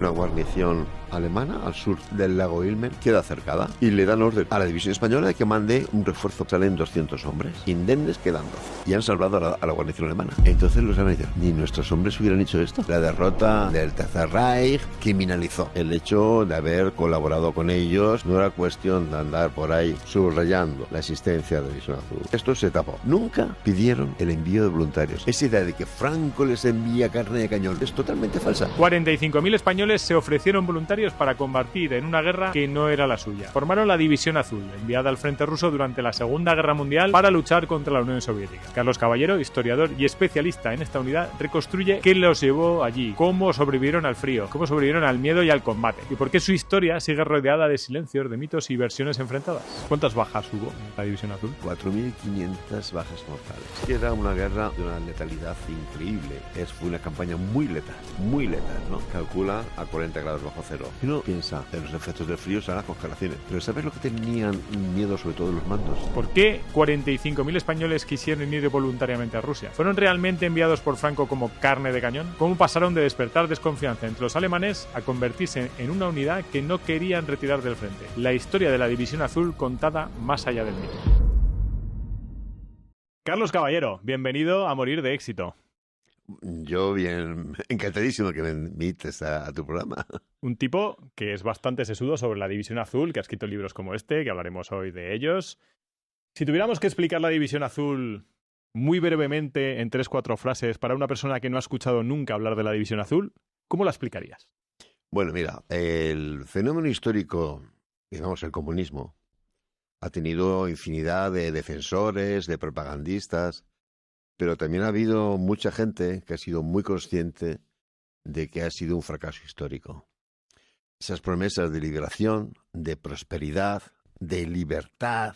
Una guarnición alemana al sur del lago Ilmen queda cercada y le dan orden a la división española de que mande un refuerzo. Salen 200 hombres, indemnes quedan 12 y han salvado a la guarnición alemana. Entonces los han dicho, ni nuestros hombres hubieran hecho esto. La derrota del Tercer Reich criminalizó el hecho de haber colaborado con ellos. No era cuestión de andar por ahí subrayando la existencia de la División Azul. Esto se tapó. Nunca pidieron el envío de voluntarios. Esa idea de que Franco les envía carne de cañón es totalmente falsa. 45.000 españoles se ofrecieron voluntarios para combatir en una guerra que no era la suya. Formaron la División Azul, enviada al frente ruso durante la Segunda Guerra Mundial para luchar contra la Unión Soviética. Carlos Caballero, historiador y especialista en esta unidad, reconstruye qué los llevó allí, cómo sobrevivieron al frío, cómo sobrevivieron al miedo y al combate, y por qué su historia sigue rodeada de silencios, de mitos y versiones enfrentadas. ¿Cuántas bajas hubo en la División Azul? 4.500 bajas mortales. Era una guerra de una letalidad increíble. Fue una campaña muy letal, ¿no? Calcula a 40 grados bajo cero. Y uno piensa en los efectos del frío son las congelaciones. Pero ¿sabes lo que tenían miedo sobre todo los mandos? ¿Por qué 45.000 españoles quisieron ir voluntariamente a Rusia? ¿Fueron realmente enviados por Franco como carne de cañón? ¿Cómo pasaron de despertar desconfianza entre los alemanes a convertirse en una unidad que no querían retirar del frente? La historia de la División Azul contada más allá del mito. Carlos Caballero, bienvenido a Morir de Éxito. Yo bien, encantadísimo que me invites a tu programa. Un tipo que es bastante sesudo sobre la División Azul, que ha escrito libros como este, que hablaremos hoy de ellos. Si tuviéramos que explicar la División Azul muy brevemente en 3-4 frases para una persona que no ha escuchado nunca hablar de la División Azul, ¿cómo la explicarías? Bueno, mira, el fenómeno histórico, digamos el comunismo, ha tenido infinidad de defensores, de propagandistas, pero también ha habido mucha gente que ha sido muy consciente de que ha sido un fracaso histórico. Esas promesas de liberación, de prosperidad, de libertad,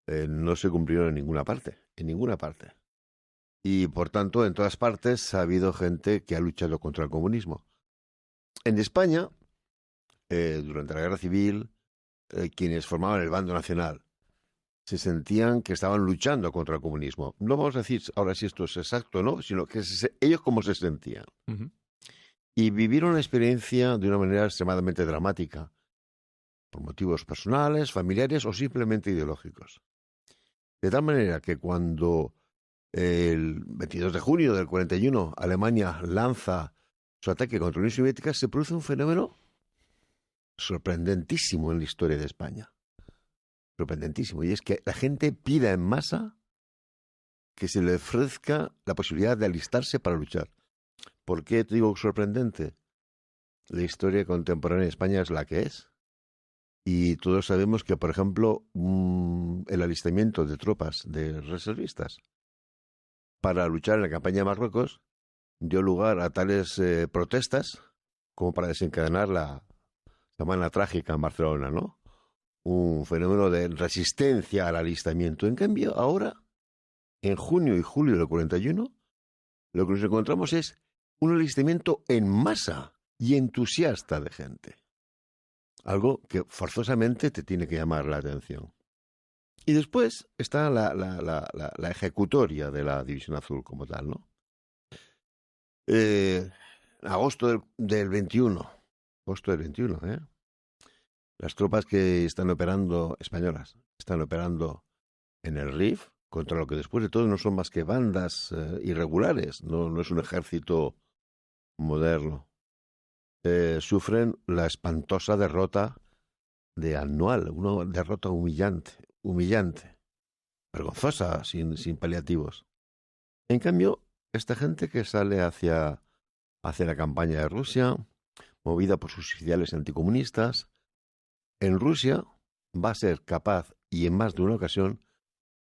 no se cumplieron en ninguna parte. Y por tanto, en todas partes ha habido gente que ha luchado contra el comunismo. En España, durante la Guerra Civil, quienes formaban el bando nacional se sentían que estaban luchando contra el comunismo. No vamos a decir ahora si esto es exacto o no, sino que ellos cómo se sentían. Uh-huh. Y vivieron la experiencia de una manera extremadamente dramática, por motivos personales, familiares o simplemente ideológicos. De tal manera que cuando el 22 de junio del 41 Alemania lanza su ataque contra la Unión Soviética, se produce un fenómeno sorprendentísimo en la historia de España. Sorprendentísimo. Y es que la gente pida en masa que se le ofrezca la posibilidad de alistarse para luchar. ¿Por qué te digo sorprendente? La historia contemporánea de España es la que es. Y todos sabemos que, por ejemplo, el alistamiento de tropas de reservistas para luchar en la campaña de Marruecos dio lugar a tales protestas como para desencadenar la Semana Trágica en Barcelona, ¿no? Un fenómeno de resistencia al alistamiento. En cambio, ahora, en junio y julio del 41, lo que nos encontramos es un alistamiento en masa y entusiasta de gente. Algo que forzosamente te tiene que llamar la atención. Y después está la ejecutoria de la División Azul como tal, ¿no? Agosto del 21. Agosto del 21, ¿eh? Las tropas que están operando, españolas, están operando en el Rif, contra lo que después de todo no son más que bandas irregulares, no es un ejército moderno. Sufren la espantosa derrota de Anual, una derrota humillante, vergonzosa, sin paliativos. En cambio, esta gente que sale hacia la campaña de Rusia, movida por sus ideales anticomunistas, en Rusia va a ser capaz, y en más de una ocasión,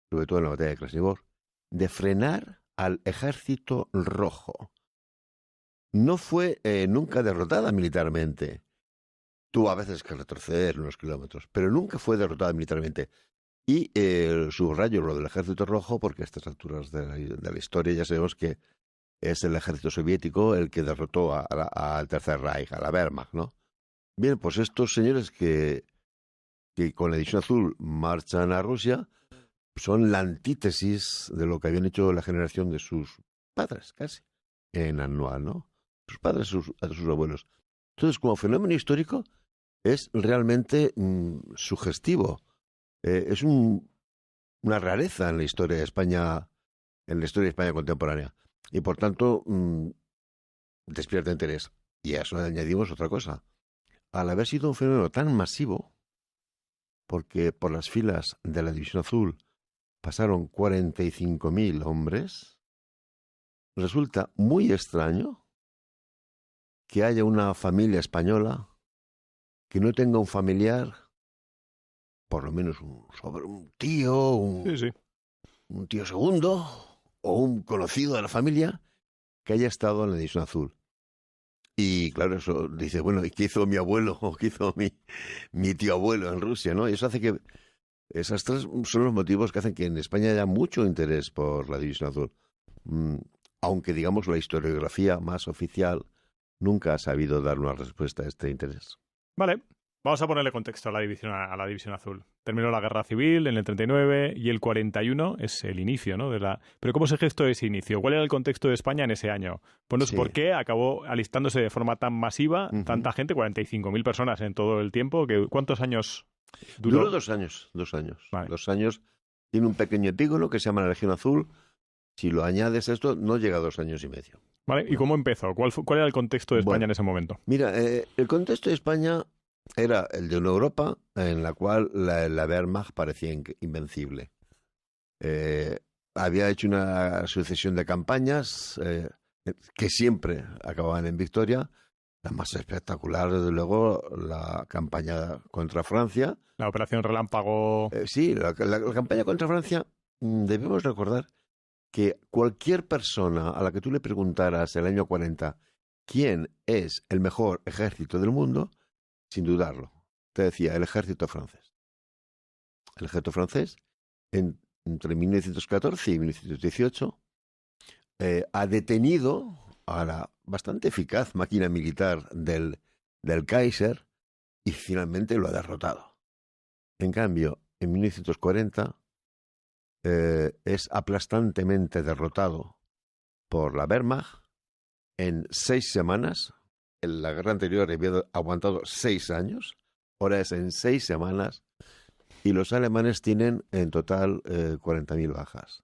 sobre todo en la batalla de Krasnivor, de frenar al ejército rojo. No fue nunca derrotada militarmente. Tuvo a veces que retroceder unos kilómetros, pero nunca fue derrotada militarmente. Y subrayo lo del ejército rojo porque a estas alturas de la historia ya sabemos que es el ejército soviético el que derrotó al Tercer Reich, a la Wehrmacht, ¿no? Bien, pues estos señores que con la División Azul marchan a Rusia son la antítesis de lo que habían hecho la generación de sus padres, casi, en Anual, ¿no? Sus padres, sus abuelos. Entonces, como fenómeno histórico, es realmente sugestivo. Es una rareza en la historia de España, en la historia de España contemporánea. Y por tanto, despierta interés. Y a eso le añadimos otra cosa. Al haber sido un fenómeno tan masivo, porque por las filas de la División Azul pasaron 45.000 hombres, resulta muy extraño que haya una familia española que no tenga un familiar, por lo menos un tío, Sí, sí. un tío segundo o un conocido de la familia que haya estado en la División Azul. Y claro, eso dice, bueno, ¿y qué hizo mi abuelo o qué hizo mi tío abuelo en Rusia, ¿no? Y eso hace que esas tres son los motivos que hacen que en España haya mucho interés por la División Azul. Mm, Aunque, digamos, la historiografía más oficial nunca ha sabido dar una respuesta a este interés. Vale, vamos a ponerle contexto a la división azul. Terminó la guerra civil en el 39 y el 41 es el inicio, ¿no? Pero ¿cómo se gestó ese inicio? ¿Cuál era el contexto de España en ese año? Bueno, Sí. ¿por qué acabó alistándose de forma tan masiva, Ujú. tanta gente, 45.000 personas en todo el tiempo? ¿Cuántos años Duró duró? 2 años, 2 años. Vale, 2 años. Tiene un pequeño epígono que se llama la Legión Azul. Si lo añades esto, no llega a 2 años y medio. vale. ¿Y ¿No? cómo empezó? ¿Cuál era el contexto de España Bueno, en ese momento? mira, el contexto de España era el de una Europa en la cual la Wehrmacht parecía invencible. Eh, Había hecho una sucesión de campañas que siempre acababan en victoria. La más espectacular, desde luego, la campaña contra Francia. La Operación Relámpago. Sí, la campaña contra Francia, debemos recordar que cualquier persona a la que tú le preguntaras el año 40 quién es el mejor ejército del mundo, sin dudarlo, te decía el ejército francés. El ejército francés, entre 1914 y 1918, ha detenido a la bastante eficaz máquina militar del Kaiser y finalmente lo ha derrotado. En cambio, en 1940 es aplastantemente derrotado por la Wehrmacht en 6 semanas. En la guerra anterior había aguantado 6 años, ahora es en 6 semanas, y los alemanes tienen en total 40.000 bajas,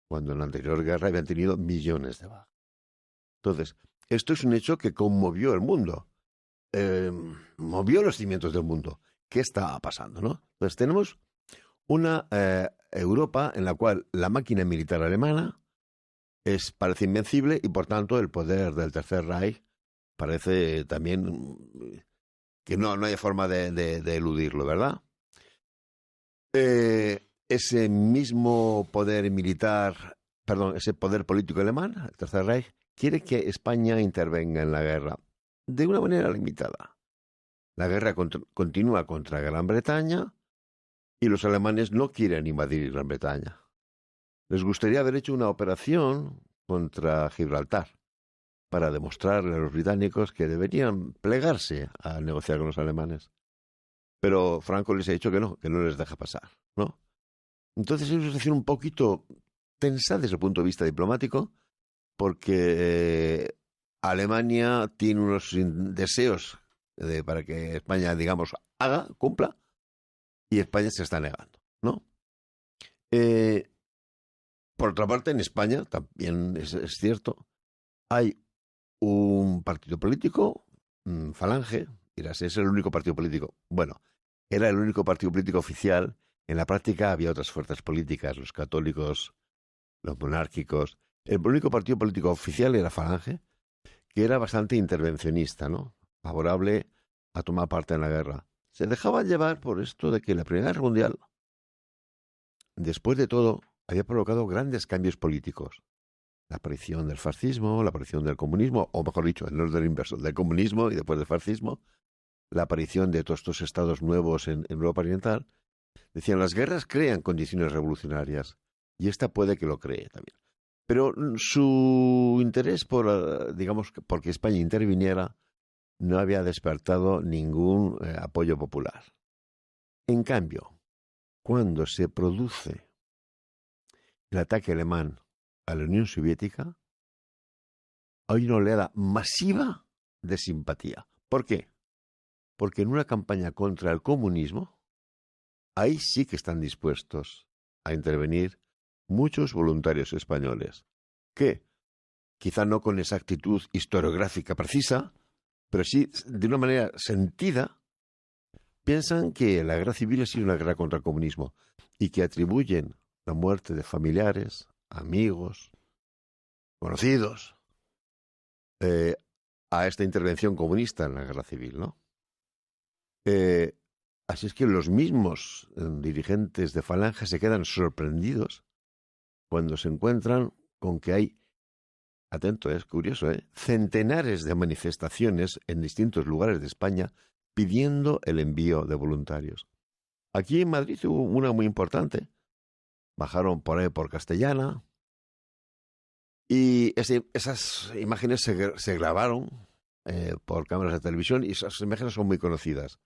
cuando en la anterior guerra habían tenido millones de bajas. Entonces, esto es un hecho que conmovió el mundo, movió los cimientos del mundo. ¿Qué está pasando, no? Entonces tenemos una Europa en la cual la máquina militar alemana parece invencible y por tanto el poder del Tercer Reich parece también que no hay forma de eludirlo, ¿verdad? Ese mismo poder militar, perdón, ese poder político alemán, el Tercer Reich, quiere que España intervenga en la guerra de una manera limitada. La guerra continúa contra Gran Bretaña y los alemanes no quieren invadir Gran Bretaña. Les gustaría haber hecho una operación contra Gibraltar para demostrarle a los británicos que deberían plegarse a negociar con los alemanes. Pero Franco les ha dicho que no les deja pasar, ¿no? Entonces es una situación un poquito tensa desde el punto de vista diplomático, porque Alemania tiene unos deseos para que España, digamos, cumpla, y España se está negando, ¿no? Eh, por otra parte, en España también es cierto, hay un partido político, Falange, dirás, es el único partido político. Bueno, era el único partido político oficial. En la práctica había otras fuerzas políticas, los católicos, los monárquicos. El único partido político oficial era Falange, que era bastante intervencionista, ¿no? Favorable a tomar parte en la guerra. Se dejaba llevar por esto de que la Primera Guerra Mundial, después de todo, había provocado grandes cambios políticos. La aparición del fascismo, la aparición del comunismo, o mejor dicho, el orden inverso, del comunismo y después del fascismo, la aparición de todos estos estados nuevos en Europa Oriental. Decían, las guerras crean condiciones revolucionarias, y esta puede que lo cree también. Pero su interés por, digamos, porque España interviniera, no había despertado ningún apoyo popular. En cambio, cuando se produce el ataque alemán a la Unión Soviética, hay una oleada masiva de simpatía. ¿Por qué? Porque en una campaña contra el comunismo, ahí sí que están dispuestos a intervenir muchos voluntarios españoles, que, quizá no con exactitud historiográfica precisa, pero sí de una manera sentida, piensan que la guerra civil ha sido una guerra contra el comunismo y que atribuyen la muerte de familiares, amigos, conocidos, a esta intervención comunista en la guerra civil, ¿no? Así es que los mismos dirigentes de Falange se quedan sorprendidos cuando se encuentran con que hay, atento, es curioso, centenares de manifestaciones en distintos lugares de España pidiendo el envío de voluntarios. Aquí en Madrid hubo una muy importante. Bajaron por ahí por Castellana y esas imágenes se grabaron por cámaras de televisión y esas imágenes son muy conocidas.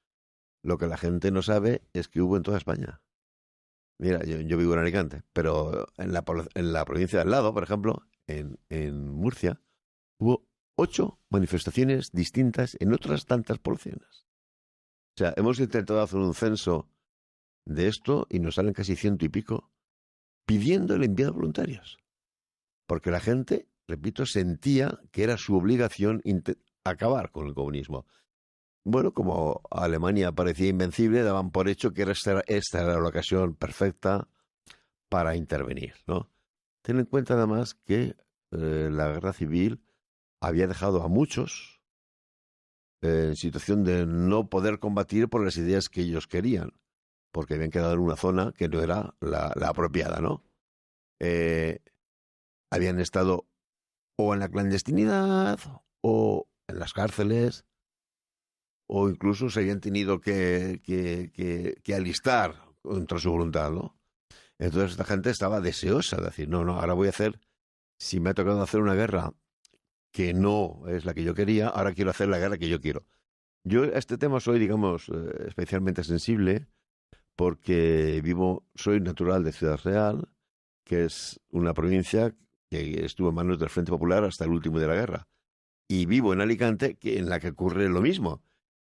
Lo que la gente no sabe es que hubo en toda España. Mira, yo vivo en Alicante, pero en la provincia de al lado, por ejemplo, en Murcia, hubo 8 manifestaciones distintas en otras tantas poblaciones. O sea, hemos intentado hacer un censo de esto y nos salen casi 100 y pico pidiendo el envío de voluntarios. Porque la gente, repito, sentía que era su obligación acabar con el comunismo. Bueno, como Alemania parecía invencible, daban por hecho que esta era la ocasión perfecta para intervenir, ¿no? Ten en cuenta además que la guerra civil había dejado a muchos en situación de no poder combatir por las ideas que ellos querían, porque habían quedado en una zona que no era la apropiada, ¿no? Habían estado o en la clandestinidad o en las cárceles, o incluso se habían tenido que alistar contra su voluntad, ¿no? Entonces esta gente estaba deseosa de decir, no, ahora voy a hacer, si me ha tocado hacer una guerra que no es la que yo quería, ahora quiero hacer la guerra que yo quiero. Yo a este tema soy, digamos, especialmente sensible porque soy natural de Ciudad Real, que es una provincia que estuvo en manos del Frente Popular hasta el último de la guerra. Y vivo en Alicante, en la que ocurre lo mismo.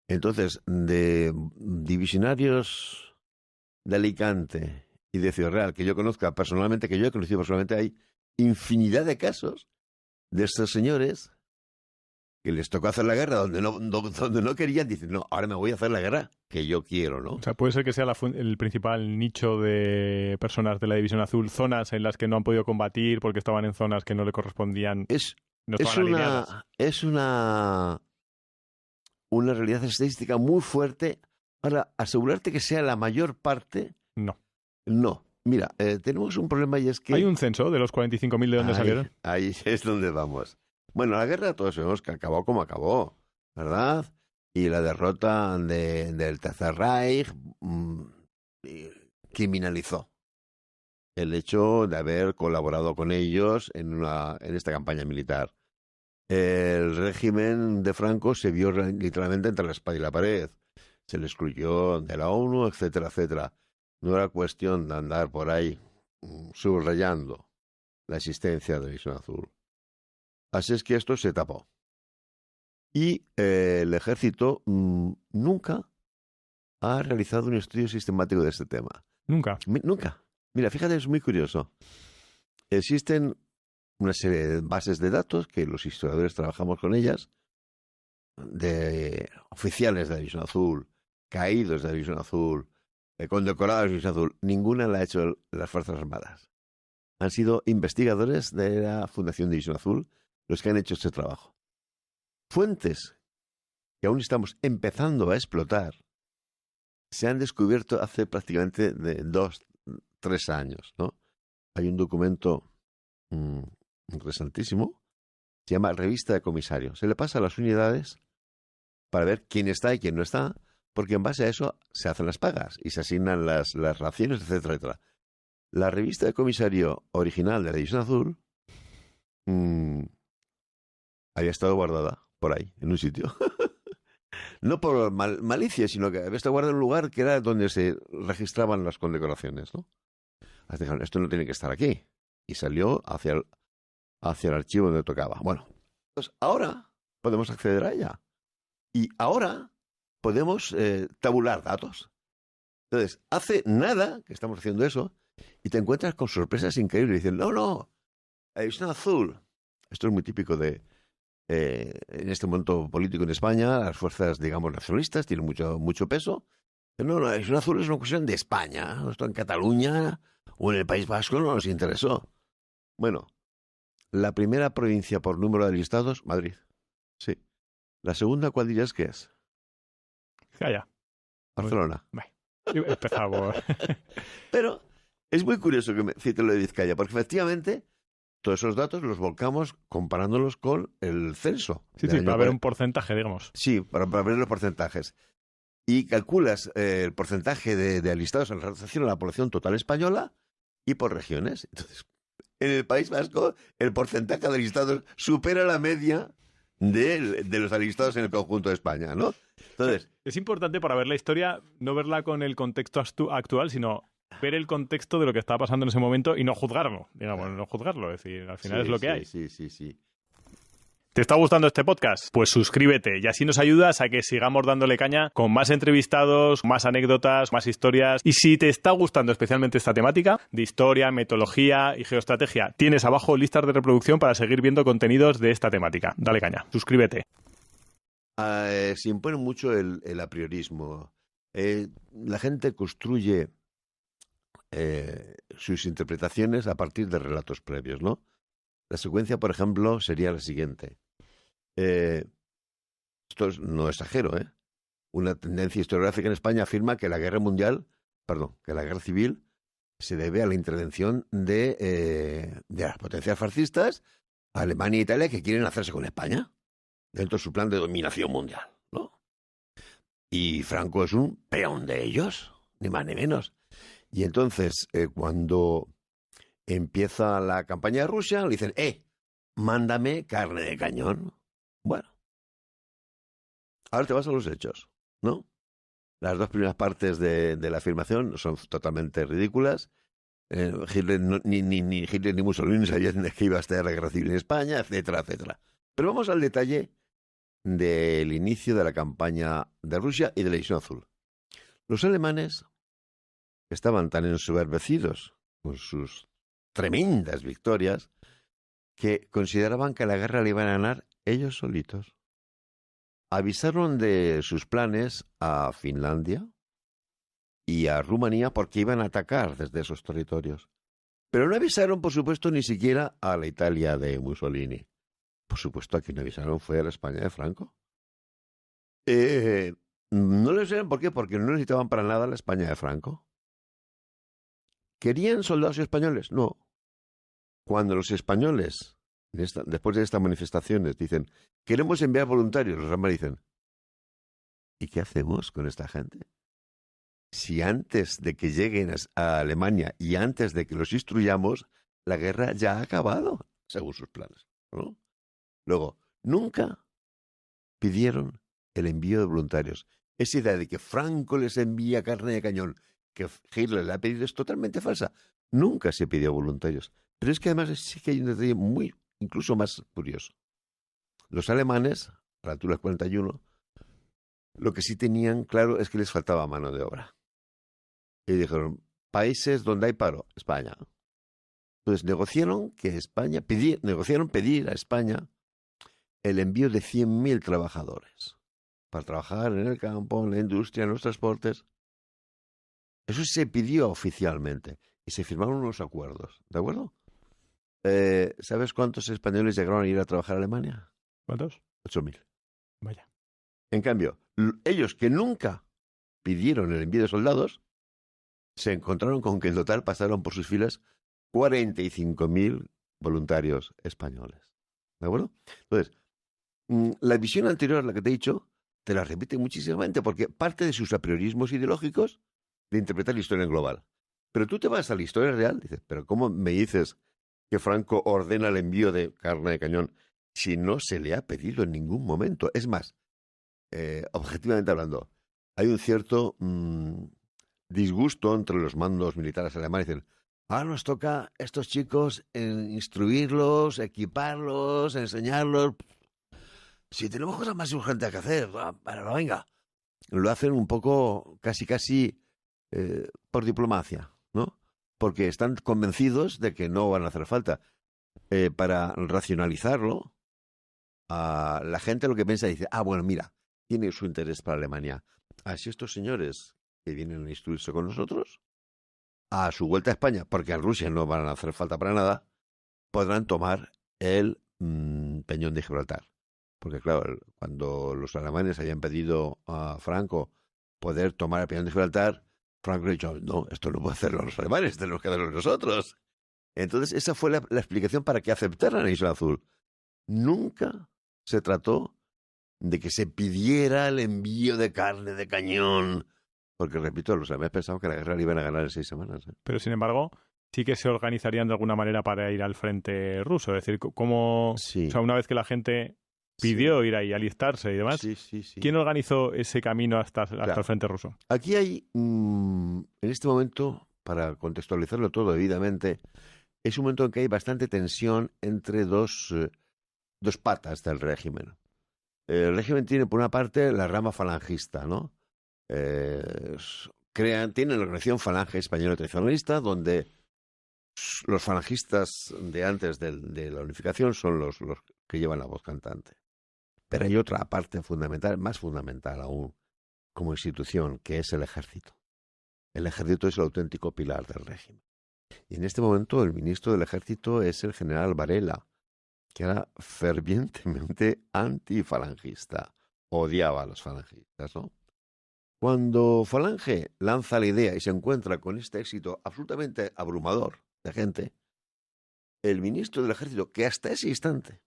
Entonces, de divisionarios de Alicante y de Ciudad Real, que yo conozca personalmente, que yo he conocido personalmente, hay infinidad de casos de estos señores que les tocó hacer la guerra donde no querían, dicen, no, ahora me voy a hacer la guerra que yo quiero, ¿no? O sea, puede ser que sea el principal nicho de personas de la División Azul, zonas en las que no han podido combatir porque estaban en zonas que no le correspondían, no estaban alineadas. Es una realidad estadística muy fuerte. Ahora, asegurarte que sea la mayor parte... No. Mira, tenemos un problema y es que... ¿Hay un censo de los 45.000 de dónde salieron? Ahí es donde vamos. Bueno, la guerra todos sabemos que acabó como acabó, ¿verdad? Y la derrota del Tercer Reich criminalizó el hecho de haber colaborado con ellos en esta campaña militar. El régimen de Franco se vio literalmente entre la espada y la pared. Se le excluyó de la ONU, etcétera, etcétera. No era cuestión de andar por ahí subrayando la existencia de la División Azul. Así es que esto se tapó. Y el ejército nunca ha realizado un estudio sistemático de este tema. Nunca. Nunca. Mira, fíjate, es muy curioso. Existen una serie de bases de datos que los historiadores trabajamos con ellas, de oficiales de la División Azul, caídos de la División Azul, condecorados de la División Azul. Ninguna la ha hecho las Fuerzas Armadas. Han sido investigadores de la Fundación División Azul los que han hecho este trabajo. Fuentes que aún estamos empezando a explotar se han descubierto hace prácticamente de 2-3 años, ¿no? Hay un documento interesantísimo, se llama Revista de Comisarios. Se le pasa a las unidades para ver quién está y quién no está, porque en base a eso se hacen las pagas y se asignan las raciones, etcétera, etcétera. La revista de comisario original de la División Azul había estado guardada por ahí, en un sitio. No por malicia, sino que había estado guardada en un lugar que era donde se registraban las condecoraciones, ¿no? Así dijeron, esto no tiene que estar aquí. Y salió hacia el archivo donde tocaba. Bueno, pues ahora podemos acceder a ella. Y ahora podemos tabular datos. Entonces, hace nada que estamos haciendo eso y te encuentras con sorpresas increíbles. Dicen, no, es un azul. Esto es muy típico de, en este momento político en España, las fuerzas, digamos, nacionalistas tienen mucho peso. Pero no, es un azul, es una cuestión de España. Esto en Cataluña o en el País Vasco no nos interesó. Bueno, la primera provincia por número de listados, Madrid. Sí. La segunda, ¿cuál dirías que es? Ya. Barcelona. Empezamos. Pero es muy curioso que me cite lo de Vizcaya, porque efectivamente todos esos datos los volcamos comparándolos con el censo. Sí, para ver un porcentaje, digamos. Sí, para ver los porcentajes. Y calculas el porcentaje de alistados en relación a la población total española y por regiones. Entonces, en el País Vasco, el porcentaje de alistados supera la media de los alistados en el conjunto de España, ¿no? Entonces, es importante para ver la historia, no verla con el contexto actual, sino ver el contexto de lo que estaba pasando en ese momento y no juzgarlo, digamos, no juzgarlo, es decir, al final es lo que hay. Sí. ¿Te está gustando este podcast? Pues suscríbete y así nos ayudas a que sigamos dándole caña con más entrevistados, más anécdotas, más historias. Y si te está gustando especialmente esta temática de historia, metodología y geoestrategia, tienes abajo listas de reproducción para seguir viendo contenidos de esta temática. Dale caña, suscríbete. Se impone mucho el apriorismo. La gente construye sus interpretaciones a partir de relatos previos, ¿no? La secuencia, por ejemplo, sería la siguiente. Esto no exagero, ¿eh? Una tendencia historiográfica en España afirma que la guerra civil se debe a la intervención de las potencias fascistas, Alemania e Italia, que quieren hacerse con España dentro de su plan de dominación mundial, ¿no? Y Franco es un peón de ellos, ni más ni menos. Y entonces, cuando empieza la campaña de Rusia, le dicen, mándame carne de cañón. Bueno, ahora te vas a los hechos, ¿no? Las dos primeras partes de la afirmación son totalmente ridículas. Hitler ni Hitler ni Mussolini sabían que iba a estar la guerra civil en España, etcétera, etcétera. Pero vamos al detalle del inicio de la campaña de Rusia y de la División Azul. Los alemanes estaban tan ensoberbecidos con sus tremendas victorias que consideraban que la guerra la iban a ganar ellos solitos. Avisaron de sus planes a Finlandia y a Rumanía porque iban a atacar desde esos territorios. Pero no avisaron, por supuesto, ni siquiera a la Italia de Mussolini. Por supuesto, a quien avisaron fue a la España de Franco. No lo saben por qué, porque no necesitaban para nada la España de Franco. ¿Querían soldados españoles? No. Cuando los españoles, después de estas manifestaciones, dicen, queremos enviar voluntarios, los alemanes dicen, ¿y qué hacemos con esta gente? Si antes de que lleguen a Alemania y antes de que los instruyamos, la guerra ya ha acabado, según sus planes, ¿no? Luego, nunca pidieron el envío de voluntarios. Esa idea de que Franco les envía carne de cañón, que Hitler le ha pedido, es totalmente falsa. Nunca se pidió voluntarios. Pero es que además sí que hay un detalle incluso más curioso. Los alemanes, a la altura del 41, lo que sí tenían claro es que les faltaba mano de obra. Y dijeron, países donde hay paro, España. Entonces negociaron pedir a España el envío de 100.000 trabajadores para trabajar en el campo, en la industria, en los transportes. Eso se pidió oficialmente y se firmaron unos acuerdos, ¿de acuerdo? ¿Sabes cuántos españoles llegaron a ir a trabajar a Alemania? ¿Cuántos? 8.000. Vaya. En cambio, ellos que nunca pidieron el envío de soldados, se encontraron con que en total pasaron por sus filas 45.000 voluntarios españoles. ¿De acuerdo? Entonces, la visión anterior a la que te he dicho, te la repite muchísimamente porque parte de sus apriorismos ideológicos de interpretar la historia en global. Pero tú te vas a la historia real, dices, pero ¿cómo me dices que Franco ordena el envío de carne de cañón si no se le ha pedido en ningún momento? Es más, objetivamente hablando, hay un cierto disgusto entre los mandos militares alemanes. Dicen, ahora nos toca a estos chicos instruirlos, equiparlos, enseñarlos. si tenemos cosas más urgentes que hacer, pero venga. Lo hacen un poco, casi por diplomacia, ¿no? Porque están convencidos de que no van a hacer falta. Para racionalizarlo, la gente lo que piensa dice, bueno, mira, tiene su interés para Alemania. Así estos señores que vienen a instruirse con nosotros, a su vuelta a España, porque en Rusia no van a hacer falta para nada, podrán tomar el Peñón de Gibraltar. Porque claro, cuando los alemanes hayan pedido a Franco poder tomar el Peñón de Gibraltar, Franco le ha dicho, no, esto no puede hacerlo los alemanes, tenemos que hacerlo nosotros. Entonces esa fue la explicación para que aceptaran la Isla Azul. Nunca se trató de que se pidiera el envío de carne de cañón. Porque, repito, los alemanes pensaban que la guerra la iban a ganar en 6 semanas. Pero, sin embargo, sí que se organizarían de alguna manera para ir al frente ruso. Es decir, ¿cómo, sí. O sea, una vez que la gente pidió ir ahí, alistarse y demás, ¿quién organizó ese camino hasta el frente ruso? Aquí hay, en este momento, para contextualizarlo todo debidamente, es un momento en que hay bastante tensión entre dos patas del régimen. El régimen tiene, por una parte, la rama falangista, ¿no? Tienen la organización Falange Española Tradicionalista, donde los falangistas de antes de la unificación son los que llevan la voz cantante. Pero hay otra parte fundamental, más fundamental aún, como institución, que es el ejército. El ejército es el auténtico pilar del régimen. Y en este momento el ministro del ejército es el general Varela, que era fervientemente antifalangista. Odiaba a los falangistas, ¿no? Cuando Falange lanza la idea y se encuentra con este éxito absolutamente abrumador de gente, el ministro del ejército, que hasta ese instante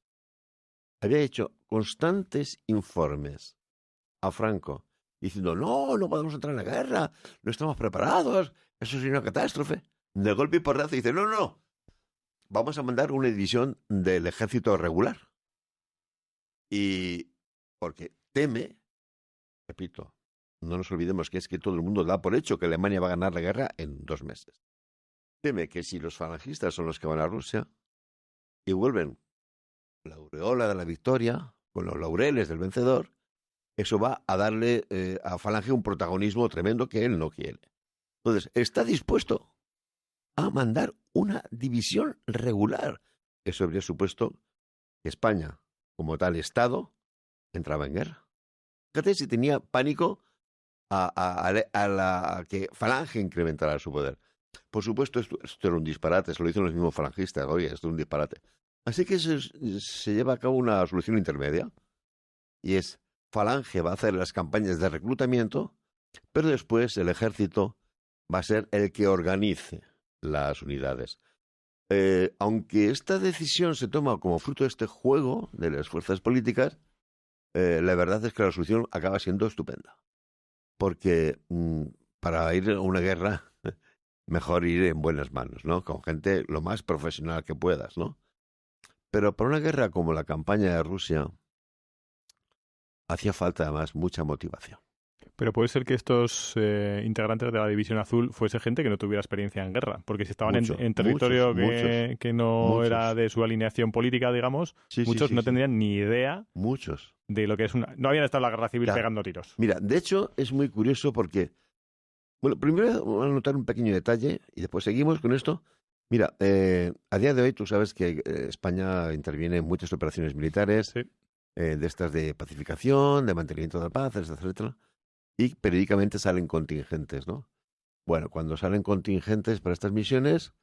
había hecho constantes informes a Franco, diciendo, no podemos entrar en la guerra, no estamos preparados, eso sería una catástrofe. De golpe y porrazo dice, no, vamos a mandar una división del ejército regular. Y porque teme, repito, no nos olvidemos que es que todo el mundo da por hecho que Alemania va a ganar la guerra en 2 meses. Teme que si los falangistas son los que van a Rusia y vuelven la aureola de la victoria, con los laureles del vencedor, eso va a darle a Falange un protagonismo tremendo que él no quiere. Entonces, está dispuesto a mandar una división regular. Eso habría supuesto que España, como tal Estado, entraba en guerra. Fíjate si tenía pánico a que Falange incrementara su poder. Por supuesto, esto era un disparate, se lo dicen los mismos falangistas, oye, esto es un disparate. Así que se lleva a cabo una solución intermedia, y es Falange va a hacer las campañas de reclutamiento, pero después el ejército va a ser el que organice las unidades. Aunque esta decisión se toma como fruto de este juego de las fuerzas políticas, la verdad es que la solución acaba siendo estupenda. Porque para ir a una guerra, mejor ir en buenas manos, ¿no? Con gente lo más profesional que puedas, ¿no? Pero para una guerra como la campaña de Rusia, hacía falta además mucha motivación. Pero puede ser que estos integrantes de la División Azul fuese gente que no tuviera experiencia en guerra, porque si estaban en territorio que no era de su alineación política, digamos, muchos no tendrían ni idea de lo que es no habían estado en la guerra civil pegando tiros. Mira, de hecho es muy curioso porque, bueno, primero voy a notar un pequeño detalle y después seguimos con esto. Mira, a día de hoy tú sabes que España interviene en muchas operaciones militares, de estas de pacificación, de mantenimiento de la paz, etcétera. Y periódicamente salen contingentes, ¿no? Bueno, cuando salen contingentes para estas misiones,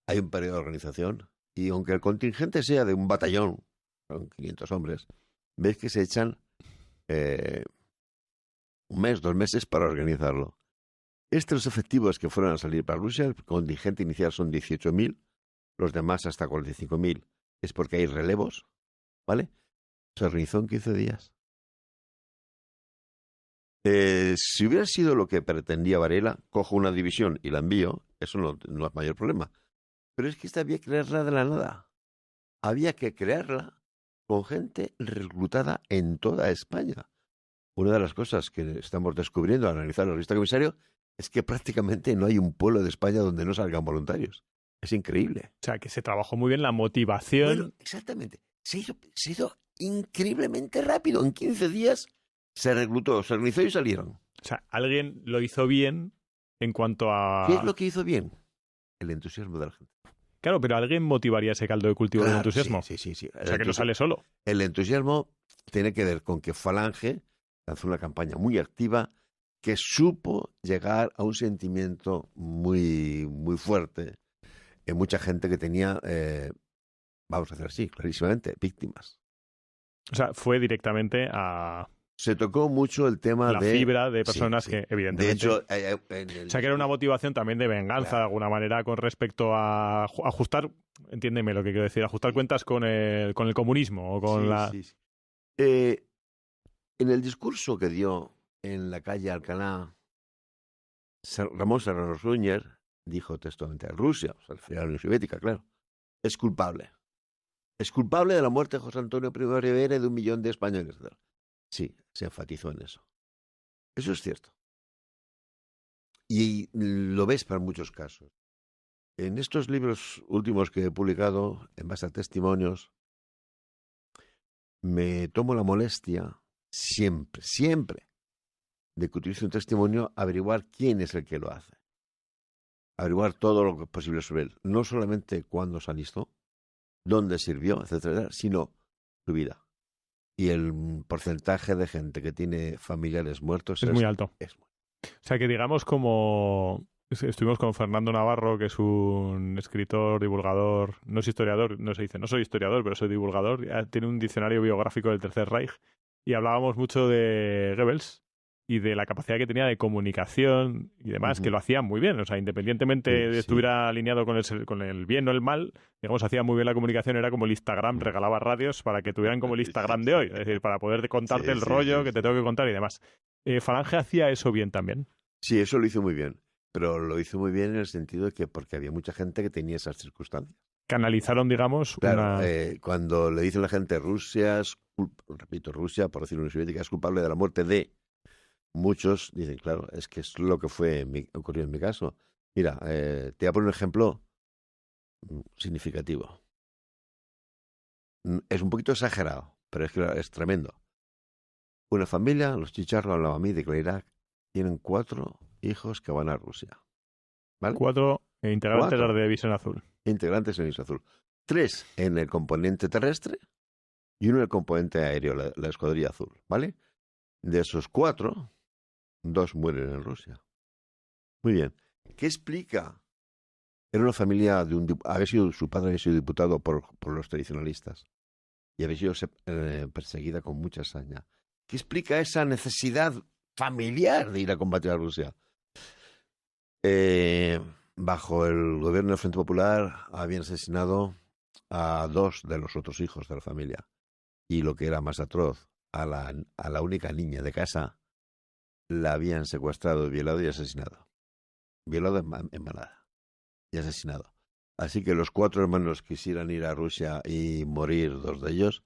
hay un periodo de organización. Y aunque el contingente sea de un batallón, son 500 hombres, ves que se echan 1 mes, 2 meses para organizarlo. Estos efectivos que fueron a salir para Rusia, el contingente inicial son 18.000, los demás hasta 45.000. Es porque hay relevos, ¿vale? Se organizó en 15 días. Si hubiera sido lo que pretendía Varela, cojo una división y la envío, eso no es mayor problema. Pero es que esta había que crearla de la nada. Había que crearla con gente reclutada en toda España. Una de las cosas que estamos descubriendo al analizar la lista de comisario es que prácticamente no hay un pueblo de España donde no salgan voluntarios. Es increíble. O sea, que se trabajó muy bien la motivación. Bueno, exactamente. Se hizo increíblemente rápido. En 15 días se reclutó, se organizó y salieron. O sea, alguien lo hizo bien en cuanto ¿Qué es a... lo que hizo bien? El entusiasmo de la gente. Claro, pero alguien motivaría ese caldo de cultivo del Claro, entusiasmo. sí. O sea, que no sale solo. El entusiasmo tiene que ver con que Falange lanzó una campaña muy activa que supo llegar a un sentimiento muy, muy fuerte en mucha gente que tenía, vamos a hacer así, clarísimamente, víctimas. O sea, fue directamente a Se tocó mucho el tema la de... fibra de Sí, personas sí. que, De evidentemente... hecho, O sea, que era una motivación también de venganza, Claro. de alguna manera, con respecto a ajustar, entiéndeme lo que quiero decir, ajustar cuentas con el comunismo o con la... Sí. En el discurso que dio en la calle Alcalá, Ramón Serrano Suñer dijo textualmente: Rusia, se refiere a la Unión Soviética, claro, es culpable. Es culpable de la muerte de José Antonio Primo de Rivera y de 1 millón de españoles. Sí, se enfatizó en eso. Eso es cierto. Y lo ves para muchos casos. En estos libros últimos que he publicado, en base a testimonios, me tomo la molestia siempre, de que utilice un testimonio, averiguar quién es el que lo hace. Averiguar todo lo posible sobre él. No solamente cuándo se alistó, dónde sirvió, etcétera, sino su vida. Y el porcentaje de gente que tiene familiares muertos Es muy alto. es muy. O sea, que digamos como... Estuvimos con Fernando Navarro, que es un escritor, divulgador, no es historiador, no se dice, no soy historiador, pero soy divulgador, tiene un diccionario biográfico del Tercer Reich, y hablábamos mucho de Goebbels y de la capacidad que tenía de comunicación y demás, que lo hacía muy bien, o sea, independientemente de estuviera alineado con el bien o el mal, digamos, hacía muy bien la comunicación, era como el Instagram, regalaba radios para que tuvieran como el Instagram de hoy, es decir, para poder contarte el rollo que te tengo que contar y demás. Falange hacía eso bien también. Sí, eso lo hizo muy bien. Pero lo hizo muy bien en el sentido de que porque había mucha gente que tenía esas circunstancias. Canalizaron, digamos, claro, una... cuando le dice la gente Rusia, repito, Rusia, por decirlo en soviética, es culpable de la muerte de muchos, dicen, claro, es que es lo que ocurrió en mi caso. Mira, te voy a poner un ejemplo significativo. Es un poquito exagerado, pero es que es tremendo. Una familia, los chicharros, hablaba a mí de Irak, tienen 4 hijos que van a Rusia. ¿Vale? 4 integrantes de la División Azul. Integrantes en División Azul. 3 en el componente terrestre y 1 en el componente aéreo, la escuadrilla azul. ¿Vale? De esos 4, 2 mueren en Rusia. Muy bien. ¿Qué explica? Era una familia su padre había sido diputado por los tradicionalistas y había sido perseguida con mucha hazaña. ¿Qué explica esa necesidad familiar de ir a combatir a Rusia? Bajo el gobierno del Frente Popular habían asesinado a 2 de los otros hijos de la familia. Y lo que era más atroz, a la única niña de casa la habían secuestrado, violado y asesinado. Violado en manada y asesinado. Así que los 4 hermanos quisieran ir a Rusia y morir 2 de ellos,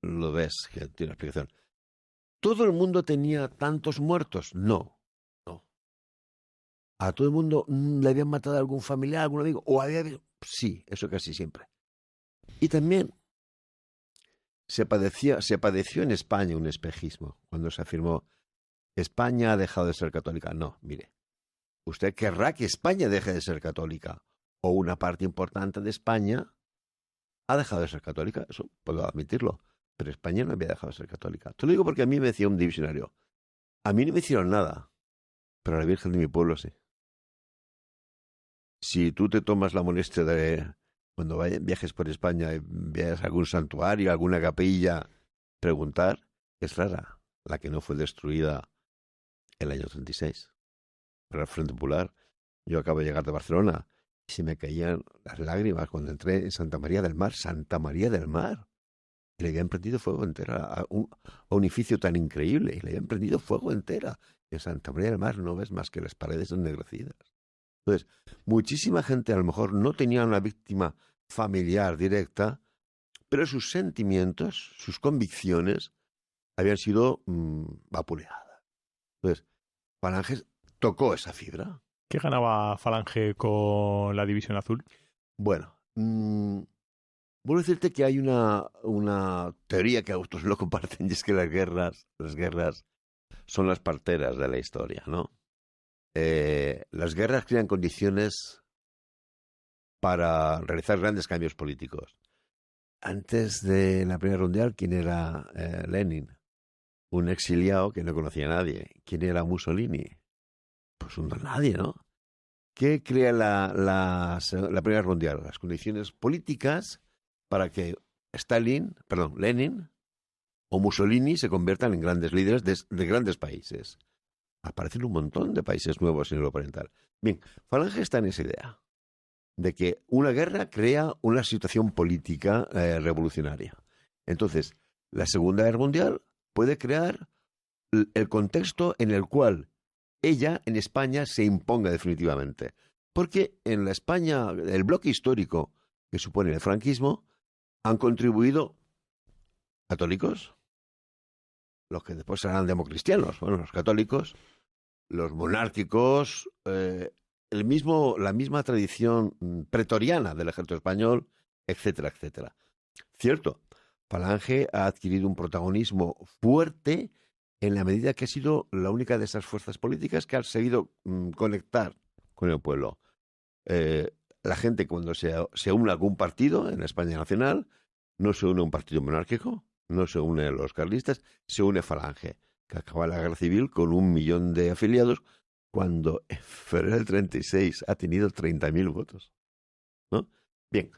lo ves, que tiene explicación. ¿Todo el mundo tenía tantos muertos? No. ¿A todo el mundo le habían matado a algún familiar, algún amigo? ¿O había... Sí, eso casi siempre. Y también se padeció en España un espejismo cuando se afirmó España ha dejado de ser católica. No, mire, usted querrá que España deje de ser católica o una parte importante de España ha dejado de ser católica, eso puedo admitirlo, pero España no había dejado de ser católica. Te lo digo porque a mí me decía un divisionario, a mí no me hicieron nada, pero a la Virgen de mi pueblo sí. Si tú te tomas la molestia de, cuando viajes por España y veas algún santuario, alguna capilla, preguntar, es rara la que no fue destruida el año 36. Para el Frente Popular, yo acabo de llegar de Barcelona y se me caían las lágrimas cuando entré en Santa María del Mar. Santa María del Mar. Y le habían prendido fuego entera a un edificio tan increíble. Y le habían prendido fuego entera. En Santa María del Mar no ves más que las paredes ennegrecidas. Entonces, muchísima gente a lo mejor no tenía una víctima familiar directa, pero sus sentimientos, sus convicciones, habían sido vapuleadas. Entonces, Falange tocó esa fibra. ¿Qué ganaba Falange con la División Azul? Bueno, Vuelvo a decirte que hay una teoría que otros no comparten, y es que las guerras son las parteras de la historia, ¿no? Las guerras crean condiciones para realizar grandes cambios políticos. Antes de la Primera Guerra Mundial, ¿quién era Lenin? Un exiliado que no conocía a nadie. ¿Quién era Mussolini? Pues un don nadie, ¿no? ¿Qué crea la Primera Guerra Mundial? Las condiciones políticas para que Lenin o Mussolini se conviertan en grandes líderes de grandes países. Aparecen un montón de países nuevos en Europa Oriental. Bien, Falange está en esa idea de que una guerra crea una situación política revolucionaria. Entonces, la Segunda Guerra Mundial puede crear el contexto en el cual ella en España se imponga definitivamente. Porque en la España, el bloque histórico que supone el franquismo, han contribuido católicos, los que después serán democristianos, bueno, los católicos, los monárquicos, la misma tradición pretoriana del ejército español, etcétera, etcétera. Cierto, Falange ha adquirido un protagonismo fuerte en la medida que ha sido la única de esas fuerzas políticas que ha seguido conectar con el pueblo. La gente cuando se une a algún partido en la España nacional, no se une a un partido monárquico, no se une a los carlistas, se une Falange, que acaba la guerra civil con 1 millón de afiliados, cuando en febrero del 36 ha tenido 30.000 votos, ¿no? Bien,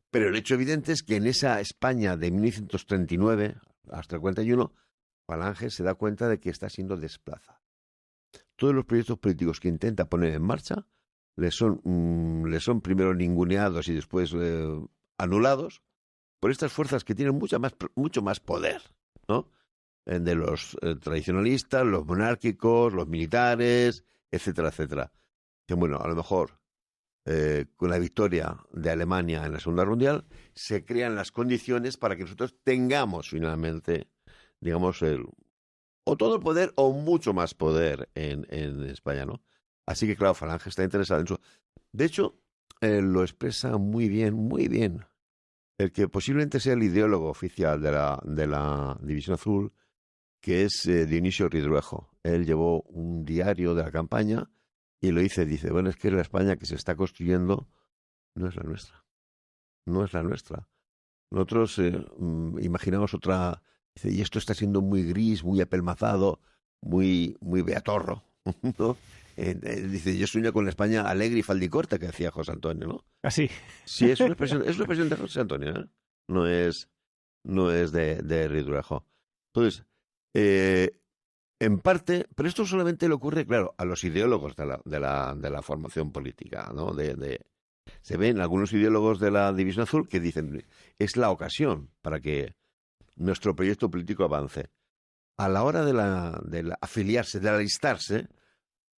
pero el hecho evidente es que en esa España de 1939 hasta el 41, Falange se da cuenta de que está siendo desplazada. Todos los proyectos políticos que intenta poner en marcha le son primero ninguneados y después anulados por estas fuerzas que tienen mucho más poder, ¿no? De los tradicionalistas, los monárquicos, los militares, etcétera, etcétera. Que bueno, a lo mejor con la victoria de Alemania en la Segunda Guerra Mundial se crean las condiciones para que nosotros tengamos finalmente, digamos, o todo el poder o mucho más poder en España, ¿no? Así que, claro, Falange está interesado en eso. De hecho, lo expresa muy bien. El que posiblemente sea el ideólogo oficial de la División Azul, que es Dionisio Ridruejo. Él llevó un diario de la campaña y dice, bueno, es que la España que se está construyendo no es la nuestra. No es la nuestra. Nosotros imaginamos otra, dice, y esto está siendo muy gris, muy apelmazado, muy beatorro, ¿no? Dice, yo sueño con la España alegre y faldicorta que decía José Antonio, ¿no? Así. Sí, es una expresión de José Antonio, ¿eh? No es de Ridruejo. Entonces, en parte, pero esto solamente le ocurre, claro, a los ideólogos de la formación política, ¿no? Se ven algunos ideólogos de la División Azul que dicen, es la ocasión para que nuestro proyecto político avance. A la hora de afiliarse, de alistarse,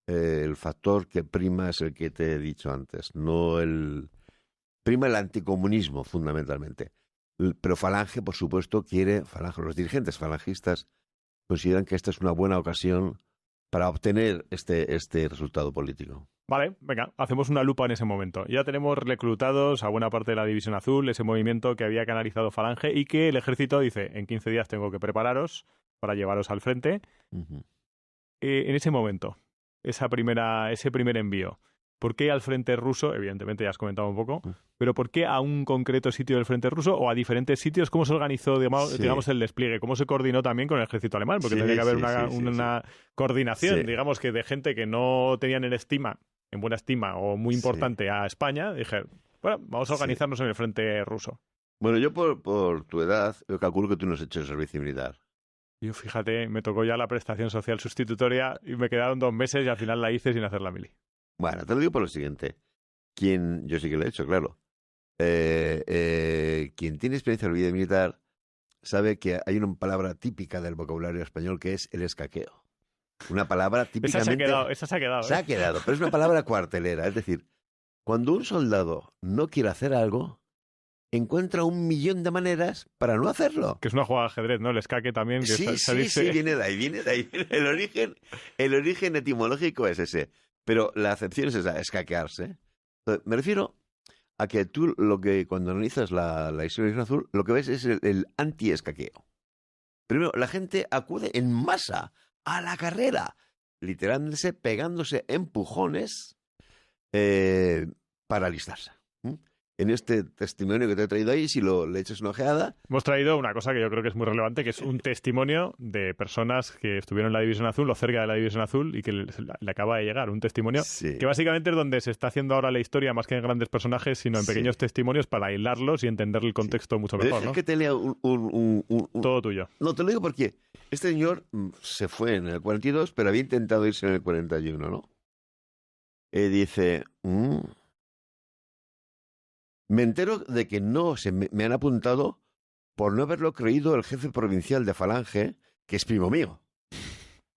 el factor que prima es el que te he dicho antes, prima el anticomunismo fundamentalmente. Pero Falange, por supuesto, los dirigentes falangistas consideran que esta es una buena ocasión para obtener este resultado político. Vale, venga, hacemos una lupa en ese momento. Ya tenemos reclutados a buena parte de la División Azul, ese movimiento que había canalizado Falange y que el ejército dice, en 15 días tengo que prepararos para llevaros al frente. Uh-huh. En ese momento, ese primer envío, ¿por qué al frente ruso? Evidentemente ya has comentado un poco, pero ¿por qué a un concreto sitio del frente ruso o a diferentes sitios? ¿Cómo se organizó, digamos, el despliegue? ¿Cómo se coordinó también con el ejército alemán? Porque tendría que haber una coordinación, digamos, que de gente que no tenían en buena estima o muy importante a España, dije, bueno, vamos a organizarnos en el frente ruso. Bueno, yo por tu edad, yo calculo que tú no has hecho el servicio militar. Yo, fíjate, me tocó ya la prestación social sustitutoria y me quedaron 2 meses y al final la hice sin hacer la mili. Bueno, te lo digo por lo siguiente. Yo sí que lo he hecho, claro. Quien tiene experiencia en la vida militar sabe que hay una palabra típica del vocabulario español que es el escaqueo. Una palabra típicamente... Esa se ha quedado. Se ha quedado, pero es una palabra cuartelera. Es decir, cuando un soldado no quiere hacer algo, encuentra 1 millón de maneras para no hacerlo. Que es una jugada de ajedrez, ¿no? El escaque también. Que sí, viene de ahí. El origen etimológico es ese. Pero la acepción es esa, escaquearse. Me refiero a que tú cuando analizas la historia de División Azul, lo que ves es el anti-escaqueo. Primero, la gente acude en masa a la carrera, literalmente pegándose empujones para alistarse. En este testimonio que te he traído ahí, si le echas una ojeada... Hemos traído una cosa que yo creo que es muy relevante, que es un testimonio de personas que estuvieron en la División Azul o cerca de la División Azul y que le acaba de llegar un testimonio que básicamente es donde se está haciendo ahora la historia, más que en grandes personajes, sino en pequeños testimonios para aislarlos y entender el contexto mucho mejor, ¿no? Es que te lea Todo tuyo. No, te lo digo porque este señor se fue en el 42, pero había intentado irse en el 41, ¿no? Dice... Me entero de que me han apuntado por no haberlo creído el jefe provincial de Falange, que es primo mío.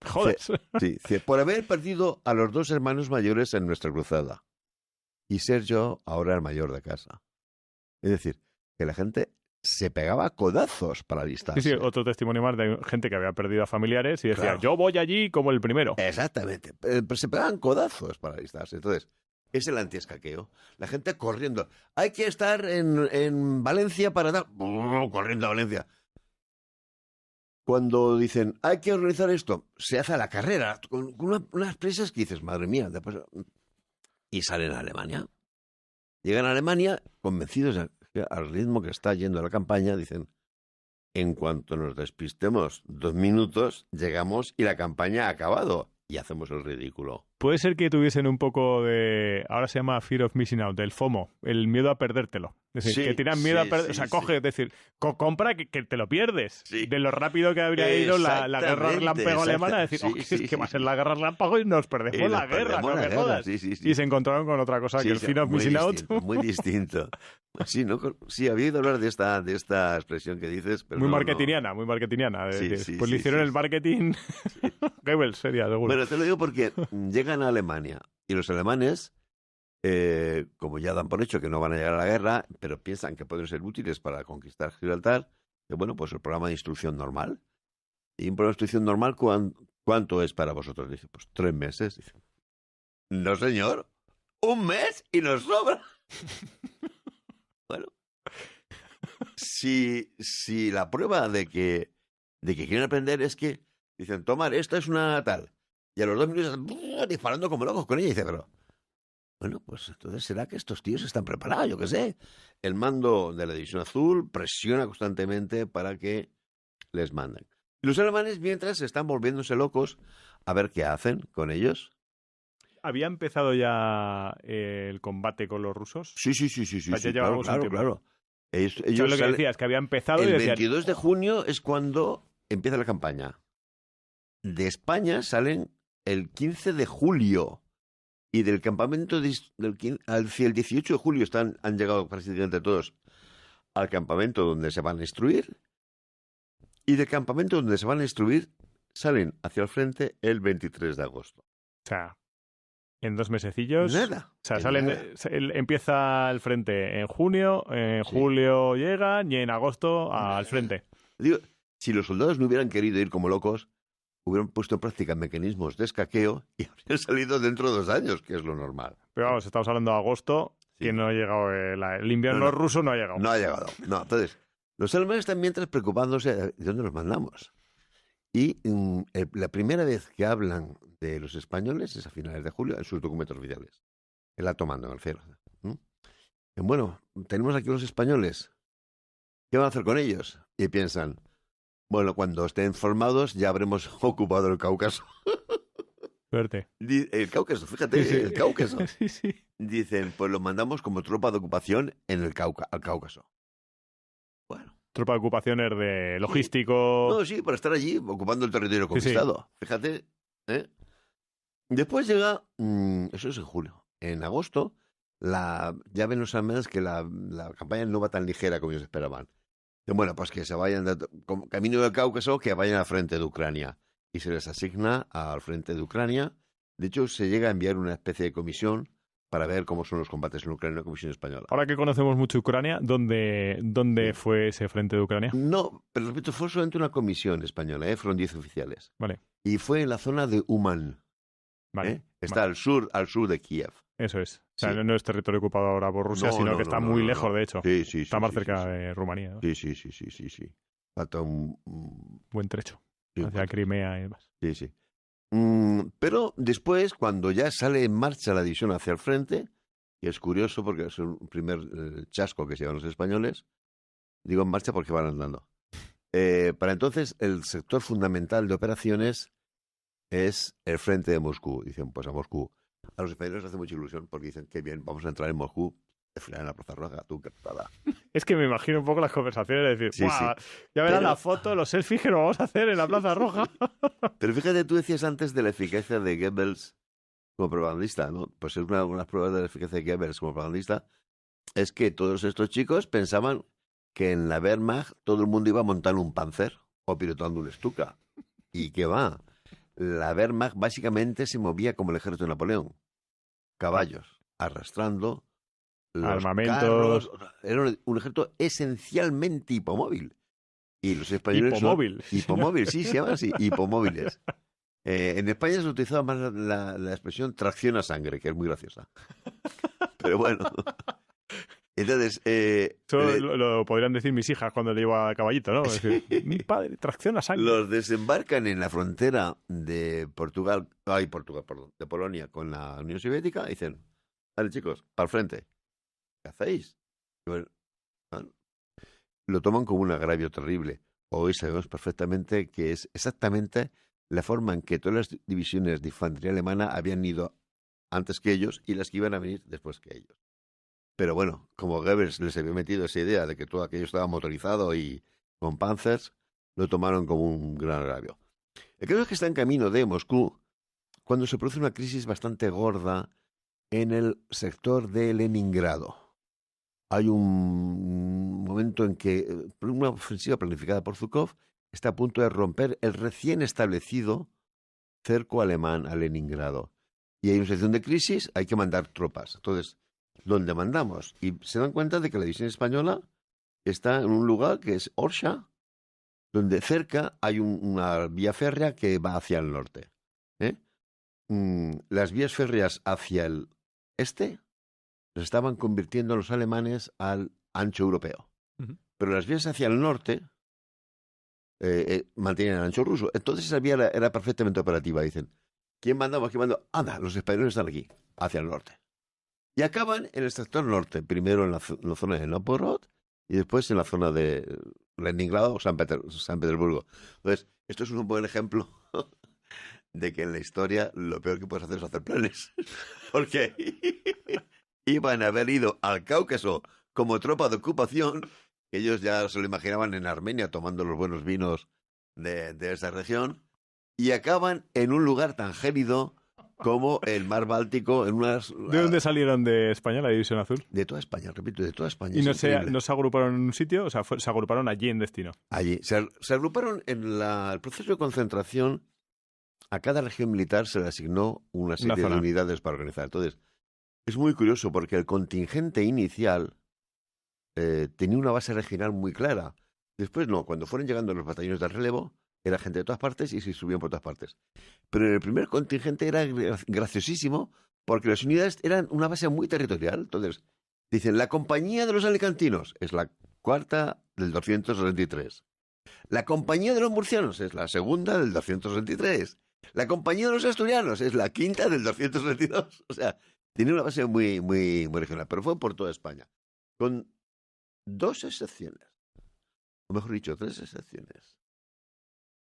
Joder. Sí, por haber perdido a los 2 hermanos mayores en nuestra cruzada. Y ser yo ahora el mayor de casa. Es decir, que la gente se pegaba codazos para alistarse. Sí, otro testimonio más de gente que había perdido a familiares y decía, yo voy allí como el primero. Exactamente. Pero se pegaban codazos para alistarse. Entonces... es el antiescaqueo. La gente corriendo. Hay que estar en Valencia para dar... corriendo a Valencia. Cuando dicen, hay que organizar esto, se hace a la carrera, con unas prisas que dices, madre mía, después... Y salen a Alemania. Llegan a Alemania, convencidos al ritmo que está yendo la campaña, dicen, en cuanto nos despistemos 2 minutos, llegamos y la campaña ha acabado. Y hacemos el ridículo. Puede ser que tuviesen un poco de... Ahora se llama Fear of Missing Out, del FOMO, el miedo a perdértelo. Es decir, que tienen miedo a perder... o sea, coge, es decir, compra que te lo pierdes. Sí. De lo rápido que habría ido la guerra relámpago alemana. Es decir, es que va a ser la guerra relámpago y nos perdemos la guerra, no me jodas. Y se encontraron con otra cosa que el Fear of Missing Out. Muy distinto. Sí, ¿no? Sí, había oído hablar de esta expresión que dices, pero muy marketingiana, muy marketingiana. Pues le hicieron el marketing... Goebbels sería, seguro. Bueno, te lo digo porque llegan a Alemania y los alemanes, como ya dan por hecho que no van a llegar a la guerra, pero piensan que pueden ser útiles para conquistar Gibraltar, que bueno, pues el programa de instrucción normal. Y un programa de instrucción normal, ¿cuánto es para vosotros? Dice, pues 3 meses. Dice, no señor, 1 mes y nos sobra. Bueno, si la prueba de que quieren aprender es que dicen, tomar, esta es una tal. Y a los 2 minutos están disparando como locos con ella. Y dice, pero... bueno, pues entonces será que estos tíos están preparados, yo qué sé. El mando de la División Azul presiona constantemente para que les manden. Y los alemanes, mientras, están volviéndose locos a ver qué hacen con ellos. ¿Había empezado ya el combate con los rusos? Sí. Claro. Ellos lo que decía es que había empezado el 22 de junio es cuando empieza la campaña. De España salen el 15 de julio y del campamento hacia el 18 de julio han llegado prácticamente todos al campamento donde se van a instruir, y del campamento donde se van a instruir salen hacia el frente el 23 de agosto. O sea, en 2 mesecillos. Nada. O sea, empieza el frente en junio, en julio llegan y en agosto al frente. Digo, si los soldados no hubieran querido ir como locos, hubieran puesto en práctica mecanismos de escaqueo y habrían salido dentro de 2 años, que es lo normal. Pero vamos, estamos hablando de agosto, que no ha llegado el invierno ruso, no ha llegado. No ha llegado. No, entonces, los alemanes están mientras preocupándose de dónde los mandamos. Y la primera vez que hablan de los españoles es a finales de julio en sus documentos oficiales. El alto mando en el cielo. Bueno, tenemos aquí los españoles. ¿Qué van a hacer con ellos? Y piensan, bueno, cuando estén formados ya habremos ocupado el Cáucaso. Suerte. El Cáucaso, fíjate, sí. El Cáucaso. Sí. Dicen, pues los mandamos como tropa de ocupación al Cáucaso. Bueno. Tropa de ocupación es de logístico. No, sí, por estar allí ocupando el territorio conquistado. Sí. Fíjate. Después llega, eso es en julio. En agosto, ya ven los alemanes que la campaña no va tan ligera como ellos esperaban. Bueno, pues que se vayan camino del Cáucaso, que vayan al frente de Ucrania. Y se les asigna al frente de Ucrania. De hecho, se llega a enviar una especie de comisión para ver cómo son los combates en Ucrania, una comisión española. Ahora que conocemos mucho Ucrania, ¿dónde fue ese frente de Ucrania? No, pero repito, fue solamente una comisión española, fueron 10 oficiales. Vale. Y fue en la zona de Uman. Vale. Está al sur de Kiev. Eso es. O sea, Sí. no es territorio ocupado ahora por Rusia, sino que está muy lejos, de hecho. Sí, sí, Está sí, más sí, cerca sí, de Rumanía, ¿no? sí. Falta Buen trecho. sí, Hacia Crimea y demás. sí. Pero después, cuando ya sale en marcha la división hacia el frente, que es curioso porque es un primer chasco que se llevan los españoles, digo en marcha porque van andando. Para entonces, el sector fundamental de operaciones es el frente de Moscú. Dicen, pues a Moscú. A los españoles les hace mucha ilusión porque dicen, qué bien, vamos a entrar en Moscú, desfilar en la Plaza Roja, tú, qué putada. Es que me imagino un poco las conversaciones de decir, Sí, ¡buah! sí. Ya verás Pero- la foto, los selfies que nos vamos a hacer en la Plaza Roja. Pero fíjate, tú decías antes de la eficacia de Goebbels como propagandista, ¿no? Pues es una de las pruebas de la eficacia de Goebbels como propagandista, es que todos estos chicos pensaban que en la Wehrmacht todo el mundo iba a montar un Panzer o pilotando un Stuka. ¿Y qué va? La Wehrmacht básicamente se movía como el ejército de Napoleón. Caballos, arrastrando los Armamentos. carros. Era un ejército esencialmente hipomóvil. Y los españoles son... Hipomóvil. Hipomóvil, sí, se llaman así, hipomóviles. En España se utilizaba más la expresión tracción a sangre, que es muy graciosa. Pero bueno. Entonces, Eso lo podrían decir mis hijas cuando le llevo a caballito, ¿no? Es decir, mi padre, tracción a sangre. los desembarcan en la frontera de Portugal, perdón, de Polonia con la Unión Soviética y dicen, vale chicos, para el frente. ¿Qué hacéis? Y bueno, lo toman como un agravio terrible. Hoy sabemos perfectamente que es exactamente la forma en que todas las divisiones de infantería alemana habían ido antes que ellos y las que iban a venir después que ellos. Pero bueno, como Goebbels les había metido esa idea de que todo aquello estaba motorizado y con panzers, lo tomaron como un gran agravio. El caso es que está en camino de Moscú cuando se produce una crisis bastante gorda en el sector de Leningrado. Hay un momento en que una ofensiva planificada por Zhukov está a punto de romper el recién establecido cerco alemán a Leningrado. Y hay una situación de crisis, hay que mandar tropas. Entonces, ¿dónde mandamos? Y se dan cuenta de que la división española está en un lugar que es Orsha, donde cerca hay una vía férrea que va hacia el norte. ¿eh? Las vías férreas hacia el este se estaban convirtiendo los alemanes al ancho europeo. Ujú. Pero las vías hacia el norte mantenían el ancho ruso. Entonces esa vía era perfectamente operativa. Dicen, ¿quién mandamos? ¿Quién mandamos? Anda, los españoles están aquí, hacia el norte. Y acaban en el sector norte, primero en la zona de Novgorod y después en la zona de Leningrado o San Petersburgo. Entonces, esto es un buen ejemplo de que en la historia lo peor que puedes hacer es hacer planes. Porque iban a haber ido al Cáucaso como tropa de ocupación, que ellos ya se lo imaginaban en Armenia tomando los buenos vinos de esa región, y acaban en un lugar tan gélido como el mar Báltico, en unas... ¿De dónde salieron de España la División Azul? De toda España, repito, de toda España. ¿Y es no increíble. no se agruparon en un sitio? O sea, se agruparon allí en destino. Allí. Se agruparon en el proceso de concentración. A cada región militar se le asignó una serie de zona. unidades para organizar. Entonces, es muy curioso porque el contingente inicial tenía una base regional muy clara. Después no, cuando fueron llegando los batallones de relevo, era gente de todas partes y se subían por todas partes. Pero en el primer contingente era graciosísimo porque las unidades eran una base muy territorial. Entonces, dicen, la compañía de los alicantinos es la cuarta del 263. La compañía de los murcianos es la segunda del 263. La compañía de los asturianos es la quinta del 262. O sea, tenía una base muy, muy, muy regional, pero fue por toda España. Con dos excepciones. O mejor dicho, tres excepciones.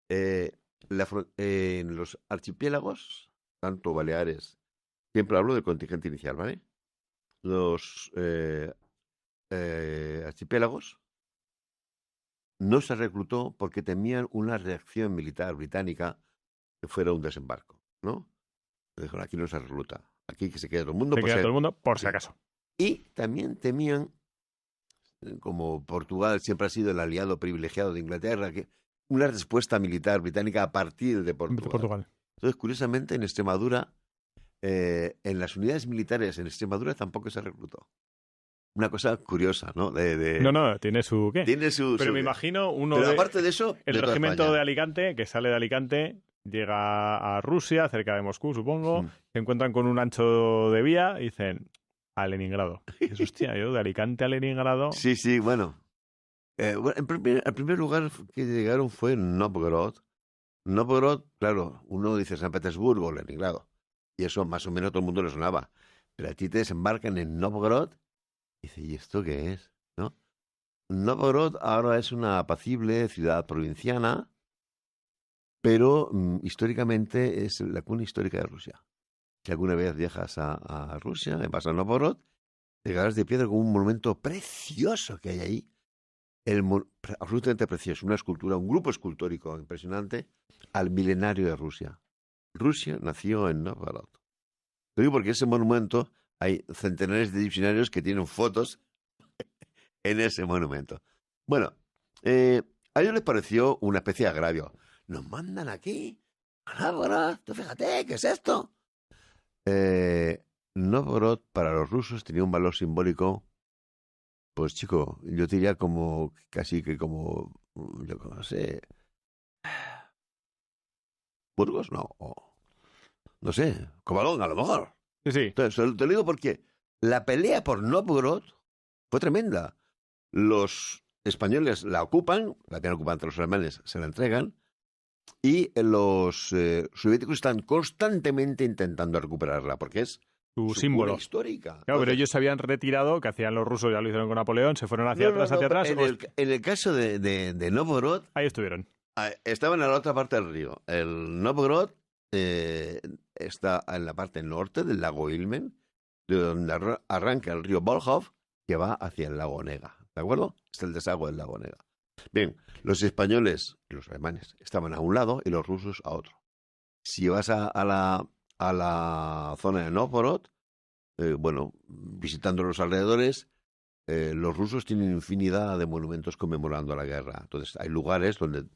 En los archipiélagos, tanto Baleares, siempre hablo del contingente inicial, ¿vale? Los archipiélagos no se reclutó porque temían una reacción militar británica que fuera un desembarco, ¿no? Dijeron, aquí no se recluta, aquí que se quede todo el mundo. Se queda todo el mundo por si acaso. Y también temían, como Portugal siempre ha sido el aliado privilegiado de Inglaterra, que una respuesta militar británica a partir de Portugal. Entonces, curiosamente, en Extremadura, en las unidades militares en Extremadura tampoco se reclutó. Una cosa curiosa, ¿no? No, tiene su ¿qué? Tiene su... Pero me imagino uno Pero aparte de eso... El regimiento de Alicante, que sale de Alicante, llega a Rusia, cerca de Moscú, supongo, Mm. se encuentran con un ancho de vía y dicen, a Leningrado. Y dices, hostia, yo de Alicante a Leningrado... Sí, sí, bueno. El primer lugar que llegaron fue Novgorod. Novgorod, claro, uno dice San Petersburgo, Leningrado. Y eso más o menos todo el mundo le sonaba. Pero a ti te desembarcan en Novgorod y dices, ¿y esto qué es? ¿No? Novgorod ahora es una apacible ciudad provinciana, pero históricamente es la cuna histórica de Rusia. Si alguna vez viajas a Rusia, vas a Novgorod, te quedarás de piedra con un monumento precioso que hay ahí. Absolutamente precioso, una escultura, un grupo escultórico impresionante al milenario de Rusia. Rusia nació en Novgorod. Lo digo porque ese monumento hay centenares de diccionarios que tienen fotos en ese monumento. Bueno, a ellos les pareció una especie de agravio. Nos mandan aquí a Novgorod, tú fíjate, ¿qué es esto? Novgorod para los rusos tenía un valor simbólico, pues chico, yo diría como, casi que como, yo no sé, Burgos, no, no sé, Cobalón a lo mejor. Sí, sí. Entonces, te lo digo porque la pelea por Novgorod fue tremenda. Los españoles la ocupan, la habían ocupado entre los alemanes, se la entregan, y los soviéticos están constantemente intentando recuperarla, porque es Tu su cuna símbolo. histórica. Claro, pero Entonces, ellos se habían retirado, que hacían los rusos, ya lo hicieron con Napoleón, se fueron hacia no, no, atrás, no, hacia atrás. en el caso de Novgorod, Ahí estuvieron. estaban en la otra parte del río. El Novgorod está en la parte norte del lago Ilmen, de donde arranca el río Volkhov, que va hacia el lago Nega. ¿De acuerdo? Es el desagüe del lago Nega. Bien, los españoles y los alemanes estaban a un lado y los rusos a otro. Si vas a la zona de Novgorod, bueno, visitando los alrededores, los rusos tienen infinidad de monumentos conmemorando la guerra. Entonces, hay lugares donde,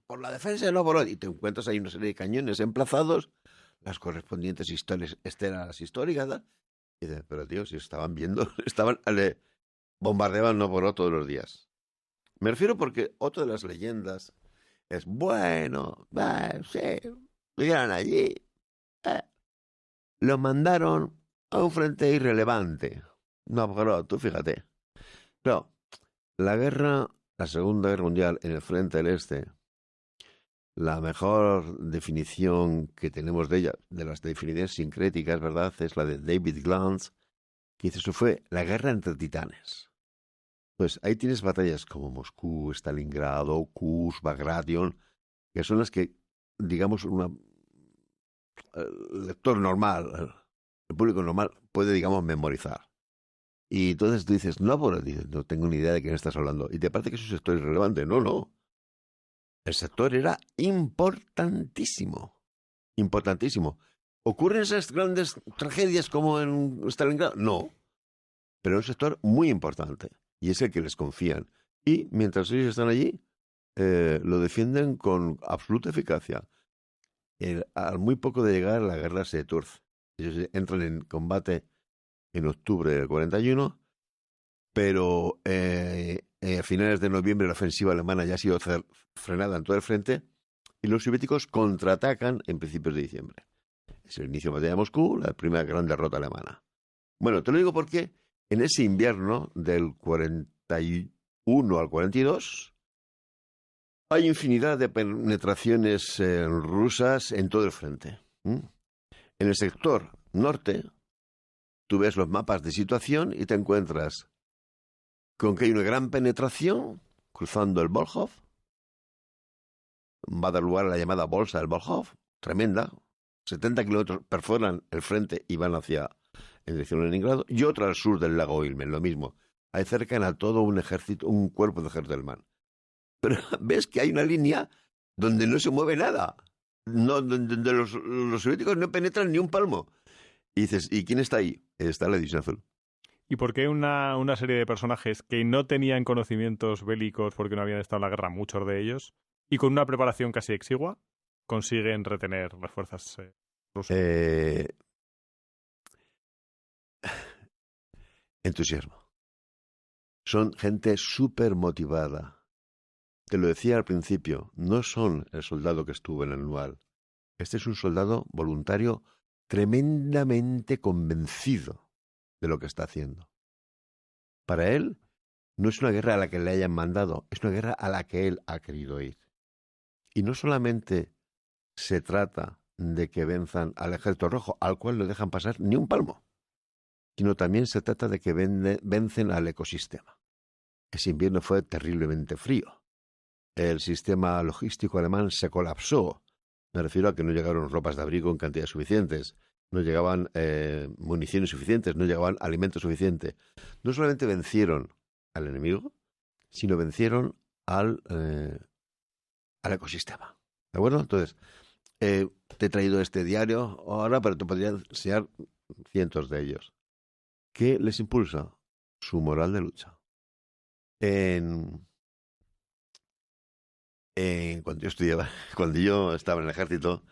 por la defensa de Novgorod, y te encuentras ahí una serie de cañones emplazados, las correspondientes estelas históricas, ¿no? Y dices, pero tío, si estaban viendo, bombardeaban Novgorod todos los días. Me refiero porque otra de las leyendas es, bueno, sí, llegaron allí, eh, lo mandaron a un frente irrelevante. Novgorod, tú fíjate. Claro, la Segunda Guerra Mundial en el frente del Este, la mejor definición que tenemos de ella, de las definiciones sincréticas, ¿verdad?, es la de David Glantz, que dice, eso fue la guerra entre titanes. Pues ahí tienes batallas como Moscú, Stalingrado, Kursk, Bagration, que son las que, digamos, el lector normal, el público normal, puede, digamos, memorizar. Y entonces tú dices, no, pues dices, no tengo ni idea de quién estás hablando. Y te parece que eso es un sector irrelevante. No, no. El sector era importantísimo. Importantísimo. ¿Ocurren esas grandes tragedias como en Stalingrado? No. Pero es un sector muy importante. Y es el que les confían. Y mientras ellos están allí, lo defienden con absoluta eficacia. Al muy poco de llegar, la guerra se tuerce. Ellos entran en combate en octubre del 41, pero a finales de noviembre la ofensiva alemana ya ha sido frenada en todo el frente y los soviéticos contraatacan en principios de diciembre. Es el inicio de la batalla de Moscú, la primera gran derrota alemana. Bueno, te lo digo porque en ese invierno del 41 al 42 hay infinidad de penetraciones rusas en todo el frente. En el sector norte, tú ves los mapas de situación y te encuentras con que hay una gran penetración cruzando el Volkhov. Va a dar lugar a la llamada Bolsa del Volkhov, tremenda. 70 kilómetros perforan el frente y van hacia en dirección a Leningrado. Y otra al sur del lago Ilmen, lo mismo. Ahí cercan a todo un ejército, un cuerpo de ejército alemán. Pero ves que hay una línea donde no se mueve nada. No, donde los soviéticos no penetran ni un palmo. Y dices, ¿y quién está ahí? Está la División Azul. ¿Y por qué una serie de personajes que no tenían conocimientos bélicos porque no habían estado en la guerra, muchos de ellos, y con una preparación casi exigua, consiguen retener las fuerzas rusas? Entusiasmo. Son gente súper motivada. te lo decía al principio, no son el soldado que estuvo en el Anual. Este es un soldado voluntario tremendamente convencido de lo que está haciendo. Para él, no es una guerra a la que le hayan mandado, es una guerra a la que él ha querido ir. Y no solamente se trata de que venzan al Ejército Rojo, al cual no dejan pasar ni un palmo, sino también se trata de que vencen al ecosistema. Ese invierno fue terriblemente frío. El sistema logístico alemán se colapsó. Me refiero a que no llegaron ropas de abrigo en cantidades suficientes, no llegaban municiones suficientes, no llegaban alimentos suficientes. No solamente vencieron al enemigo, sino vencieron al ecosistema. ¿De acuerdo? Entonces, te he traído este diario ahora, pero te podría enseñar cientos de ellos. ¿Qué les impulsa? Su moral de lucha. Cuando yo estaba en el ejército,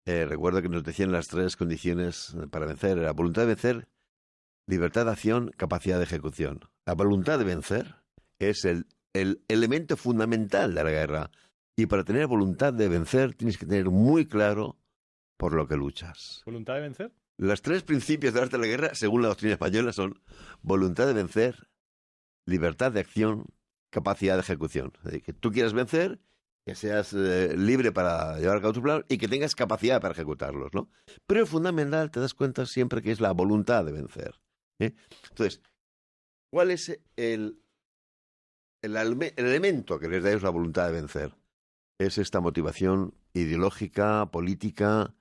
recuerdo que nos decían las 3 condiciones para vencer. Era voluntad de vencer, libertad de acción, capacidad de ejecución. La voluntad de vencer es el elemento fundamental de la guerra. Y para tener voluntad de vencer tienes que tener muy claro por lo que luchas. ¿Voluntad de vencer? Los 3 principios del arte de la guerra, según la doctrina española, son voluntad de vencer, libertad de acción, capacidad de ejecución. Es decir, que tú quieras vencer, que seas libre para llevar a cabo tu plan y que tengas capacidad para ejecutarlos, ¿no? Pero el fundamental, te das cuenta siempre que es la voluntad de vencer. Entonces, ¿cuál es el elemento que les da ellos la voluntad de vencer? Es esta motivación ideológica, política,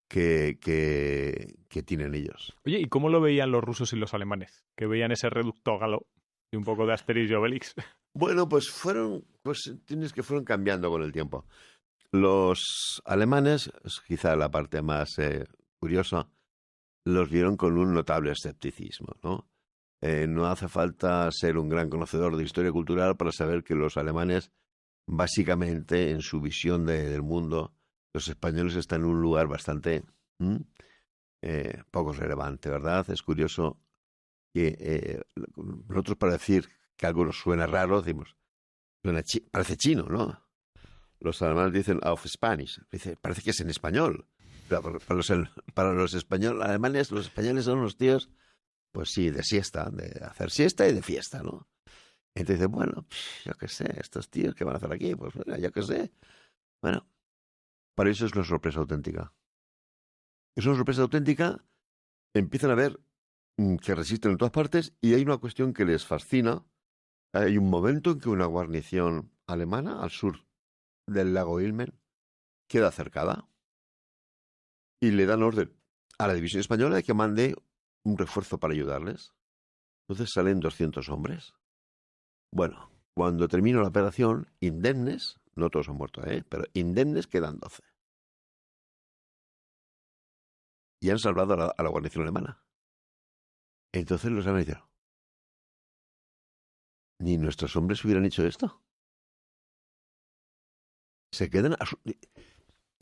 que tienen ellos. Oye, ¿y cómo lo veían los rusos y los alemanes? Que veían ese reducto galo y un poco de Asterix y Obelix. Bueno, pues tienes que fueron cambiando con el tiempo. Los alemanes, es quizá la parte más curiosa, los vieron con un notable escepticismo, ¿no? No hace falta ser un gran conocedor de historia cultural para saber que los alemanes, básicamente, en su visión del mundo, los españoles están en un lugar bastante poco relevante, ¿verdad? Es curioso que nosotros, para decir que algo nos suena raro, decimos, parece chino, ¿no? Los alemanes dicen auf Spanish, parece que es en español. Pero para los españoles, alemanes, los españoles son unos tíos, pues sí, de siesta, de hacer siesta y de fiesta, ¿no? Entonces dicen, bueno, yo qué sé, estos tíos, ¿qué van a hacer aquí? Pues bueno, yo qué sé. Bueno, para eso es una sorpresa auténtica. Es una sorpresa auténtica, empiezan a ver que resisten en todas partes y hay una cuestión que les fascina. Hay un momento en que una guarnición alemana al sur del lago Ilmen queda cercada y le dan orden a la división española de que mande un refuerzo para ayudarles. Entonces salen 200 hombres. Bueno, cuando termina la operación, indemnes, no todos han muerto, pero indemnes quedan 12. Y han salvado a la guarnición alemana. Entonces los alemanes dijeron, ni nuestros hombres hubieran hecho esto. Se quedan...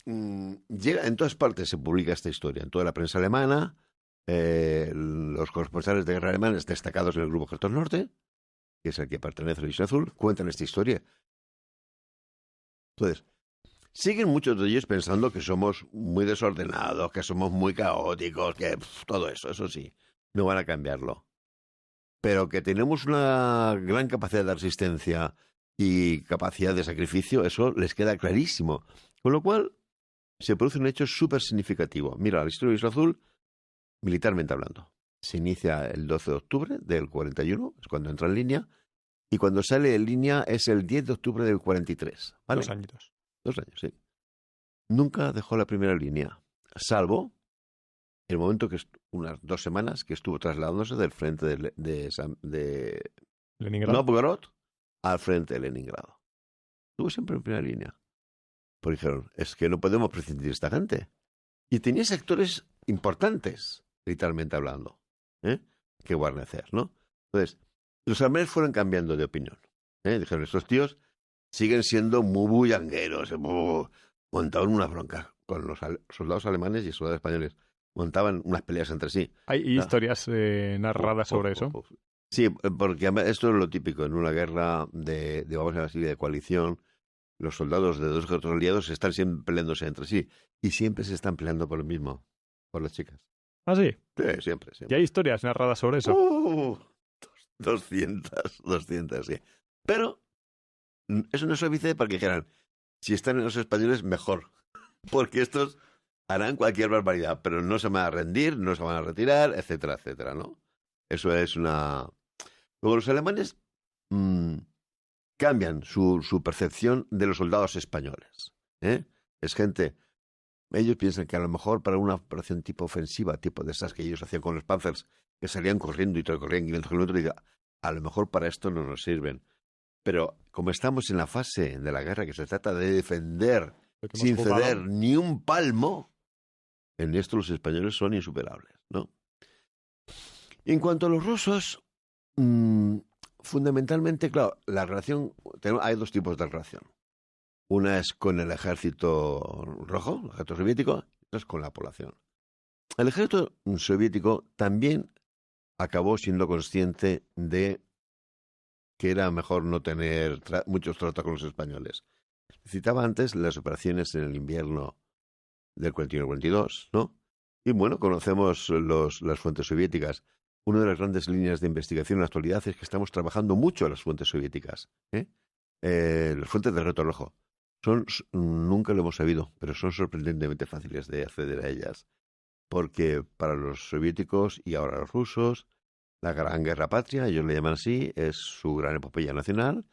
Llega, en todas partes se publica esta historia, en toda la prensa alemana, los corresponsales de guerra alemanes destacados en el Grupo Ejército Norte, que es el que pertenece a la División Azul, cuentan esta historia. Entonces, siguen muchos de ellos pensando que somos muy desordenados, que somos muy caóticos, que todo eso sí, no van a cambiarlo. Pero que tenemos una gran capacidad de resistencia y capacidad de sacrificio, eso les queda clarísimo. Con lo cual, se produce un hecho súper significativo. Mira, la historia de Isla Azul, militarmente hablando, se inicia el 12 de octubre del 41, es cuando entra en línea, y cuando sale en línea es el 10 de octubre del 43. ¿Vale? 2 añitos. 2 años, sí. Nunca dejó la primera línea, salvo el momento que unas 2 semanas que estuvo trasladándose del frente de Leningrado. Novgorod al frente de Leningrado. Estuvo siempre en primera línea. Porque dijeron, es que no podemos prescindir de esta gente. Y tenía sectores importantes, militarmente hablando, que guarnecer, ¿no? Entonces, los alemanes fueron cambiando de opinión. Dijeron, estos tíos siguen siendo muy bullangueros, montaban unas broncas con los soldados alemanes y soldados españoles. Montaban unas peleas entre sí. Hay historias narradas sobre eso. Sí, porque además esto es lo típico. En una guerra vamos a decir, así, de coalición, los soldados de dos ejércitos aliados están siempre peleándose entre sí. Y siempre se están peleando por lo mismo, por las chicas. Ah, sí. Sí, siempre, Y hay siempre. historias narradas sobre eso. 200, sí. Pero eso no es suficiente para que dijeran, si están en los españoles, mejor. Porque estos harán cualquier barbaridad, pero no se van a rendir, no se van a retirar, etcétera, etcétera, ¿no? Eso es una... Luego los alemanes cambian su percepción de los soldados españoles. ¿Eh? Es gente... Ellos piensan que a lo mejor para una operación tipo ofensiva, tipo de esas que ellos hacían con los Panzers, que salían corriendo y corrían 500 kilómetros, y a lo mejor para esto no nos sirven. Pero como estamos en la fase de la guerra que se trata de defender Lo que hemos sin jugado. ceder ni un palmo, en esto los españoles son insuperables, ¿no? Y en cuanto a los rusos, fundamentalmente, claro, la relación, hay dos tipos de relación. Una es con el ejército rojo, el ejército soviético, y otra es con la población. El ejército soviético también acabó siendo consciente de que era mejor no tener muchos tratos con los españoles. Citaba antes las operaciones en el invierno del 41-42, ¿no? Y bueno, conocemos las fuentes soviéticas. Una de las grandes líneas de investigación en la actualidad es que estamos trabajando mucho en las fuentes soviéticas. Las fuentes del Reto Rojo. Nunca lo hemos sabido, pero son sorprendentemente fáciles de acceder a ellas. Porque para los soviéticos y ahora los rusos, la Gran Guerra Patria, ellos le llaman así, es su gran epopeya nacional.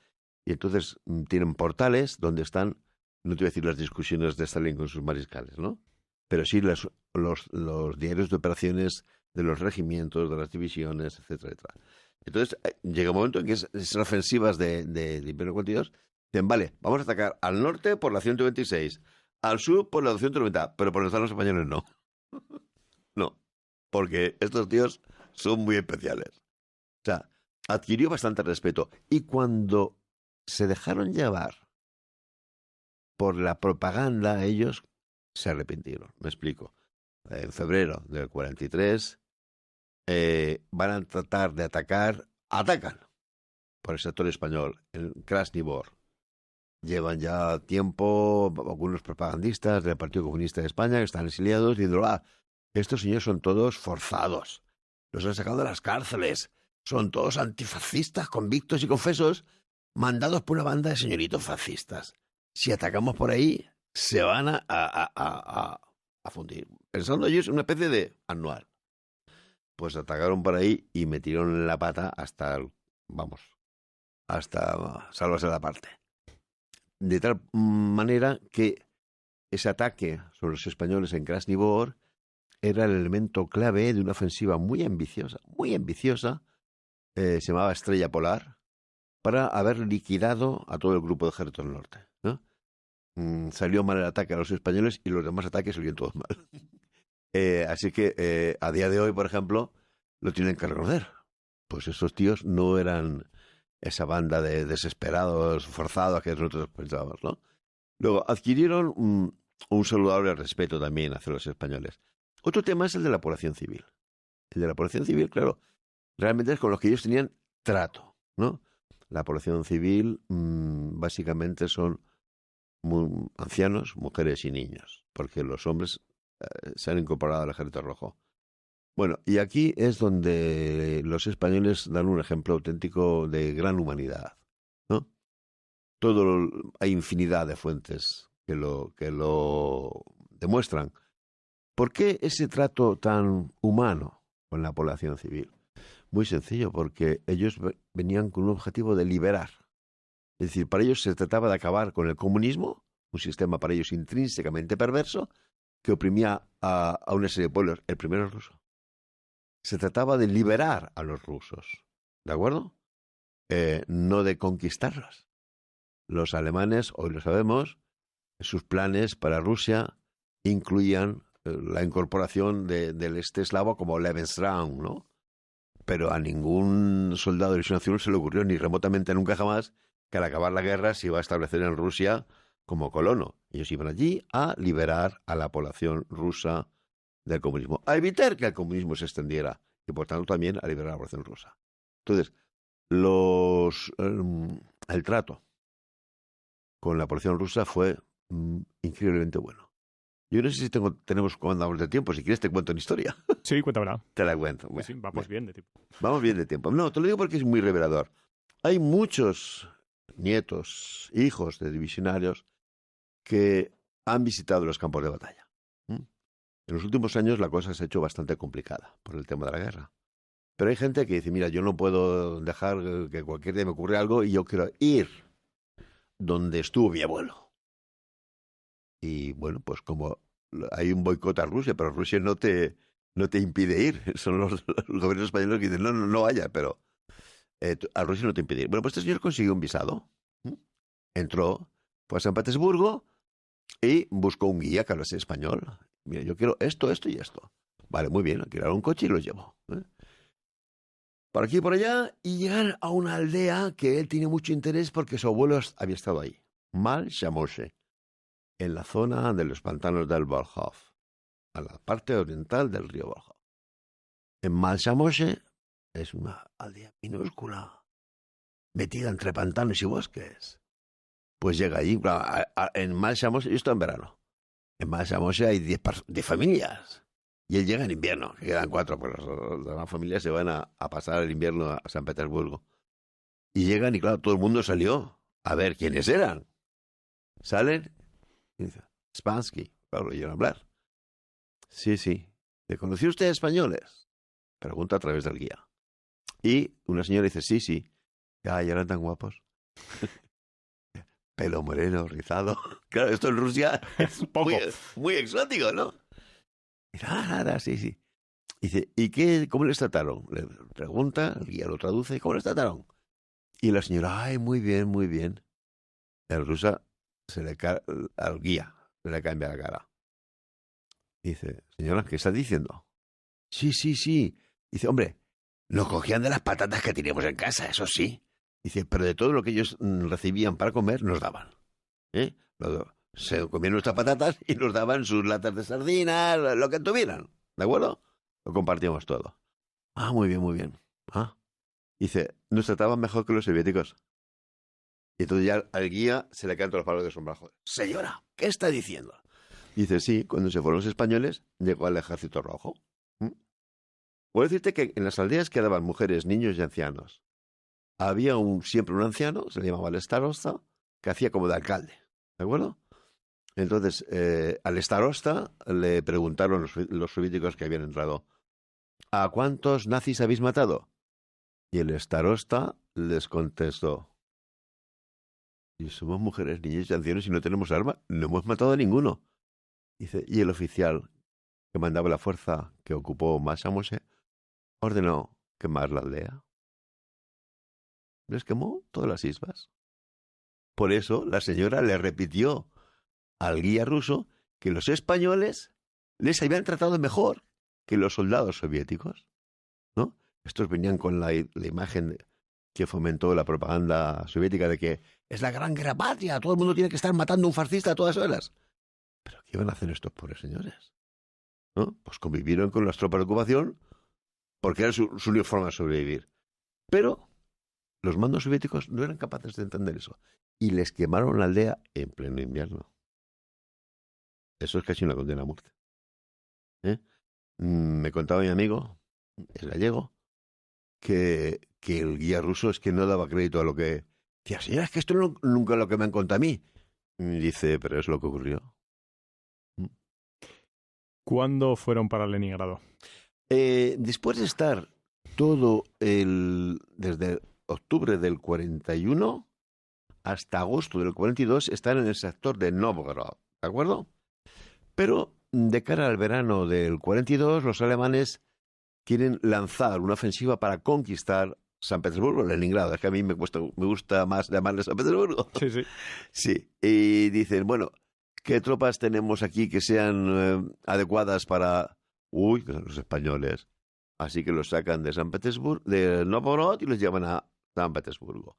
Y entonces tienen portales donde están, no te voy a decir las discusiones de Stalin con sus mariscales, ¿no? Pero sí los diarios de operaciones de los regimientos, de las divisiones, etcétera, etcétera. Entonces llega un momento en que esas ofensivas de Imperio 42 dicen, vale, vamos a atacar al norte por la 126, al sur por la 290, pero por donde están los españoles no. No, porque estos tíos son muy especiales. O sea, adquirió bastante respeto. Y cuando se dejaron llevar por la propaganda, ellos se arrepintieron. Me explico. En febrero del 43 van a tratar de atacan por el sector español, en Krasny Bor. Llevan ya tiempo algunos propagandistas del Partido Comunista de España que están exiliados diciendo, estos señores son todos forzados, los han sacado de las cárceles, son todos antifascistas, convictos y confesos, mandados por una banda de señoritos fascistas. Si atacamos por ahí, se van a fundir. Pensando ellos en una especie de anual. Pues atacaron por ahí y metieron la pata hasta salvarse la parte. De tal manera que ese ataque sobre los españoles en Krasny Bor era el elemento clave de una ofensiva muy ambiciosa, se llamaba Estrella Polar, para haber liquidado a todo el grupo de ejército del norte, ¿no? Salió mal el ataque a los españoles y los demás ataques salieron todos mal. Así que a día de hoy, por ejemplo, lo tienen que reconocer. Pues esos tíos no eran esa banda de desesperados, forzados que nosotros pensábamos, ¿no? Luego, adquirieron un saludable respeto también hacia los españoles. Otro tema es el de la población civil. El de la población civil, claro, realmente es con los que ellos tenían trato, ¿no? La población civil básicamente son ancianos, mujeres y niños, porque los hombres se han incorporado al Ejército Rojo. Bueno, y aquí es donde los españoles dan un ejemplo auténtico de gran humanidad, ¿no? Hay infinidad de fuentes que lo demuestran. ¿Por qué ese trato tan humano con la población civil? Muy sencillo, porque ellos venían con un objetivo de liberar. Es decir, para ellos se trataba de acabar con el comunismo, un sistema para ellos intrínsecamente perverso, que oprimía a una serie de pueblos, el primero el ruso. Se trataba de liberar a los rusos, ¿de acuerdo? No de conquistarlos. Los alemanes, hoy lo sabemos, sus planes para Rusia incluían la incorporación del este eslavo como Lebensraum, ¿no? Pero a ningún soldado de División Azul se le ocurrió ni remotamente nunca jamás que al acabar la guerra se iba a establecer en Rusia como colono. Ellos iban allí a liberar a la población rusa del comunismo, a evitar que el comunismo se extendiera y por tanto también a liberar a la población rusa. Entonces, el trato con la población rusa fue increíblemente bueno. Yo no sé si tenemos cuando hablamos de tiempo. Si quieres te cuento una historia. Sí, cuéntamela. Te la cuento. Bueno, Sí, vamos bien de tiempo. vamos bien de tiempo. No, te lo digo porque es muy revelador. Hay muchos nietos, hijos de divisionarios que han visitado los campos de batalla. En los últimos años la cosa se ha hecho bastante complicada por el tema de la guerra. Pero hay gente que dice, mira, yo no puedo dejar que cualquier día me ocurra algo y yo quiero ir donde estuvo mi abuelo. Y bueno, pues como hay un boicot a Rusia, pero Rusia no te impide ir. Son los gobiernos españoles que dicen, no vaya, pero a Rusia no te impide ir. Bueno, pues este señor consiguió un visado. Entró, fue a San Petersburgo y buscó un guía que hablase español. Mira, yo quiero esto y esto. Vale, muy bien, alquilaron un coche y lo llevó. Por aquí y por allá, y llegar a una aldea que él tiene mucho interés porque su abuelo había estado ahí. Mal Shamoshe, en la zona de los pantanos del Volkhov, a la parte oriental del río Volkhov. En Mal Shamoshe es una aldea minúscula, metida entre pantanos y bosques. Pues llega ahí, en Mal Shamoshe, yo estoy en verano. En Mal Shamoshe hay 10 familias. Y él llega en invierno, que quedan 4, pues las demás familias se van a pasar el invierno a San Petersburgo. Y llegan y claro, todo el mundo salió a ver quiénes eran. Salen y dicen, Spansky, claro, oyeron hablar. Sí. ¿Le conoció usted españoles? Pregunta a través del guía. Y una señora dice, sí. Ay, eran tan guapos. Pelo moreno, rizado. Claro, esto en Rusia es muy exótico, ¿no? Nada, sí. Dice, cómo les trataron? Le pregunta, el guía lo traduce, ¿cómo les trataron? Y la señora, ay, muy bien. El rusa al guía se le cambia la cara. Dice, señora, ¿qué está diciendo? Sí. Dice, hombre, nos cogían de las patatas que teníamos en casa, eso sí. Dice, pero de todo lo que ellos recibían para comer, nos daban. Se comían nuestras patatas y nos daban sus latas de sardinas, lo que tuvieran. ¿De acuerdo? Lo compartíamos todo. Ah, muy bien. Dice, nos trataban mejor que los soviéticos. Y entonces ya al guía se le caen todos los palos de sombrajo. Señora, ¿qué está diciendo? Dice, sí, cuando se fueron los españoles, llegó al ejército rojo. Puedo decirte que en las aldeas quedaban mujeres, niños y ancianos. Había siempre un anciano, se le llamaba el starosta, que hacía como de alcalde. ¿De acuerdo? Entonces, al starosta le preguntaron los soviéticos que habían entrado, ¿a cuántos nazis habéis matado? Y el starosta les contestó, y somos mujeres, niños y ancianos y no tenemos arma, no hemos matado a ninguno. Dice, y el oficial que mandaba la fuerza que ocupó Masamose ordenó quemar la aldea. Les quemó todas las islas. Por eso la señora le repitió al guía ruso que los españoles les habían tratado mejor que los soldados soviéticos, ¿no? Estos venían con la imagen que fomentó la propaganda soviética de que es la gran guerra patria, todo el mundo tiene que estar matando a un fascista a todas horas. ¿Pero qué iban a hacer estos pobres señores? ¿No? Pues convivieron con las tropas de ocupación porque era su única forma de sobrevivir. Pero los mandos soviéticos no eran capaces de entender eso. Y les quemaron la aldea en pleno invierno. Eso es casi una condena a muerte. Me contaba mi amigo, es gallego, que el guía ruso es que no daba crédito a lo que... Decía, señora, es que esto nunca es lo que me han contado a mí. Y dice, pero es lo que ocurrió. ¿Cuándo fueron para Leningrado? Después de estar desde octubre del 41 hasta agosto del 42, están en el sector de Novgorod, ¿de acuerdo? Pero de cara al verano del 42, los alemanes quieren lanzar una ofensiva para conquistar San Petersburgo, Leningrado. Es que a mí me gusta más llamarle San Petersburgo. Sí. Sí, y dicen, bueno, ¿qué tropas tenemos aquí que sean adecuadas para... Uy, los españoles. Así que los sacan de San Petersburgo, de Novgorod, y los llevan a San Petersburgo.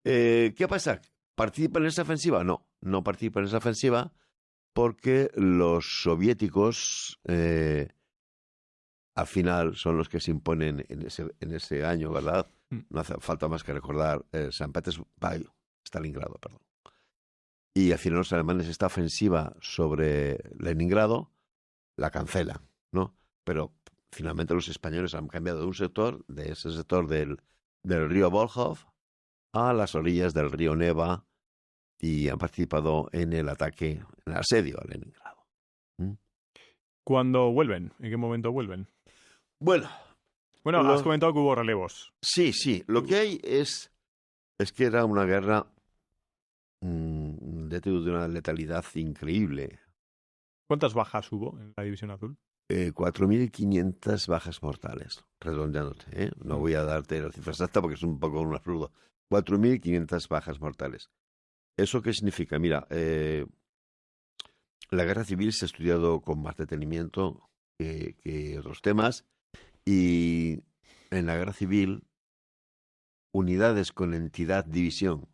¿Qué pasa? ¿Participan en esa ofensiva? No participan en esa ofensiva porque los soviéticos al final son los que se imponen en ese año, ¿verdad? No hace falta más que recordar San Petersburg, Stalingrado, perdón. Y al final los alemanes esta ofensiva sobre Leningrado la cancelan, ¿no? Pero finalmente los españoles han cambiado de ese sector del río Volkhov a las orillas del río Neva y han participado en el ataque, en el asedio a Leningrado. ¿Cuándo vuelven? ¿En qué momento vuelven? Bueno, has comentado que hubo relevos. Sí. Lo que hay es que era una guerra de una letalidad increíble. ¿Cuántas bajas hubo en la División Azul? 4.500 bajas mortales, redondeándote, ¿eh? No voy a darte la cifra exacta porque es un poco un absurdo. 4.500 bajas mortales. ¿Eso qué significa? Mira, la guerra civil se ha estudiado con más detenimiento que otros temas y en la guerra civil unidades con entidad división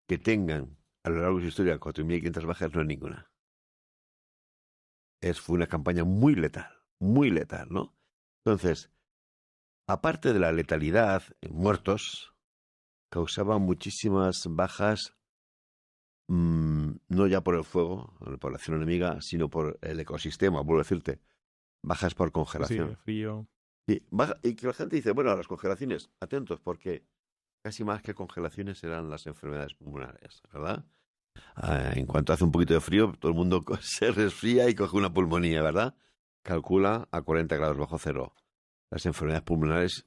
que tengan a lo largo de su historia 4.500 bajas no hay ninguna. Fue una campaña muy letal, ¿no? Entonces, aparte de la letalidad en muertos, causaba muchísimas bajas, no ya por el fuego, por la acción enemiga, sino por el ecosistema, vuelvo a decirte, bajas por congelación. Sí, frío. Y que la gente dice, bueno, las congelaciones, atentos, porque casi más que congelaciones eran las enfermedades pulmonares, ¿verdad? En cuanto hace un poquito de frío, todo el mundo se resfría y coge una pulmonía, ¿verdad? Calcula a 40 grados bajo cero. Las enfermedades pulmonares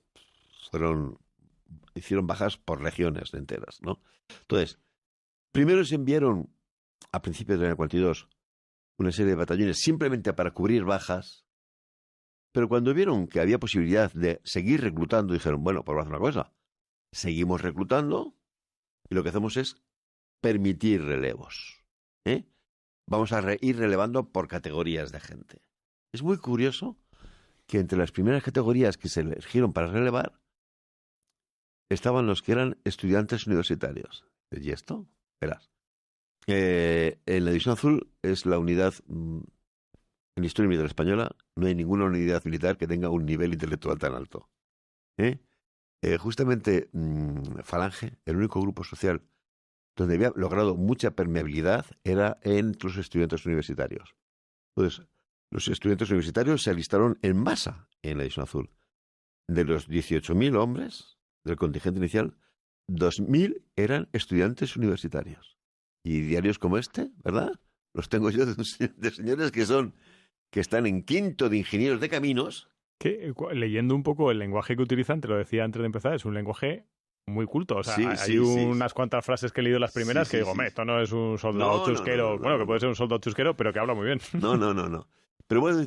hicieron bajas por regiones enteras, ¿no? Entonces, primero se enviaron, a principios del año 42, una serie de batallones simplemente para cubrir bajas, pero cuando vieron que había posibilidad de seguir reclutando, dijeron, bueno, pues vamos a hacer una cosa. Seguimos reclutando y lo que hacemos es permitir relevos. Vamos a ir relevando por categorías de gente. Es muy curioso que entre las primeras categorías que se eligieron para relevar estaban los que eran estudiantes universitarios. ¿Y esto? Verás. En la División Azul es la unidad, en la historia militar española, no hay ninguna unidad militar que tenga un nivel intelectual tan alto. Justamente Falange, el único grupo social donde había logrado mucha permeabilidad era en los estudiantes universitarios. Entonces, los estudiantes universitarios se alistaron en masa en la División Azul. De los 18.000 hombres del contingente inicial, 2.000 eran estudiantes universitarios. Y diarios como este, ¿verdad? Los tengo yo de señores que están en quinto de ingenieros de caminos. Que leyendo un poco el lenguaje que utilizan, te lo decía antes de empezar, es un lenguaje muy culto. O sea, hay unas cuantas frases que he leído las primeras que digo, esto no es un soldado chusquero. Bueno, que puede ser un soldado chusquero, pero que habla muy bien. No. Pero bueno,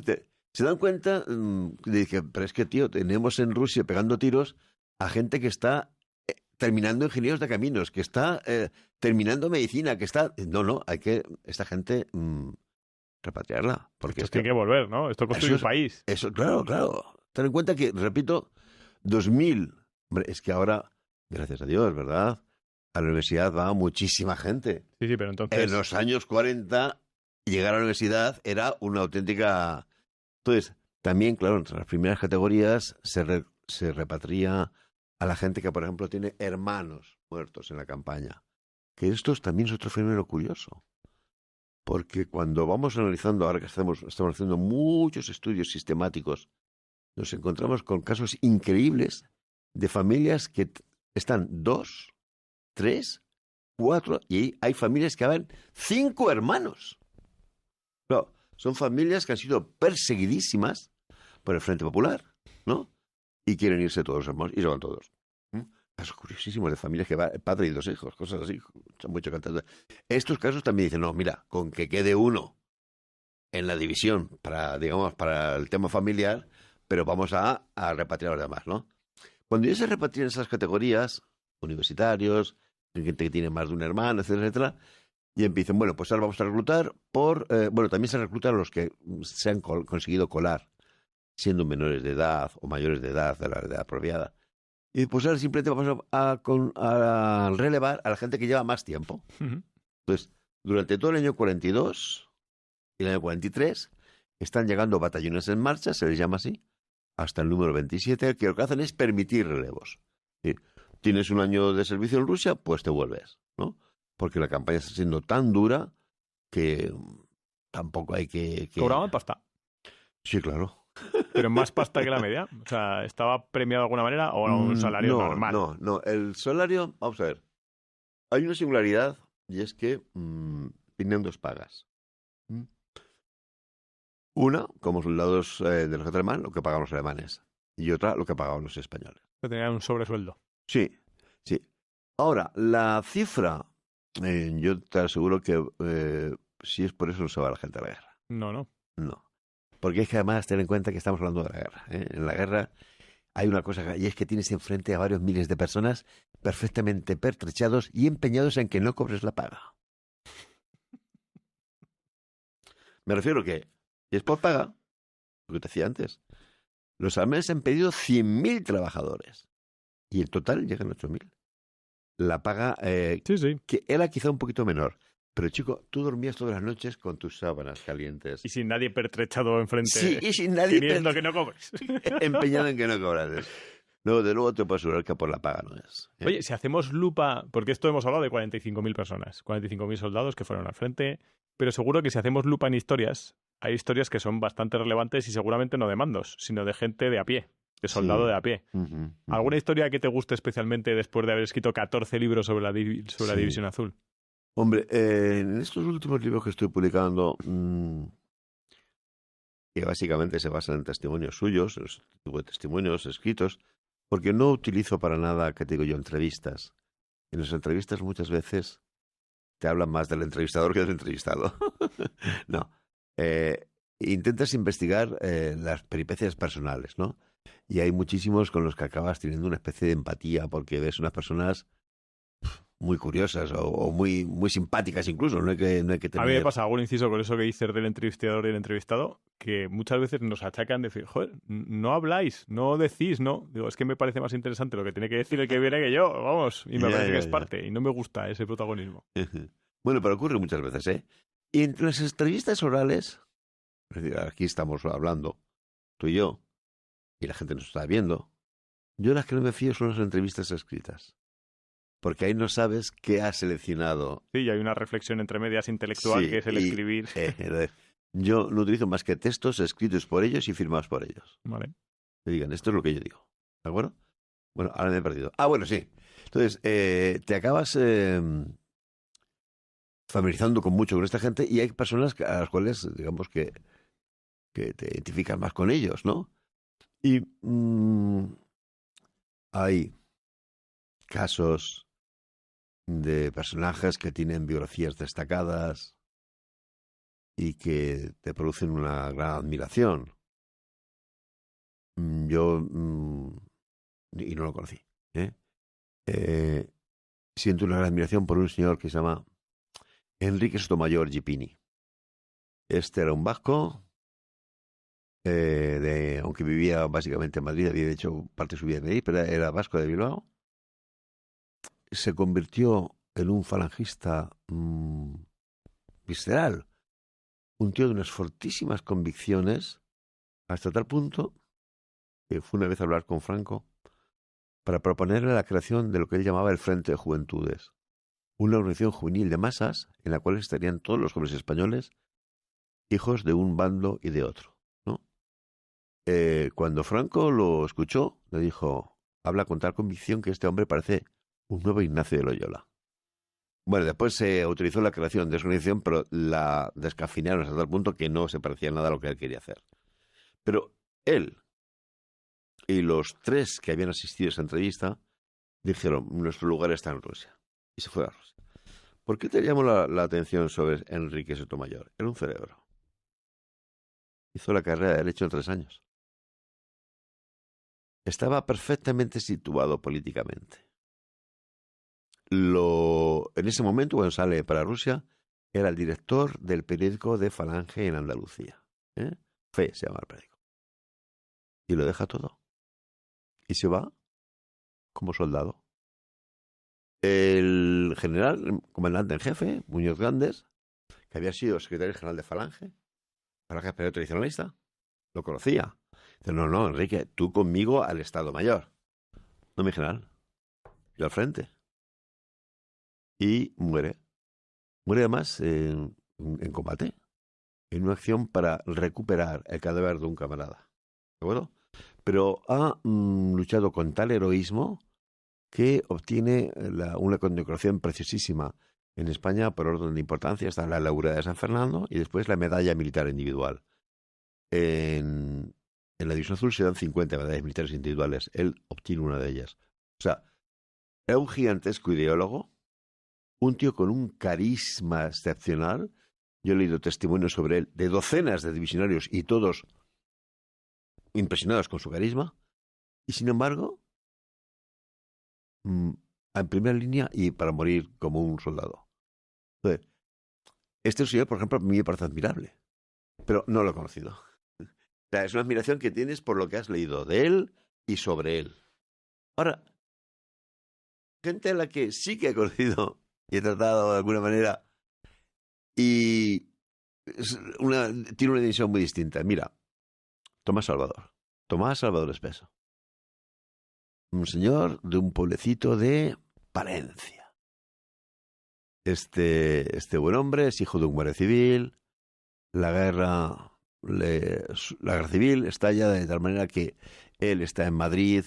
se dan cuenta de que, pero es que, tío, tenemos en Rusia pegando tiros a gente que está terminando ingenieros de caminos, que está terminando medicina, que está... No, hay que... Esta gente... repatriarla. Porque esto tiene que volver, ¿no? Esto construye un país. Eso, claro. Ten en cuenta que, repito, 2.000... Hombre, es que ahora, gracias a Dios, ¿verdad? A la universidad va muchísima gente. Sí, pero entonces... En los años 40, llegar a la universidad era una auténtica... Entonces, también, claro, entre las primeras categorías se repatria a la gente que, por ejemplo, tiene hermanos muertos en la campaña. Que esto también es otro fenómeno curioso. Porque cuando vamos analizando, ahora que estamos haciendo muchos estudios sistemáticos, nos encontramos con casos increíbles de familias que están 2, 3, 4, y hay familias que van 5 hermanos. Claro, son familias que han sido perseguidísimas por el Frente Popular, ¿no? Y quieren irse todos los hermanos, y se van todos. Casos curiosísimos de familias que va el padre y 2 hijos, cosas así. Mucho cantando. Estos casos también dicen, no, mira, con que quede uno en la división para el tema familiar, pero vamos a repatriar a los demás, ¿no? Cuando ya se repatrian esas categorías, universitarios, gente que tiene más de un hermano, etcétera, y empiezan, bueno, pues ahora vamos a reclutar también se reclutan los que se han conseguido colar, siendo menores de edad o mayores de edad, de la edad apropiada. Y pues ahora simplemente vamos a relevar a la gente que lleva más tiempo. Uh-huh. Entonces, durante todo el año 42 y el año 43 están llegando batallones en marcha, se les llama así, hasta el número 27, que lo que hacen es permitir relevos. Sí. Tienes un año de servicio en Rusia, pues te vuelves, ¿no? Porque la campaña está siendo tan dura que tampoco hay que... Cobraban pasta, Sí, claro. pero más pasta que la media. O sea, ¿estaba premiado de alguna manera o era un salario No, normal? no. El salario, vamos a ver. Hay una singularidad y es que tienen dos pagas. ¿Mm? Una, como soldados del ejército alemán, lo que pagaban los alemanes. Y otra, lo que pagaban los españoles. Que tenían un sobresueldo. Sí, sí. Ahora, la cifra, yo te aseguro que si es por eso no se va la gente a la guerra. No. No. Porque es que además ten en cuenta que estamos hablando de la guerra. En la guerra hay una cosa, y es que tienes enfrente a varios miles de personas perfectamente pertrechados y empeñados en que no cobres la paga. Me refiero que, si es por paga, lo que te decía antes, los alemanes han pedido 100.000 trabajadores y en total llegan 8.000. La paga, Sí. que era quizá un poquito menor. Pero chico, tú dormías todas las noches con tus sábanas calientes. Y sin nadie pertrechado enfrente. Sí, y sin nadie queriendo que no cobres. empeñado en que no cobrases. No, de luego te puedo asegurar que por la paga no es. Oye, si hacemos lupa, porque esto hemos hablado de 45.000 personas, 45.000 soldados que fueron al frente, pero seguro que si hacemos lupa en historias, hay historias que son bastante relevantes y seguramente no de mandos, sino de gente de a pie, de soldado Sí. de a pie. ¿Alguna historia que te guste especialmente después de haber escrito 14 libros sobre la Sí. División Azul? Hombre, en estos últimos libros que estoy publicando, que básicamente se basan en testimonios suyos, en ese tipo de testimonios escritos, porque no utilizo para nada, que te digo yo, entrevistas. En las entrevistas muchas veces te hablan más del entrevistador que del entrevistado. No. Intentas investigar las peripecias personales, ¿no? Y hay muchísimos con los que acabas teniendo una especie de empatía, porque ves unas personas muy curiosas o muy, muy simpáticas incluso. No hay que A mí me tener... pasa algún inciso con eso que dices del entrevistador y el entrevistado, que muchas veces nos achacan de decir, joder, no habláis, no decís, no. Digo, es que me parece más interesante lo que tiene que decir el que viene que yo, vamos, y me parece que es parte, y no me gusta ese protagonismo. Bueno, pero ocurre muchas veces, ¿eh? Y entre las entrevistas orales, es decir, aquí estamos hablando, tú y yo, y la gente nos está viendo, yo las que no me fío son las entrevistas escritas. Porque ahí no sabes qué ha seleccionado. Sí, y hay una reflexión entre medias intelectual Sí, que es el y, escribir. yo no utilizo más que textos escritos por ellos y firmados por ellos. Vale. Que digan, esto es lo que yo digo. ¿De acuerdo? Bueno, ahora me he perdido. Ah, bueno, sí. Entonces, te acabas familiarizando con mucho con esta gente y hay personas a las cuales, digamos, que te identificas más con ellos, ¿no? Y hay casos de personajes que tienen biografías destacadas y que te producen una gran admiración. Yo, y no lo conocí, ¿eh? Siento una gran admiración por un señor que se llama Enrique Sotomayor Gipini. Este era un vasco, aunque vivía básicamente en Madrid, había hecho parte de su vida en Madrid, pero era vasco de Bilbao. Se convirtió en un falangista visceral, un tío de unas fortísimas convicciones, hasta tal punto que fue una vez a hablar con Franco para proponerle la creación de lo que él llamaba el Frente de Juventudes, una organización juvenil de masas en la cual estarían todos los jóvenes españoles, hijos de un bando y de otro, ¿no? Cuando Franco lo escuchó, le dijo, habla con tal convicción que este hombre parece un nuevo Ignacio de Loyola. Bueno, después se utilizó la creación de esa organización, pero la descafinaron hasta tal punto que no se parecía nada a lo que él quería hacer. Pero él y los tres que habían asistido a esa entrevista dijeron, nuestro lugar está en Rusia. Y se fue a Rusia. ¿Por qué te llamo la atención sobre Enrique Sotomayor? Era un cerebro. Hizo la carrera de Derecho en 3 años. Estaba perfectamente situado políticamente. En ese momento, cuando sale para Rusia, era el director del periódico de Falange en Andalucía. Fe se llama el periódico. Y lo deja todo. Y se va como soldado. El general, el comandante en jefe, Muñoz Grandes, que había sido secretario general de Falange periódico tradicionalista, lo conocía. Dice, no, Enrique, tú conmigo al Estado Mayor. No, mi general, ir al frente. Y muere. Muere además en combate, en una acción para recuperar el cadáver de un camarada. ¿De acuerdo? Pero ha luchado con tal heroísmo que obtiene una condecoración preciosísima. En España, por orden de importancia, está la Laurea de San Fernando y después la Medalla Militar Individual. En la División Azul se dan 50 medallas militares individuales. Él obtiene una de ellas. O sea, era un gigantesco ideólogo, un tío con un carisma excepcional. Yo he leído testimonios sobre él de docenas de divisionarios y todos impresionados con su carisma. Y sin embargo, en primera línea y para morir como un soldado. Entonces, este señor, por ejemplo, a mí me parece admirable, pero no lo he conocido. O sea, es una admiración que tienes por lo que has leído de él y sobre él. Ahora, gente a la que sí que he conocido y he tratado de alguna manera y tiene una dimensión muy distinta. Mira, Tomás Salvador Espeso, un señor de un pueblecito de Palencia. Este buen hombre es hijo de un guardia civil. La guerra civil estalla de tal manera que él está en Madrid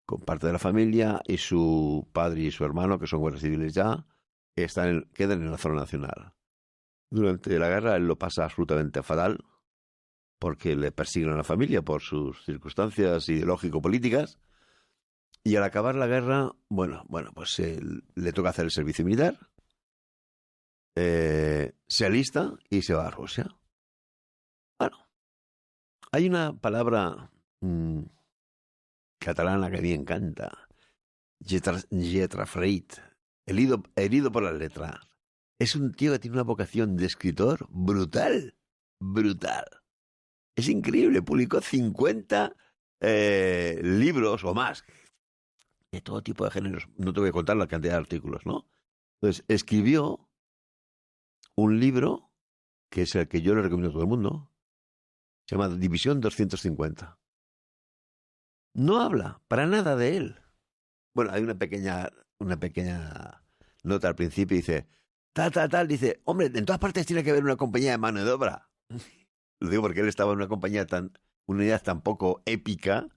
con parte de la familia y su padre y su hermano, que son guardias civiles ya, quedan en la zona nacional. Durante la guerra él lo pasa absolutamente fatal porque le persiguen a la familia por sus circunstancias ideológico-políticas. Y al acabar la guerra, pues le toca hacer el servicio militar, se alista y se va a Rusia. Bueno, hay una palabra catalana que a mí me encanta, lletra freit, herido por las letras. Es un tío que tiene una vocación de escritor brutal. Es increíble, publicó 50 libros o más, de todo tipo de géneros. No te voy a contar la cantidad de artículos, ¿no? Entonces, escribió un libro, que es el que yo le recomiendo a todo el mundo, se llama División 250. No habla para nada de él. Bueno, hay una pequeña nota al principio, dice, tal, dice, hombre, en todas partes tiene que haber una compañía de mano de obra. Lo digo porque él estaba en una unidad tan poco épica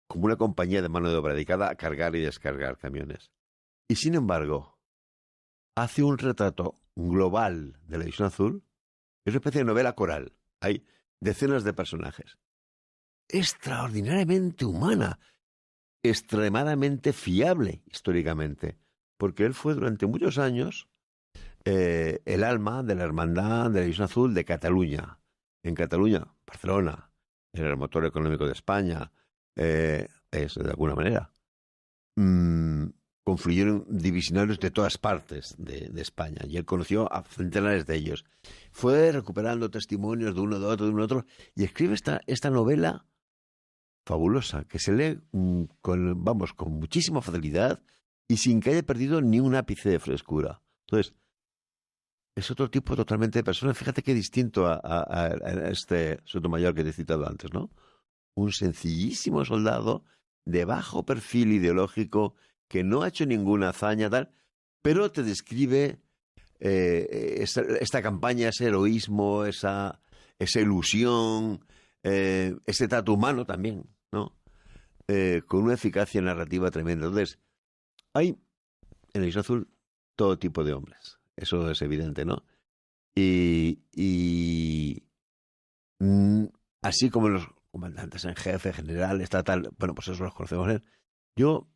como una compañía de mano de obra dedicada a cargar y descargar camiones. Y sin embargo, hace un retrato global de la División Azul. Es una especie de novela coral. Hay decenas de personajes. Extraordinariamente humana, extremadamente fiable históricamente, porque él fue durante muchos años el alma de la hermandad de la División Azul de Cataluña. En Cataluña, Barcelona, era el motor económico de España, eso de alguna manera. Confluyeron divisionarios de todas partes de España y él conoció a centenares de ellos. Fue recuperando testimonios de uno, de otro, y escribe esta novela fabulosa que se lee con muchísima facilidad y sin que haya perdido ni un ápice de frescura. Entonces, es otro tipo totalmente de persona. Fíjate qué distinto a este Sotomayor que te he citado antes, ¿no? Un sencillísimo soldado de bajo perfil ideológico que no ha hecho ninguna hazaña tal, pero te describe esta campaña, ese heroísmo, esa ilusión, ese trato humano también, ¿no? Con una eficacia narrativa tremenda. Entonces, hay en el División Azul todo tipo de hombres. Eso es evidente, ¿no? Y así como los comandantes en jefe, general, estatal, bueno, pues eso los conocemos. Yo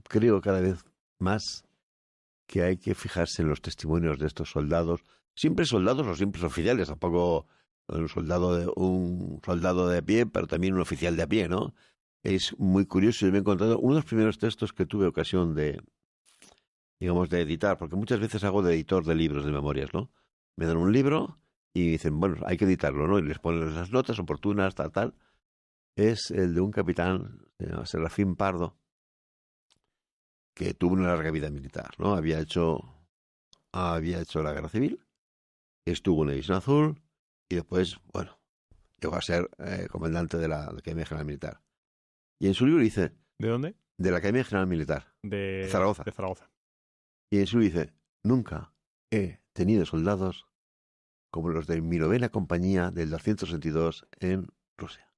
creo cada vez más que hay que fijarse en los testimonios de estos soldados, siempre soldados o siempre oficiales, tampoco un soldado de a pie, pero también un oficial de a pie, ¿no? Es muy curioso, yo me he encontrado uno de los primeros textos que tuve ocasión de editar, porque muchas veces hago de editor de libros de memorias, ¿no? Me dan un libro y dicen, bueno, hay que editarlo, ¿no? Y les ponen las notas oportunas, tal. Es el de un capitán, se llama Serafín Pardo, que tuvo una larga vida militar, ¿no? Había hecho la guerra civil, estuvo en la División Azul y después, bueno, llegó a ser comandante de la Academia General Militar. Y en su libro dice... ¿De dónde? de la Academia General Militar, de Zaragoza. de Zaragoza. Y en su dice, nunca he tenido soldados como los de mi 9ª compañía del 262 en Rusia.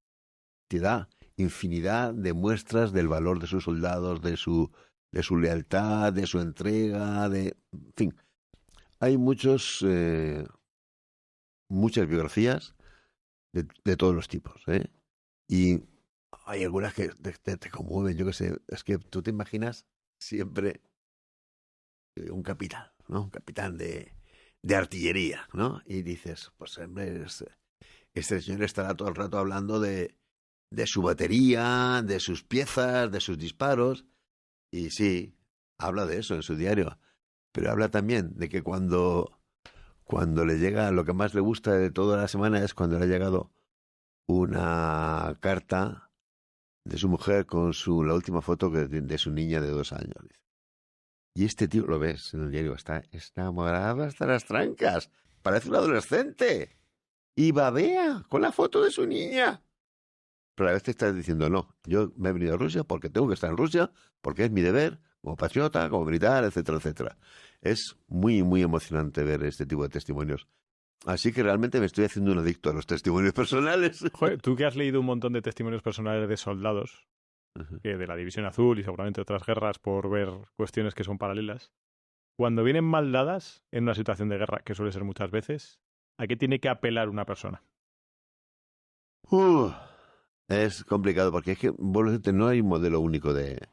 Te da infinidad de muestras del valor de sus soldados, de su lealtad, de su entrega, en fin. Hay muchas biografías de todos los tipos, ¿eh? Y hay algunas que te conmueven, yo qué sé. Es que tú te imaginas siempre un capitán, ¿no? Un capitán de artillería, ¿no? Y dices, pues hombre, este señor estará todo el rato hablando de su batería, de sus piezas, de sus disparos. Y sí, habla de eso en su diario. Pero habla también de que cuando le llega, lo que más le gusta de toda la semana es cuando le ha llegado una carta de su mujer con la última foto de su niña de 2 años. Y este tío, lo ves en el diario, está enamorado hasta las trancas. Parece un adolescente. Y babea con la foto de su niña. Pero a veces estás diciendo, no, yo me he venido a Rusia porque tengo que estar en Rusia, porque es mi deber, como patriota, como militar, etcétera, etcétera. Es muy, muy emocionante ver este tipo de testimonios. Así que realmente me estoy haciendo un adicto a los testimonios personales. Joder, tú que has leído un montón de testimonios personales de soldados, que de la División Azul y seguramente otras guerras por ver cuestiones que son paralelas, cuando vienen mal dadas en una situación de guerra, que suele ser muchas veces, ¿a qué tiene que apelar una persona? Es complicado porque es que, vuelvo a decirte, no hay un modelo único de,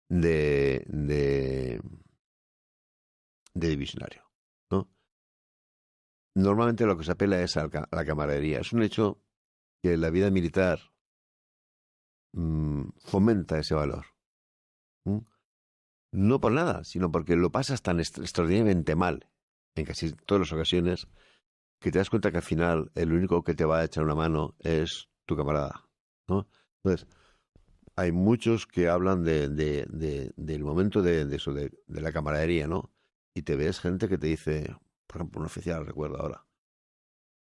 de, de divisionario, ¿no? Normalmente lo que se apela es a la camaradería. Es un hecho que la vida militar fomenta ese valor. No por nada, sino porque lo pasas tan extraordinariamente mal en casi todas las ocasiones que te das cuenta que al final el único que te va a echar una mano es tu camarada, ¿no? Entonces, hay muchos que hablan del momento de eso, de la camaradería, ¿no? Y te ves gente que te dice, por ejemplo, un oficial, recuerdo ahora,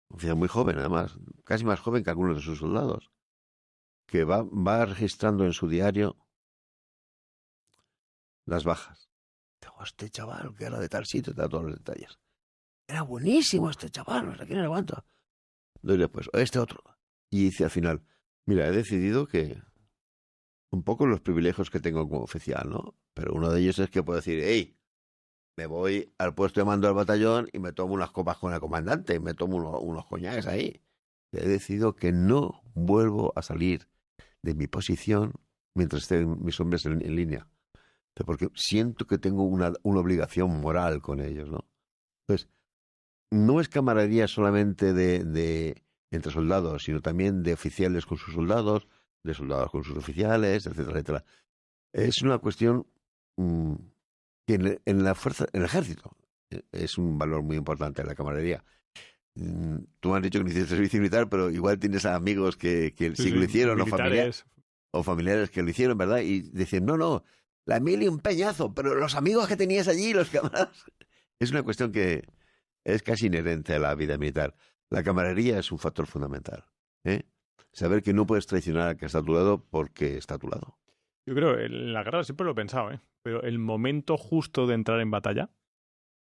un oficial muy joven, además, casi más joven que algunos de sus soldados, que va registrando en su diario las bajas. Tengo este chaval que era de tal sitio, te da todos los detalles. Era buenísimo este chaval, no sé quién era cuánto. Doy después, este otro. Y dice al final, mira, he decidido que un poco los privilegios que tengo como oficial, ¿no? Pero uno de ellos es que puedo decir, hey, me voy al puesto de mando del batallón y me tomo unas copas con el comandante, me tomo unos coñacs ahí. He decidido que no vuelvo a salir de mi posición mientras estén mis hombres en línea. Porque siento que tengo una obligación moral con ellos, ¿no? Entonces, no es camaradería solamente de entre soldados, sino también de oficiales con sus soldados, de soldados con sus oficiales, etcétera, etcétera. Es una cuestión que en la fuerza, en el ejército, es un valor muy importante la camaradería. Tú me has dicho que no hiciste servicio militar, pero igual tienes amigos que sí que lo hicieron, o familiares que lo hicieron, ¿verdad? Y decían, no, la mili un peñazo, pero los amigos que tenías allí, los camaradas. Es una cuestión que es casi inherente a la vida militar. La camaradería es un factor fundamental, ¿eh? Saber que no puedes traicionar al que está a tu lado porque está a tu lado. Yo creo, en la guerra siempre lo he pensado, ¿eh? Pero el momento justo de entrar en batalla,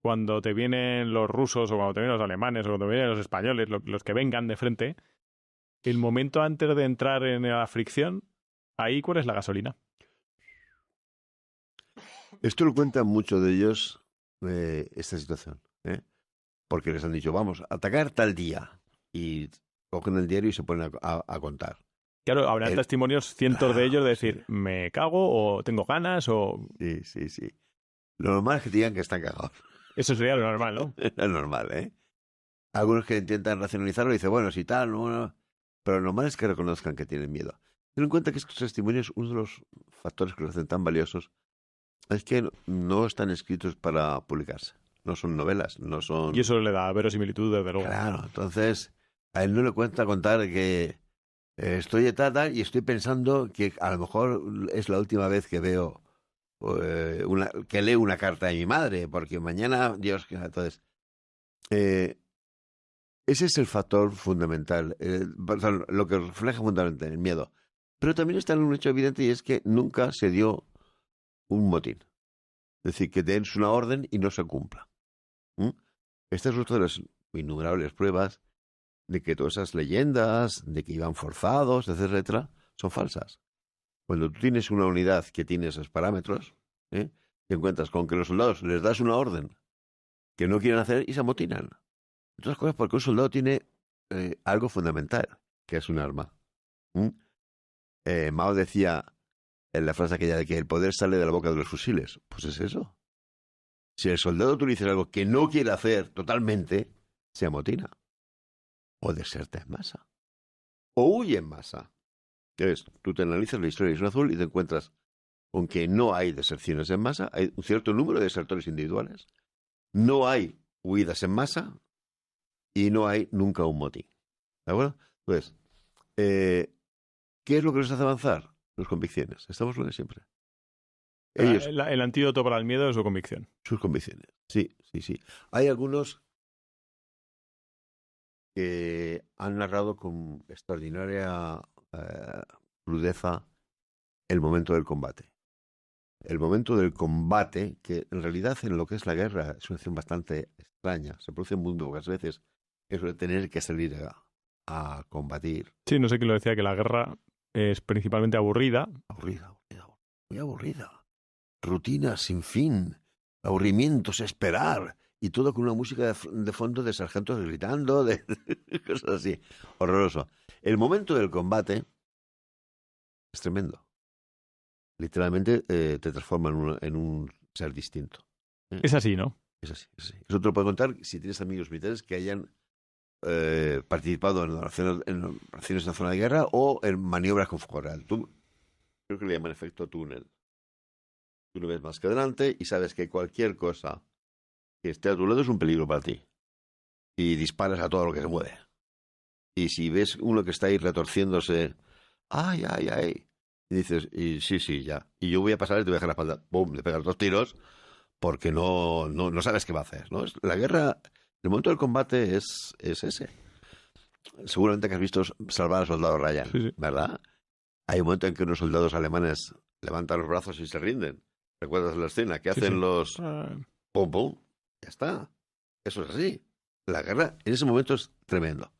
cuando te vienen los rusos o cuando te vienen los alemanes o cuando te vienen los españoles, los que vengan de frente, el momento antes de entrar en la fricción, ahí ¿cuál es la gasolina? Esto lo cuentan muchos de ellos, esta situación, ¿eh? Porque les han dicho, vamos a atacar tal día. Y cogen el diario y se ponen a contar. Claro, habrá testimonios, cientos de ellos, de decir, sí, me cago o tengo ganas o... Sí. Lo normal es que te digan que están cagados. Eso sería lo normal, ¿no? Es normal, ¿eh? Algunos que intentan racionalizarlo dicen, bueno, si tal, no. Pero lo normal es que reconozcan que tienen miedo. Ten en cuenta que estos testimonios, uno de los factores que los hacen tan valiosos, es que no están escritos para publicarse. No son novelas, no son... Y eso le da verosimilitud, desde luego. Claro, entonces a él no le cuenta contar que estoy de tal y estoy pensando que a lo mejor es la última vez que veo que leo una carta de mi madre, porque mañana, Dios, entonces ese es el factor fundamental, lo que refleja fundamentalmente el miedo. Pero también está un hecho evidente y es que nunca se dio un motín. Es decir, que den una orden y no se cumpla. ¿Mm? Esta es otra de las innumerables pruebas de que todas esas leyendas, de que iban forzados, etcétera, son falsas. Cuando tú tienes una unidad que tiene esos parámetros, te encuentras con que los soldados les das una orden que no quieren hacer y se amotinan. Entre otras cosas porque un soldado tiene algo fundamental, que es un arma. ¿Mm? Mao decía en la frase aquella de que el poder sale de la boca de los fusiles. Pues es eso. Si el soldado tú le dices algo que no quiere hacer totalmente, se amotina. O deserta en masa. O huye en masa. Entonces, tú te analizas la historia de Isla Azul y te encuentras con que no hay deserciones en masa, hay un cierto número de desertores individuales, no hay huidas en masa y no hay nunca un motín. ¿De acuerdo? Entonces, ¿qué es lo que nos hace avanzar? Sus convicciones. Estamos lo de siempre. Ellos, El antídoto para el miedo es su convicción. sus convicciones. Sí, sí, sí. Hay algunos que han narrado con extraordinaria crudeza el momento del combate. El momento del combate, que en realidad en lo que es la guerra es una acción bastante extraña. Se produce muy pocas veces eso de tener que salir a combatir. Sí, no sé quién lo decía, que la guerra es principalmente aburrida. Aburrida, muy aburrida. Rutina sin fin, aburrimientos, esperar, y todo con una música de fondo de sargentos gritando, de cosas así. Horroroso. El momento del combate es tremendo. Literalmente te transforma en un ser distinto. Es así, ¿no? Es así, es así. Eso te lo puedo contar si tienes amigos militares que hayan participado en operaciones en la zona de guerra o en maniobras con fuego real. Tú, creo que le llaman efecto túnel. Tú no ves más que adelante y sabes que cualquier cosa que esté a tu lado es un peligro para ti. Y disparas a todo lo que se mueve. Y si ves uno que está ahí retorciéndose, ¡ay, ay, ay! Y dices, y sí, ya. Y yo voy a pasar y te voy a dejar la espalda. ¡Bum! Le pegas 2 tiros porque no sabes qué va a hacer, ¿no? La guerra, el momento del combate es ese. Seguramente que has visto Salvar al Soldado Ryan, Sí. ¿verdad? Hay un momento en que unos soldados alemanes levantan los brazos y se rinden. ¿Recuerdas la escena? ¿Qué hacen los...? ¡Pum, pum! Ya está. Eso es así. La guerra en ese momento es tremendo.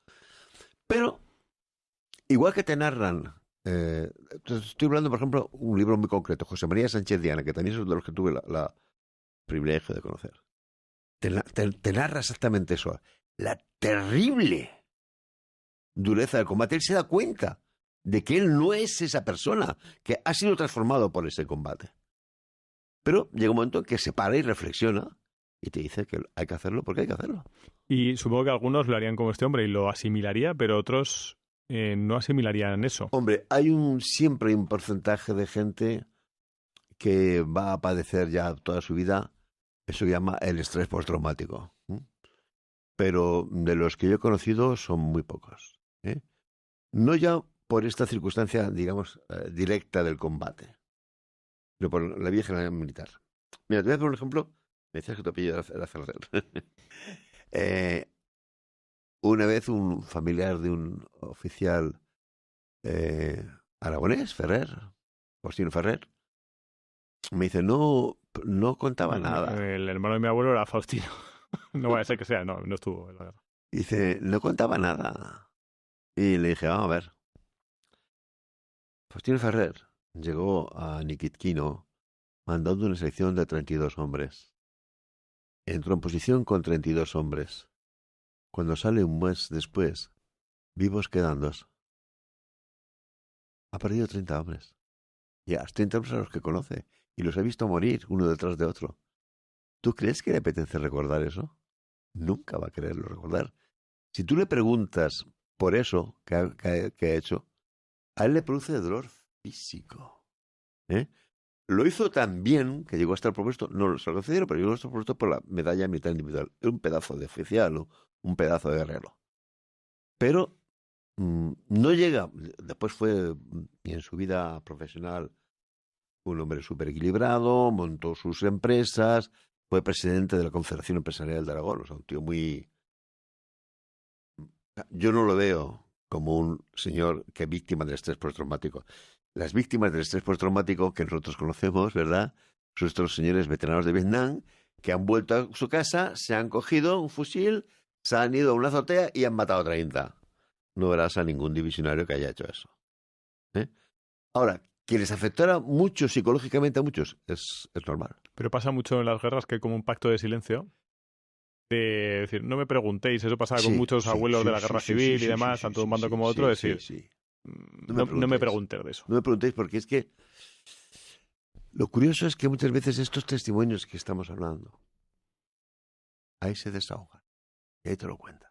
Pero, igual que te narran... estoy hablando, por ejemplo, un libro muy concreto, José María Sánchez Diana, que también es uno de los que tuve la privilegio de conocer. Te narra exactamente eso. La terrible dureza del combate. Él se da cuenta de que él no es esa persona, que ha sido transformado por ese combate. Pero llega un momento en que se para y reflexiona y te dice que hay que hacerlo porque hay que hacerlo. Y supongo que algunos lo harían como este hombre y lo asimilaría, pero otros no asimilarían eso. Hombre, siempre hay un porcentaje de gente que va a padecer ya toda su vida, eso se llama el estrés postraumático. Pero de los que yo he conocido son muy pocos. No ya por esta circunstancia, digamos, directa del combate, sino por la vieja general militar. Mira, te voy a poner un ejemplo. Me decías que tu apellido era Ferrer. Una vez un familiar de un oficial aragonés, Ferrer, Faustino Ferrer, me dice, no contaba nada. El hermano de mi abuelo era Faustino. No vaya a ser que sea, no estuvo en la guerra. Dice, no contaba nada. Y le dije, vamos a ver. Faustino Ferrer llegó a Nikitkino mandando una selección de 32 hombres. Entró en posición con 32 hombres. Cuando sale un mes después, vivos quedan 2. Ha perdido 30 hombres. Ya, 30 hombres a los que conoce. Y los ha visto morir uno detrás de otro. ¿Tú crees que le apetece recordar eso? Nunca va a quererlo recordar. Si tú le preguntas por eso que ha hecho, a él le produce dolor físico. Lo hizo tan bien que llegó a estar propuesto, no se lo concedieron, pero llegó a estar propuesto por la medalla militar individual. Un pedazo de oficial o un pedazo de guerrero. Pero no llega. Después fue, en su vida profesional, un hombre súper equilibrado, montó sus empresas, fue presidente de la Confederación Empresarial de Aragón. O sea, un tío muy... Yo no lo veo como un señor que es víctima del estrés postraumático. Las víctimas del estrés postraumático que nosotros conocemos, ¿verdad? Son estos señores veteranos de Vietnam que han vuelto a su casa, se han cogido un fusil, se han ido a una azotea y han matado a 30. No verás a ningún divisionario que haya hecho eso. Ahora, que les afectara mucho psicológicamente a muchos es normal. Pero pasa mucho en las guerras que hay como un pacto de silencio. De decir, no me preguntéis, eso pasaba con muchos abuelos de la guerra civil y demás, tanto un bando como otro, decir, no me preguntéis de eso. No me preguntéis porque es que lo curioso es que muchas veces estos testimonios que estamos hablando, ahí se desahogan y ahí te lo cuentan.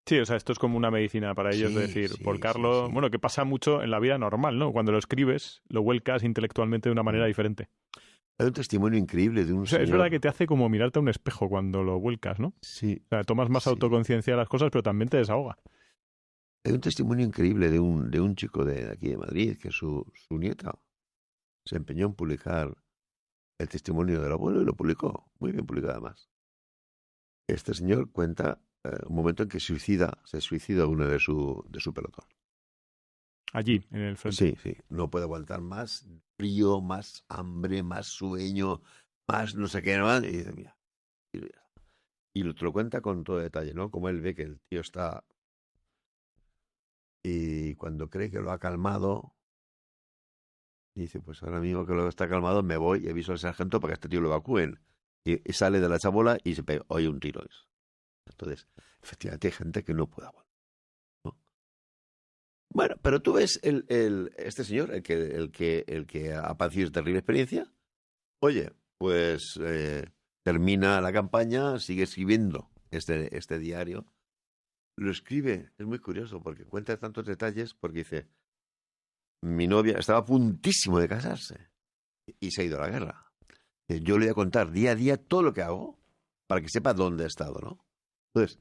Sí, o sea, esto es como una medicina para ellos, de decir, por Carlos, bueno, que pasa mucho en la vida normal, ¿no? Cuando lo escribes, lo vuelcas intelectualmente de una manera diferente. Hay un testimonio increíble de un señor. Es verdad que te hace como mirarte a un espejo cuando lo vuelcas, ¿no? Sí. O sea, tomas más autoconciencia de las cosas, pero también te desahoga. Hay un testimonio increíble de un chico de aquí de Madrid, que su nieta se empeñó en publicar el testimonio del abuelo y lo publicó, muy bien publicado además. Este señor cuenta un momento en que se suicida uno de su pelotón. Allí, en el frente. Sí. No puede aguantar más frío, más hambre, más sueño, más no sé qué más. Y dice, mira. Y te lo cuenta con todo detalle, ¿no? Como él ve que el tío está... Y cuando cree que lo ha calmado, dice, pues ahora mismo que lo está calmado, me voy y aviso al sargento para que este tío lo evacúen. Y sale de la chabola y se pega, oye, un tiro. Entonces, efectivamente hay gente que no puede aguantar. Bueno, pero tú ves este señor, el que ha padecido esta terrible experiencia. Oye, pues termina la campaña, sigue escribiendo este diario. Lo escribe, es muy curioso porque cuenta tantos detalles, porque dice, mi novia estaba a puntísimo de casarse y se ha ido a la guerra. Yo le voy a contar día a día todo lo que hago para que sepa dónde he estado, ¿no? Entonces,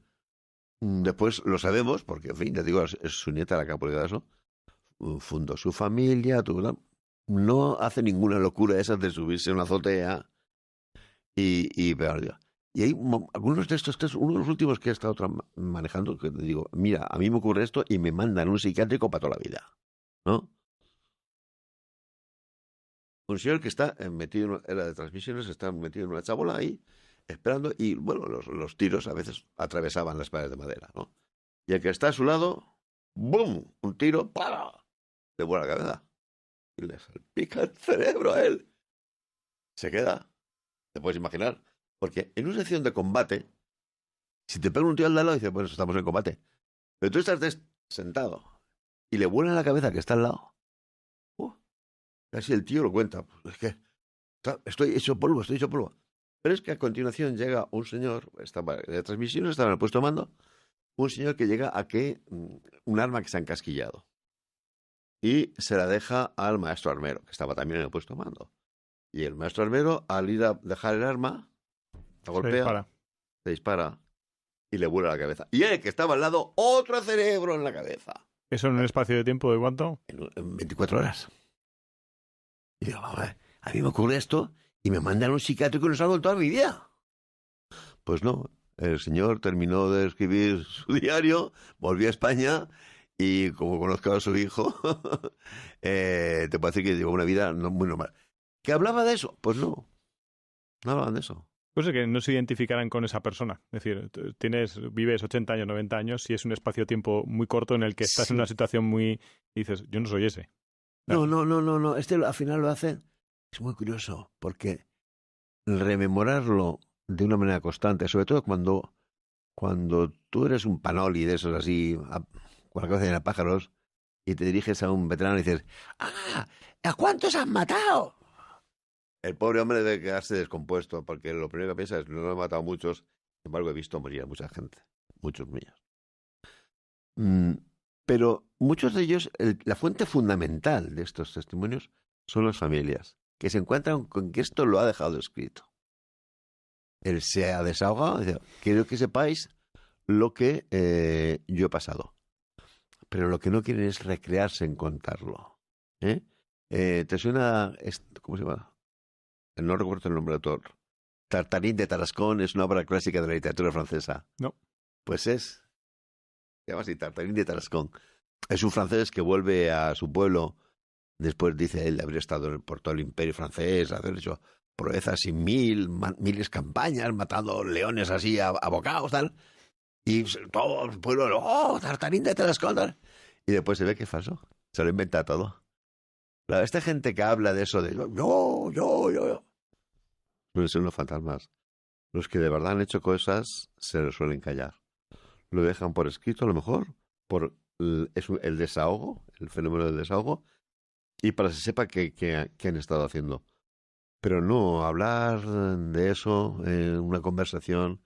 después lo sabemos, porque, en fin, te digo, es su nieta la que ha publicado eso. Fundó su familia, no hace ninguna locura esa de subirse a una azotea y hay algunos de estos textos, uno de los últimos que he estado manejando, que te digo, mira, a mí me ocurre esto y me mandan un psiquiátrico para toda la vida, ¿no? Un señor que está metido, era de transmisiones, está metido en una chabola ahí, esperando, y bueno, los tiros a veces atravesaban las paredes de madera, ¿no? Y el que está a su lado, ¡bum! Un tiro, ¡para! Le vuela la cabeza. Y le salpica el cerebro a él. Se queda. Te puedes imaginar. Porque en una sección de combate, si te pega un tío al lado, dices, bueno, estamos en combate. Pero tú estás sentado y le vuela la cabeza que está al lado. Casi el tío lo cuenta. Pues es que estoy hecho polvo. Pero es que a continuación llega un señor, estaba de transmisiones, estaba en el puesto de mando, un señor que llega a que un arma que se ha encasquillado. Y se la deja al maestro armero, que estaba también en el puesto de mando. Y el maestro armero, al ir a dejar el arma, la golpea, se dispara y le vuela la cabeza. Y él, que estaba al lado, otro cerebro en la cabeza. ¿Eso en un espacio de tiempo de cuánto? En 24 horas. Y digo, a mí me ocurre esto y me mandan a un psiquiátrico y no salgo toda mi vida. Pues no, el señor terminó de escribir su diario, volvió a España y como conozco a su hijo, te puedo decir que llevó una vida muy normal. ¿Que hablaba de eso? Pues no hablaban de eso. Pues es que no se identificarán con esa persona. Es decir, vives 80 años, 90 años, y es un espacio-tiempo muy corto en el que estás en una situación muy... Y dices, yo no soy ese. No. Al final lo hace. Es muy curioso, porque rememorarlo de una manera constante, sobre todo cuando tú eres un panoli de esos así, con la cabeza llena de pájaros, y te diriges a un veterano y dices, ¿a cuántos han matado? El pobre hombre debe quedarse descompuesto, porque lo primero que piensa es, no he matado a muchos, sin embargo he visto morir a mucha gente, muchos míos. Pero muchos de ellos, la fuente fundamental de estos testimonios son las familias, que se encuentran con que esto lo ha dejado escrito. Él se ha desahogado, dice, quiero que sepáis lo que yo he pasado. Pero lo que no quieren es recrearse en contarlo. ¿Te suena, cómo se llama? No recuerdo el nombre del autor. Tartarín de Tarascón es una obra clásica de la literatura francesa. No. Pues se llama así, Tartarín de Tarascón. Es un francés que vuelve a su pueblo. Después dice él de haber estado por todo el imperio francés, haber hecho proezas y miles campañas, matando leones así a bocados, tal. Y todo el pueblo, ¡oh, Tartarín de Tarascón! Y después se ve que es falso. Se lo inventa todo. Claro, esta gente que habla de eso de yo, suelen ser unos fantasmas. Los que de verdad han hecho cosas se lo suelen callar. Lo dejan por escrito, a lo mejor, por el desahogo, el fenómeno del desahogo, y para que se sepa qué han estado haciendo. Pero no, hablar de eso en una conversación.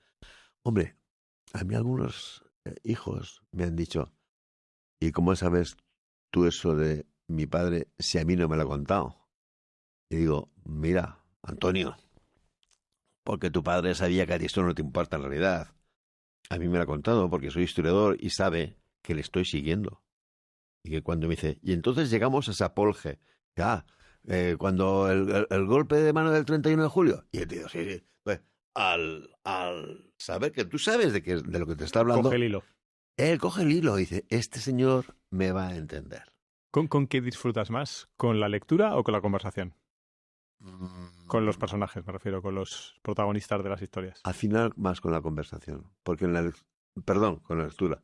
Hombre, a mí algunos hijos me han dicho, ¿y cómo sabes tú eso de mi padre si a mí no me lo ha contado? Y digo, mira, Antonio, porque tu padre sabía que a ti esto no te importa en realidad. A mí me lo ha contado porque soy historiador y sabe que le estoy siguiendo. Y que cuando me dice, y entonces llegamos a Sapolge, ya, cuando el golpe de mano del 31 de julio, y yo te digo, sí. Pues, al saber que tú sabes de lo que te está hablando, Coge el hilo. él coge el hilo y dice, este señor me va a entender. ¿Con qué disfrutas más? ¿Con la lectura o con la conversación? Con los personajes, me refiero, con los protagonistas de las historias. Al final, más con la conversación. Porque perdón, con la lectura.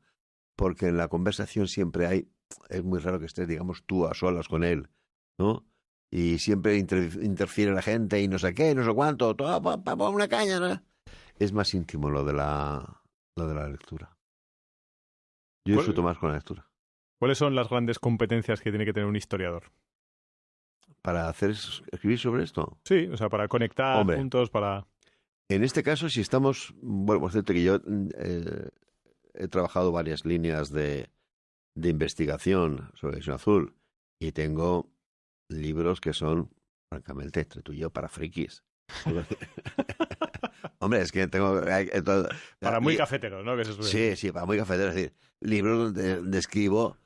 Porque en la conversación siempre es muy raro que estés, digamos, tú a solas con él, ¿no? Y siempre interfiere la gente y no sé qué, no sé cuánto, todo para una caña, ¿no? Es más íntimo lo de la lectura. Yo disfruto más con la lectura. ¿Cuáles son las grandes competencias que tiene que tener un historiador? ¿Para escribir sobre esto? Sí, o sea, para conectar puntos, para... En este caso, si estamos... Bueno, por cierto que yo he trabajado varias líneas de investigación sobre Visión Azul y tengo libros que son, francamente, entre tú y yo, para frikis. Hombre, es que tengo... para muy cafeteros, ¿no? Que se sí, para muy cafeteros. Es decir, libros donde describo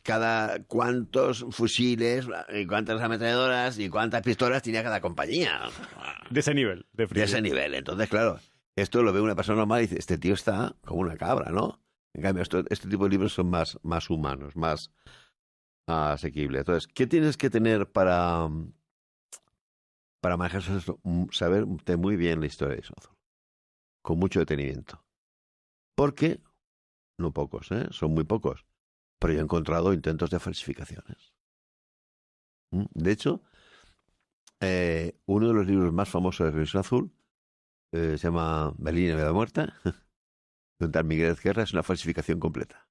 cada cuántos fusiles y cuántas ametralladoras y cuántas pistolas tenía cada compañía. De ese nivel, de friki. De ese nivel. Entonces, claro, esto lo ve una persona normal y dice, este tío está como una cabra, ¿no? En cambio, este tipo de libros son más humanos, más asequibles. Entonces, ¿qué tienes que tener para manejar esto? Saber muy bien la historia de Azul, con mucho detenimiento. Porque, no pocos, son muy pocos, pero yo he encontrado intentos de falsificaciones. De hecho, uno de los libros más famosos de Visión Azul se llama Berlín y Vida Muerta, de Miguel Ezquerra, es una falsificación completa.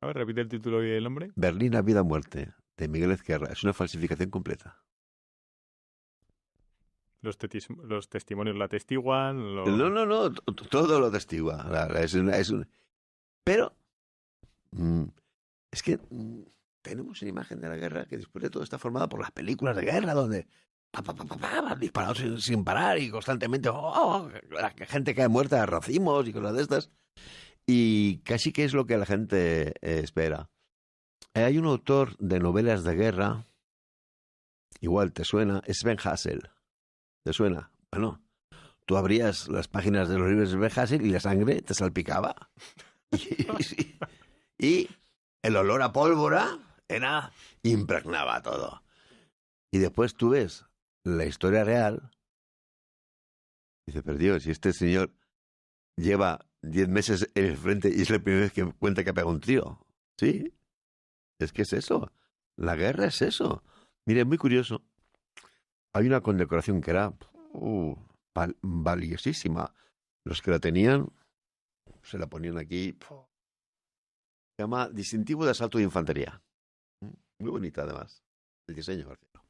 A ver, repite el título y el nombre. Berlín a vida o muerte, de Miguel Ezquerra, es una falsificación completa. Los testimonios la atestiguan. No, todo lo testigua. Pero es que tenemos una imagen de la guerra que después de todo está formada por las películas de guerra, donde disparados sin parar y constantemente la gente cae muerta, racimos y cosas de estas. Y casi que es lo que la gente espera. Hay un autor de novelas de guerra, igual te suena, es Sven Hassel. ¿Te suena? Bueno, tú abrías las páginas de los libros de Sven Hassel y la sangre te salpicaba. Y el olor a pólvora impregnaba todo. Y después tú ves la historia real. Dice, pero Dios, si este señor lleva 10 meses en el frente y es la primera vez que cuenta que ha pegado un tiro. Sí, es que es eso. La guerra es eso. Mire, es muy curioso. Hay una condecoración que era valiosísima. Los que la tenían se la ponían aquí. Se llama Distintivo de Asalto de Infantería. Muy bonita, además. El diseño, por cierto.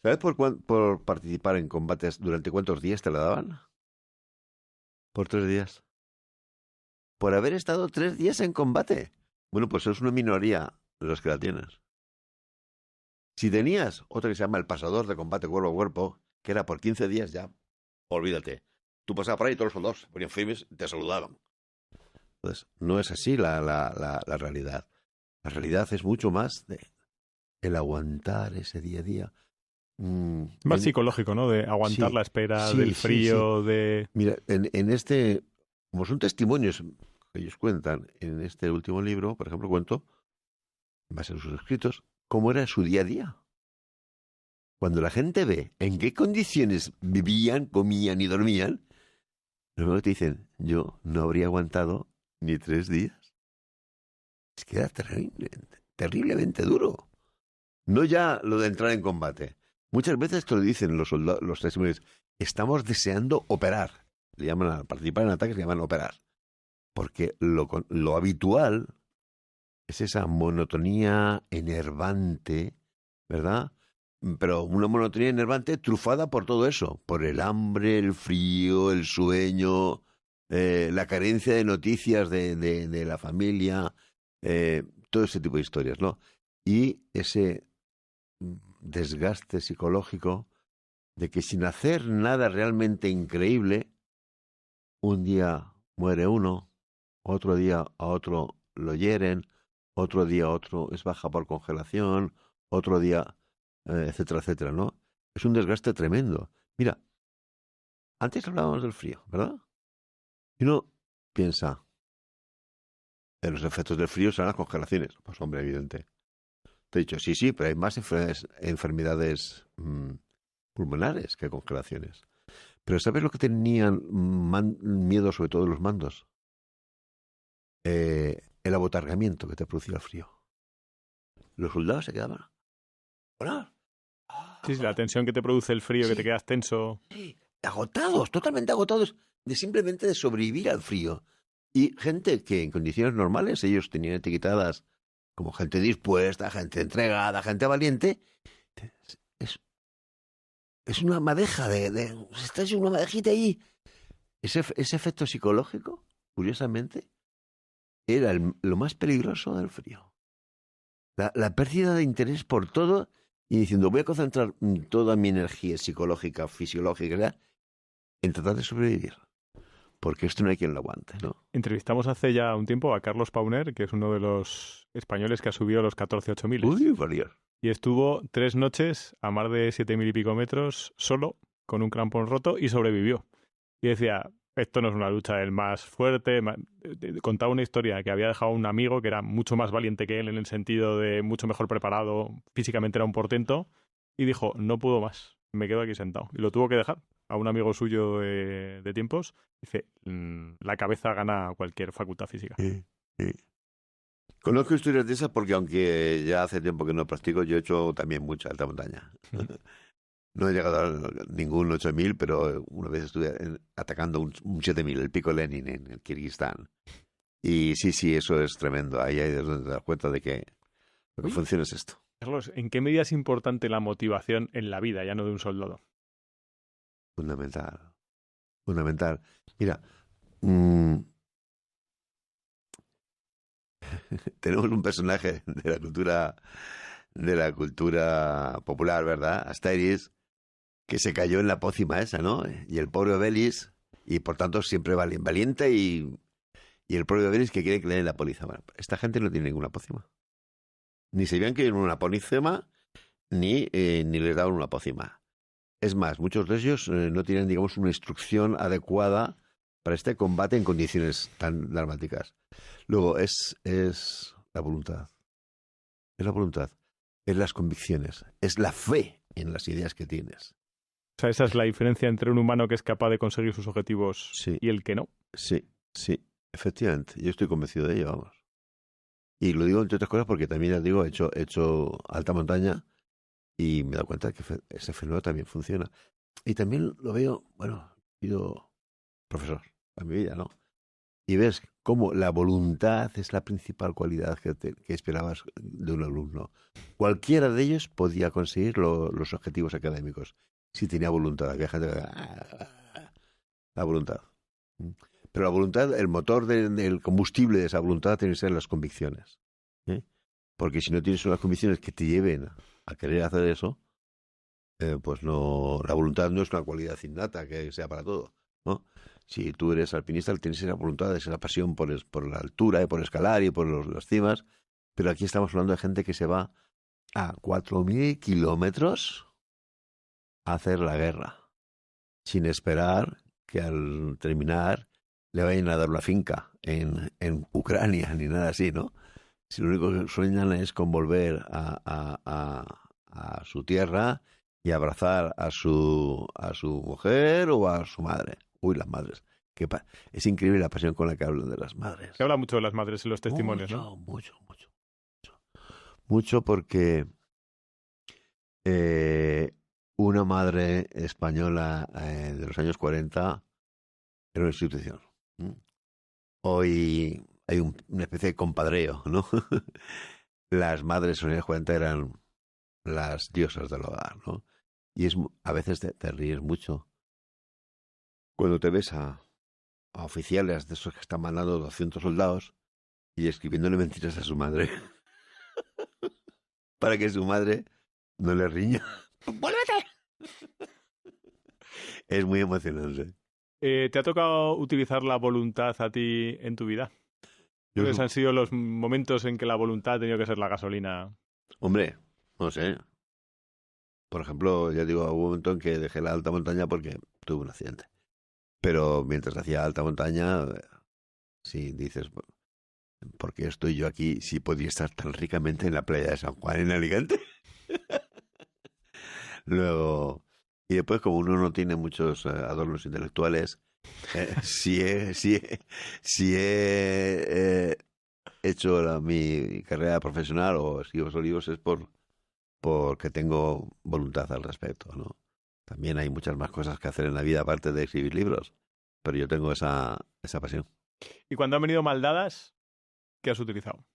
¿Sabes por participar en combates durante cuántos días te la daban? Por 3 días. Por haber estado 3 días en combate. Bueno, pues es una minoría de los que la tienes. Si tenías otra que se llama el pasador de combate cuerpo a cuerpo, que era por 15 días ya, olvídate. Tú pasabas por ahí y todos los soldados se ponían firmes y te saludaban. Entonces, no es así la realidad. La realidad es mucho más de el aguantar ese día a día. Más psicológico, ¿no? De aguantar la espera, del frío, de... Mira, en este, como son testimonios, que ellos cuentan en este último libro, por ejemplo, cuento, en base a sus escritos, cómo era su día a día. Cuando la gente ve en qué condiciones vivían, comían y dormían, luego te dicen, yo no habría aguantado ni 3 días. Es que era terriblemente duro. No ya lo de entrar en combate. Muchas veces te lo dicen los soldados, los testimonios, estamos deseando operar. Le llaman a participar en ataques, le llaman operar. Porque lo habitual es esa monotonía enervante, ¿verdad? Pero una monotonía enervante trufada por todo eso, por el hambre, el frío, el sueño, la carencia de noticias de la familia, todo ese tipo de historias, ¿no? Y ese desgaste psicológico de que sin hacer nada realmente increíble, un día muere uno, otro día a otro lo hieren, otro día a otro es baja por congelación, otro día, etcétera, etcétera, ¿no? Es un desgaste tremendo. Mira, antes hablábamos del frío, ¿verdad? Y uno piensa, en los efectos del frío serán las congelaciones. Pues hombre, evidente. Te he dicho, sí, pero hay más enfermedades pulmonares que congelaciones. Pero ¿sabes lo que tenían miedo sobre todo los mandos? El abotargamiento que te producía el frío. Los soldados se quedaban. ¿Hola? Sí, la tensión que te produce el frío, Sí, que te quedas tenso. sí, agotados, totalmente agotados de simplemente de sobrevivir al frío. Y gente que en condiciones normales ellos tenían etiquetadas como gente dispuesta, gente entregada, gente valiente. Es, es una madeja estás en una madejita ahí. Ese efecto psicológico, curiosamente, era lo más peligroso del frío. La pérdida de interés por todo y diciendo, voy a concentrar toda mi energía psicológica, fisiológica, en tratar de sobrevivir. Porque esto no hay quien lo aguante, ¿no? Entrevistamos hace ya un tiempo a Carlos Pauner, que es uno de los españoles que ha subido los 14 8000. Uy, por Dios. Y estuvo 3 noches a más de 7000 y pico metros solo, con un crampón roto, y sobrevivió. Y decía, esto no es una lucha del más fuerte. Contaba una historia que había dejado un amigo que era mucho más valiente que él en el sentido de mucho mejor preparado, físicamente era un portento, y dijo, no puedo más, me quedo aquí sentado. Y lo tuvo que dejar a un amigo suyo de tiempos. Dice, la cabeza gana cualquier facultad física. Sí. Conozco historias de esas porque aunque ya hace tiempo que no practico, yo he hecho también mucha alta montaña. No he llegado a ningún 8000, pero una vez estuve atacando un 7000, el pico Lenin en el Kirguistán. Y sí, eso es tremendo. Ahí es donde te das cuenta de que lo que funciona es esto. Carlos, ¿en qué medida es importante la motivación en la vida, ya no de un soldado? Fundamental. Mira, tenemos un personaje de la cultura popular, ¿verdad? Asterix, que se cayó en la pócima esa, ¿no? Y el pobre Obelix, y por tanto siempre valiente, y el pobre Obelix que quiere que le den la póliza. Bueno, esta gente no tiene ninguna pócima. Ni se habían querido una polícema, ni les daban una pócima. Es más, muchos de ellos no tienen, digamos, una instrucción adecuada para este combate en condiciones tan dramáticas. Luego, es la voluntad. Es la voluntad. Es las convicciones. Es la fe en las ideas que tienes. O sea, esa es la diferencia entre un humano que es capaz de conseguir sus objetivos y el que no. Sí, efectivamente. Yo estoy convencido de ello, vamos. Y lo digo entre otras cosas porque también, ya digo, he hecho alta montaña y me he dado cuenta que ese fenómeno también funciona. Y también lo veo, bueno, he sido profesor en mi vida, ¿no? Y ves cómo la voluntad es la principal cualidad que esperabas de un alumno. Cualquiera de ellos podía conseguir los objetivos académicos si tenía voluntad. Había gente que... La voluntad. Pero la voluntad, el motor el combustible de esa voluntad tiene que ser las convicciones. Porque si no tienes unas convicciones que te lleven a querer hacer eso, pues no, la voluntad no es una cualidad innata que sea para todo, ¿no? Si tú eres alpinista, tienes esa voluntad, esa pasión por la altura y por escalar y por las cimas, pero aquí estamos hablando de gente que se va a 4000 kilómetros a hacer la guerra, sin esperar que al terminar le vayan a dar una finca en Ucrania ni nada así, ¿no? Si lo único que sueñan es con volver a su tierra y abrazar a su mujer o a su madre. Uy, las madres. Es increíble la pasión con la que hablan de las madres. Se habla mucho de las madres en los testimonios, ¿no? Mucho. Mucho porque una madre española de los años 40 era una institución. Hoy hay una especie de compadreo, ¿no? Las madres en los años 40 eran las diosas del hogar, ¿no? Y a veces te ríes mucho cuando te ves a oficiales de esos que están mandando 200 soldados y escribiéndole mentiras a su madre para que su madre no le riña. ¡Vuélvete! Es muy emocionante. ¿Te ha tocado utilizar la voluntad a ti en tu vida? ¿Cuáles han sido los momentos en que la voluntad ha tenido que ser la gasolina? Hombre, no sé. Por ejemplo, ya digo, hubo un momento en que dejé la alta montaña porque tuve un accidente. Pero mientras hacía alta montaña, si dices, ¿por qué estoy yo aquí si podía estar tan ricamente en la playa de San Juan, en Alicante? Luego, y después como uno no tiene muchos adornos intelectuales, si he hecho mi carrera profesional o escribo esos libros es porque tengo voluntad al respecto, ¿no? También hay muchas más cosas que hacer en la vida aparte de escribir libros, pero yo tengo esa pasión. ¿Y cuando han venido mal dadas, qué has utilizado?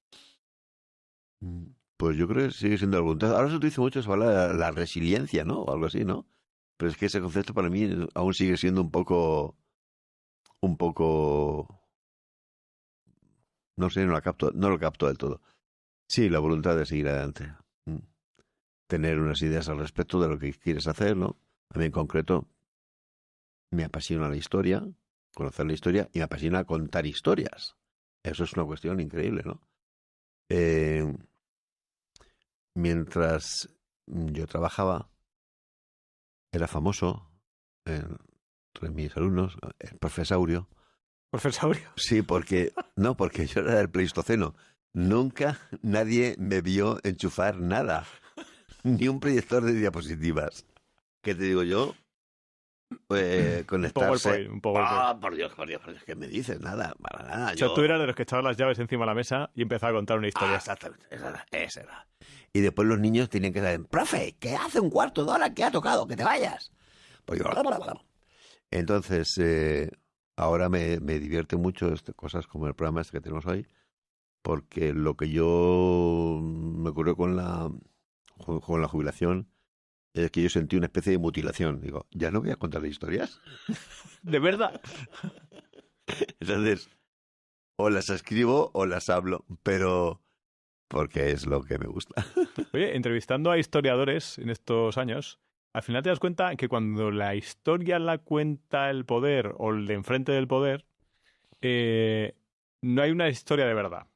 Pues yo creo que sigue siendo la voluntad. Ahora se utiliza mucho, se habla de la resiliencia, ¿no? O algo así, ¿no? Pero es que ese concepto para mí aún sigue siendo un poco, no sé, no lo capto del todo. Sí, la voluntad de seguir adelante. Tener unas ideas al respecto de lo que quieres hacer, ¿no? A mí en concreto me apasiona la historia, conocer la historia, y me apasiona contar historias. Eso es una cuestión increíble, ¿no? Mientras yo trabajaba, era famoso entre mis alumnos, el profesaurio. ¿Profesaurio? Sí, porque yo era del Pleistoceno. Nunca nadie me vio enchufar nada, ni un proyector de diapositivas. ¿Qué te digo yo? Conectarse. Un PowerPoint. Por Dios, ¿qué me dices? Nada, para nada. O sea, tú eras de los que echaban las llaves encima de la mesa y empezaba a contar una historia. Exactamente, esa era. Y después los niños tenían que saber, profe, que hace un cuarto de hora que ha tocado, que te vayas. Pues yo... Entonces, ahora me divierte mucho cosas como el programa este que tenemos hoy, porque lo que yo me ocurrió con la jubilación es que yo sentí una especie de mutilación. Digo, ya no voy a contar historias. ¿De verdad? Entonces, o las escribo o las hablo, pero porque es lo que me gusta. Oye, entrevistando a historiadores en estos años, al final te das cuenta que cuando la historia la cuenta el poder o el de enfrente del poder, no hay una historia de verdad.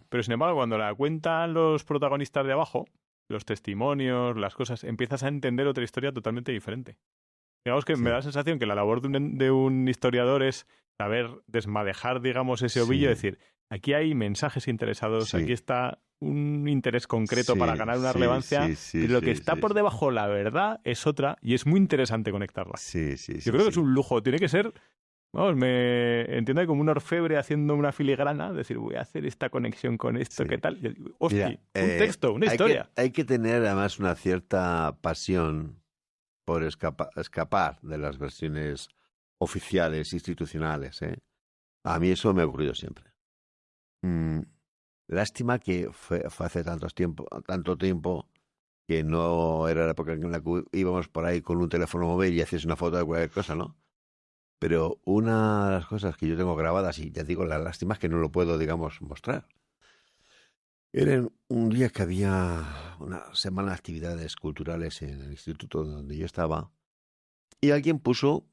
Pero sin embargo, cuando la cuentan los protagonistas de abajo, los testimonios, las cosas, empiezas a entender otra historia totalmente diferente. Digamos que me da la sensación que la labor de un historiador es saber desmadejar, digamos, ese ovillo, decir, aquí hay mensajes interesados, aquí está un interés concreto para ganar una relevancia, pero lo que está por debajo, la verdad, es otra, y es muy interesante conectarla. Yo creo que es un lujo, tiene que ser... Vamos, me entiendo como un orfebre haciendo una filigrana, decir, voy a hacer esta conexión con esto, ¿qué tal? Hostia, un texto, una historia. Hay que tener además una cierta pasión por escapar de las versiones oficiales, institucionales. A mí eso me ha ocurrido siempre. Lástima que fue hace tanto tiempo que no era la época en la que íbamos por ahí con un teléfono móvil y hacías una foto de cualquier cosa, ¿no? Pero una de las cosas que yo tengo grabadas, y ya digo, la lástima es que no lo puedo, digamos, mostrar. Era un día que había una semana de actividades culturales en el instituto donde yo estaba, y alguien tuvo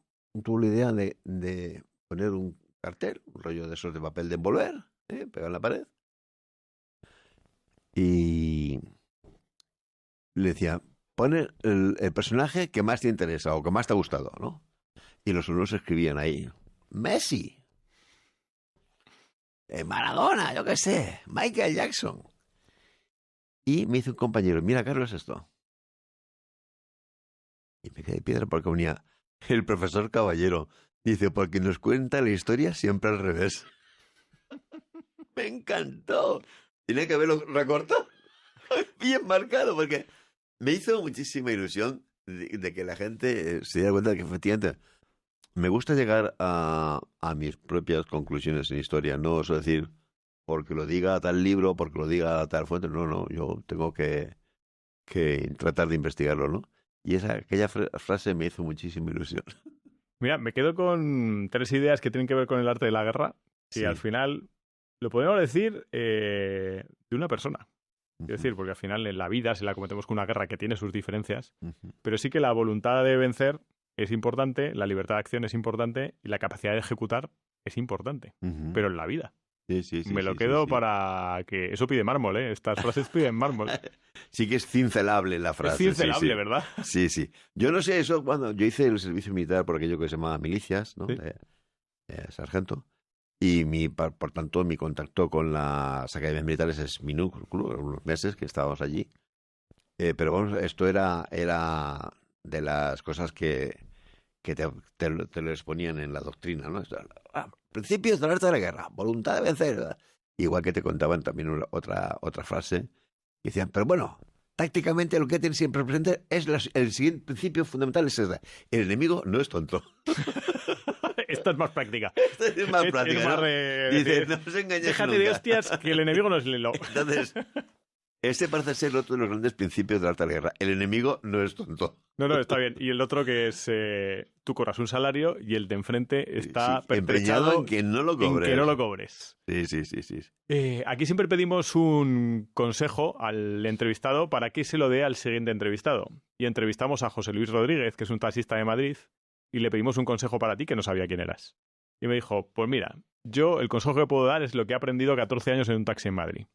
la idea de poner un cartel, un rollo de esos de papel de envolver, pegado en la pared, y le decía, pone el personaje que más te interesa o que más te ha gustado, ¿no? Y los alumnos escribían ahí, Messi. Maradona, yo qué sé, Michael Jackson. Y me dice un compañero, mira, Carlos, esto. Y me quedé de piedra porque venía el profesor Caballero. Dice, porque nos cuenta la historia siempre al revés. Me encantó. Tiene que haberlo recortado bien marcado porque me hizo muchísima ilusión de que la gente se diera cuenta de que efectivamente me gusta llegar a mis propias conclusiones en historia. No es decir, porque lo diga tal libro, porque lo diga tal fuente. No, no, yo tengo que tratar de investigarlo, ¿no? Y aquella frase me hizo muchísima ilusión. Mira, me quedo con 3 ideas que tienen que ver con el arte de la guerra, que Sí. al final lo podemos decir de una persona. Ujú, Es decir, porque al final en la vida se la cometemos con una guerra que tiene sus diferencias, ujú, pero sí que la voluntad de vencer es importante, la libertad de acción es importante y la capacidad de ejecutar es importante, ujú. pero en la vida. Sí, sí, sí, Me lo sí, sí, quedo sí. para que... Eso pide mármol, ¿eh? Estas frases piden mármol. Sí que es cincelable la Es frase, sí, cincelable, sí. ¿verdad? Sí, sí. Yo no sé eso cuando yo hice el servicio militar por aquello que se llamaba milicias, ¿no? Sí. De sargento. Y por tanto mi contacto con las academias militares es minúsculo, unos meses que estábamos allí. Pero vamos, esto era de las cosas que te lo exponían en la doctrina, ¿no? Principios del arte de la guerra, voluntad de vencer, ¿verdad? Igual que te contaban también otra frase, que decían, pero bueno, tácticamente lo que tienes siempre presente es el siguiente principio fundamental, es este: el enemigo no es tonto. Esta es más práctica. Esto es más Es práctica, más ¿no? Dice, no os engañéis déjate de nunca. hostias que el enemigo no es lelo. Entonces, ese parece ser otro de los grandes principios del arte de la guerra. El enemigo no es tonto. No, no, está bien. Y el otro que es tú cobras un salario y el de enfrente está Sí, empeñado pertrechado en que no lo en cobres. que no lo cobres. Sí, sí, sí, sí. Aquí siempre pedimos un consejo al entrevistado para que se lo dé al siguiente entrevistado. Y entrevistamos a José Luis Rodríguez, que es un taxista de Madrid, y le pedimos un consejo para ti que no sabía quién eras. Y me dijo, pues mira, yo el consejo que puedo dar es lo que he aprendido 14 años en un taxi en Madrid.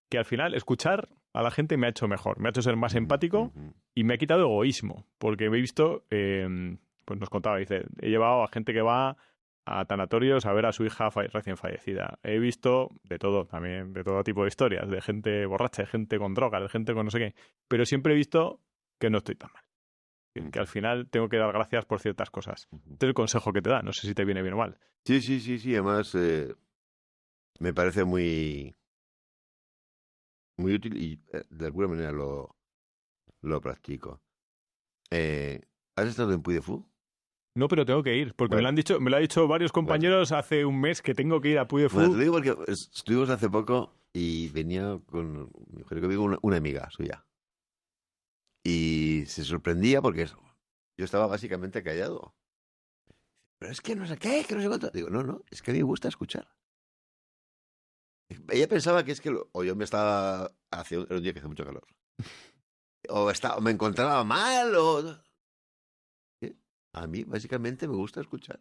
Que al final escuchar a la gente me ha hecho mejor, me ha hecho ser más empático y me ha quitado egoísmo, porque me he visto, pues nos contaba, dice, he llevado a gente que va a tanatorios a ver a su hija recién fallecida. He visto de todo también, de todo tipo de historias, de gente borracha, de gente con drogas, de gente con no sé qué, pero siempre he visto que no estoy tan mal. Que al final tengo que dar gracias por ciertas cosas. Este es el consejo que te da, no sé si te viene bien o mal. Sí, sí, sí, sí. Además, me parece muy, muy útil y de alguna manera lo practico. ¿Has estado en Puy de Fou? No, pero tengo que ir, porque Bueno, me lo han dicho varios bueno. compañeros hace un mes que tengo que ir a Puy de Bueno, te Fou. lo digo porque estuvimos hace poco y venía con mi mujer conmigo una amiga suya. Y se sorprendía porque yo estaba básicamente callado. Pero es que no sé qué, que no sé cuánto. Digo, no, no, es que a mí me gusta escuchar. Ella pensaba que es que o yo me estaba haciendo, era un día que hace mucho calor, o me encontraba mal, o... ¿Qué? A mí básicamente me gusta escuchar.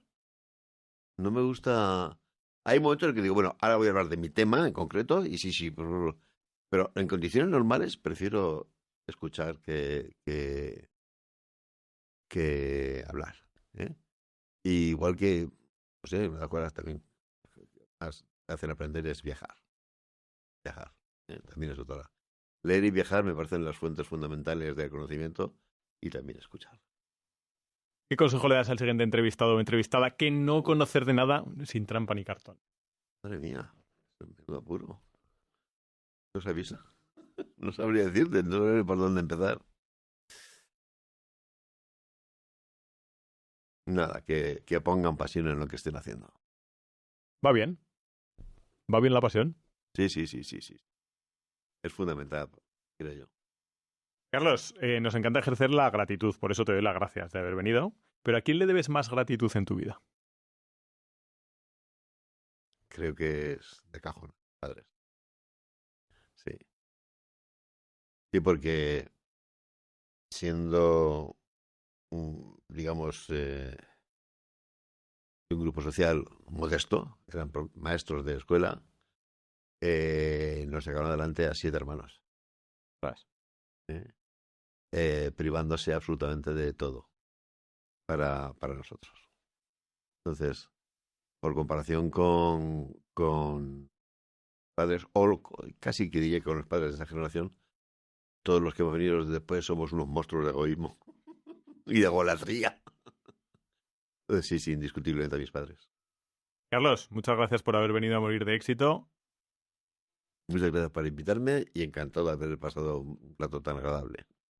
No me gusta... Hay momentos en que digo, bueno, ahora voy a hablar de mi tema en concreto, y sí, sí, pero en condiciones normales prefiero escuchar que hablar. ¿Eh? Y igual que, no sé, me acuerdas también, más hacen aprender es viajar. Viajar. También es otra. Leer y viajar me parecen las fuentes fundamentales del conocimiento y también escuchar. ¿Qué consejo le das al siguiente entrevistado o entrevistada que no conocer de nada sin trampa ni cartón? Madre mía, menudo apuro. ¿No os avisa? No sabría decirte, no sé por dónde empezar. Nada, que pongan pasión en lo que estén haciendo. ¿Va bien? ¿Va bien la pasión? Sí, sí, sí, sí, sí. Es fundamental, creo yo. Carlos, nos encanta ejercer la gratitud, por eso te doy las gracias de haber venido. Pero ¿a quién le debes más gratitud en tu vida? Creo que es de cajón, padres. Sí. Sí, porque siendo, digamos, de un grupo social modesto, eran maestros de escuela, nos sacaron adelante a 7 hermanos, ¿Sabes? ¿eh? Privándose absolutamente de todo para nosotros. Entonces, por comparación con padres, o casi que diría que con los padres de esa generación, todos los que hemos venido después somos unos monstruos de egoísmo y de golatría. Sí, sí, indiscutiblemente a mis padres. Carlos, muchas gracias por haber venido a Morir de Éxito. Muchas gracias por invitarme y encantado de haber pasado un rato tan agradable.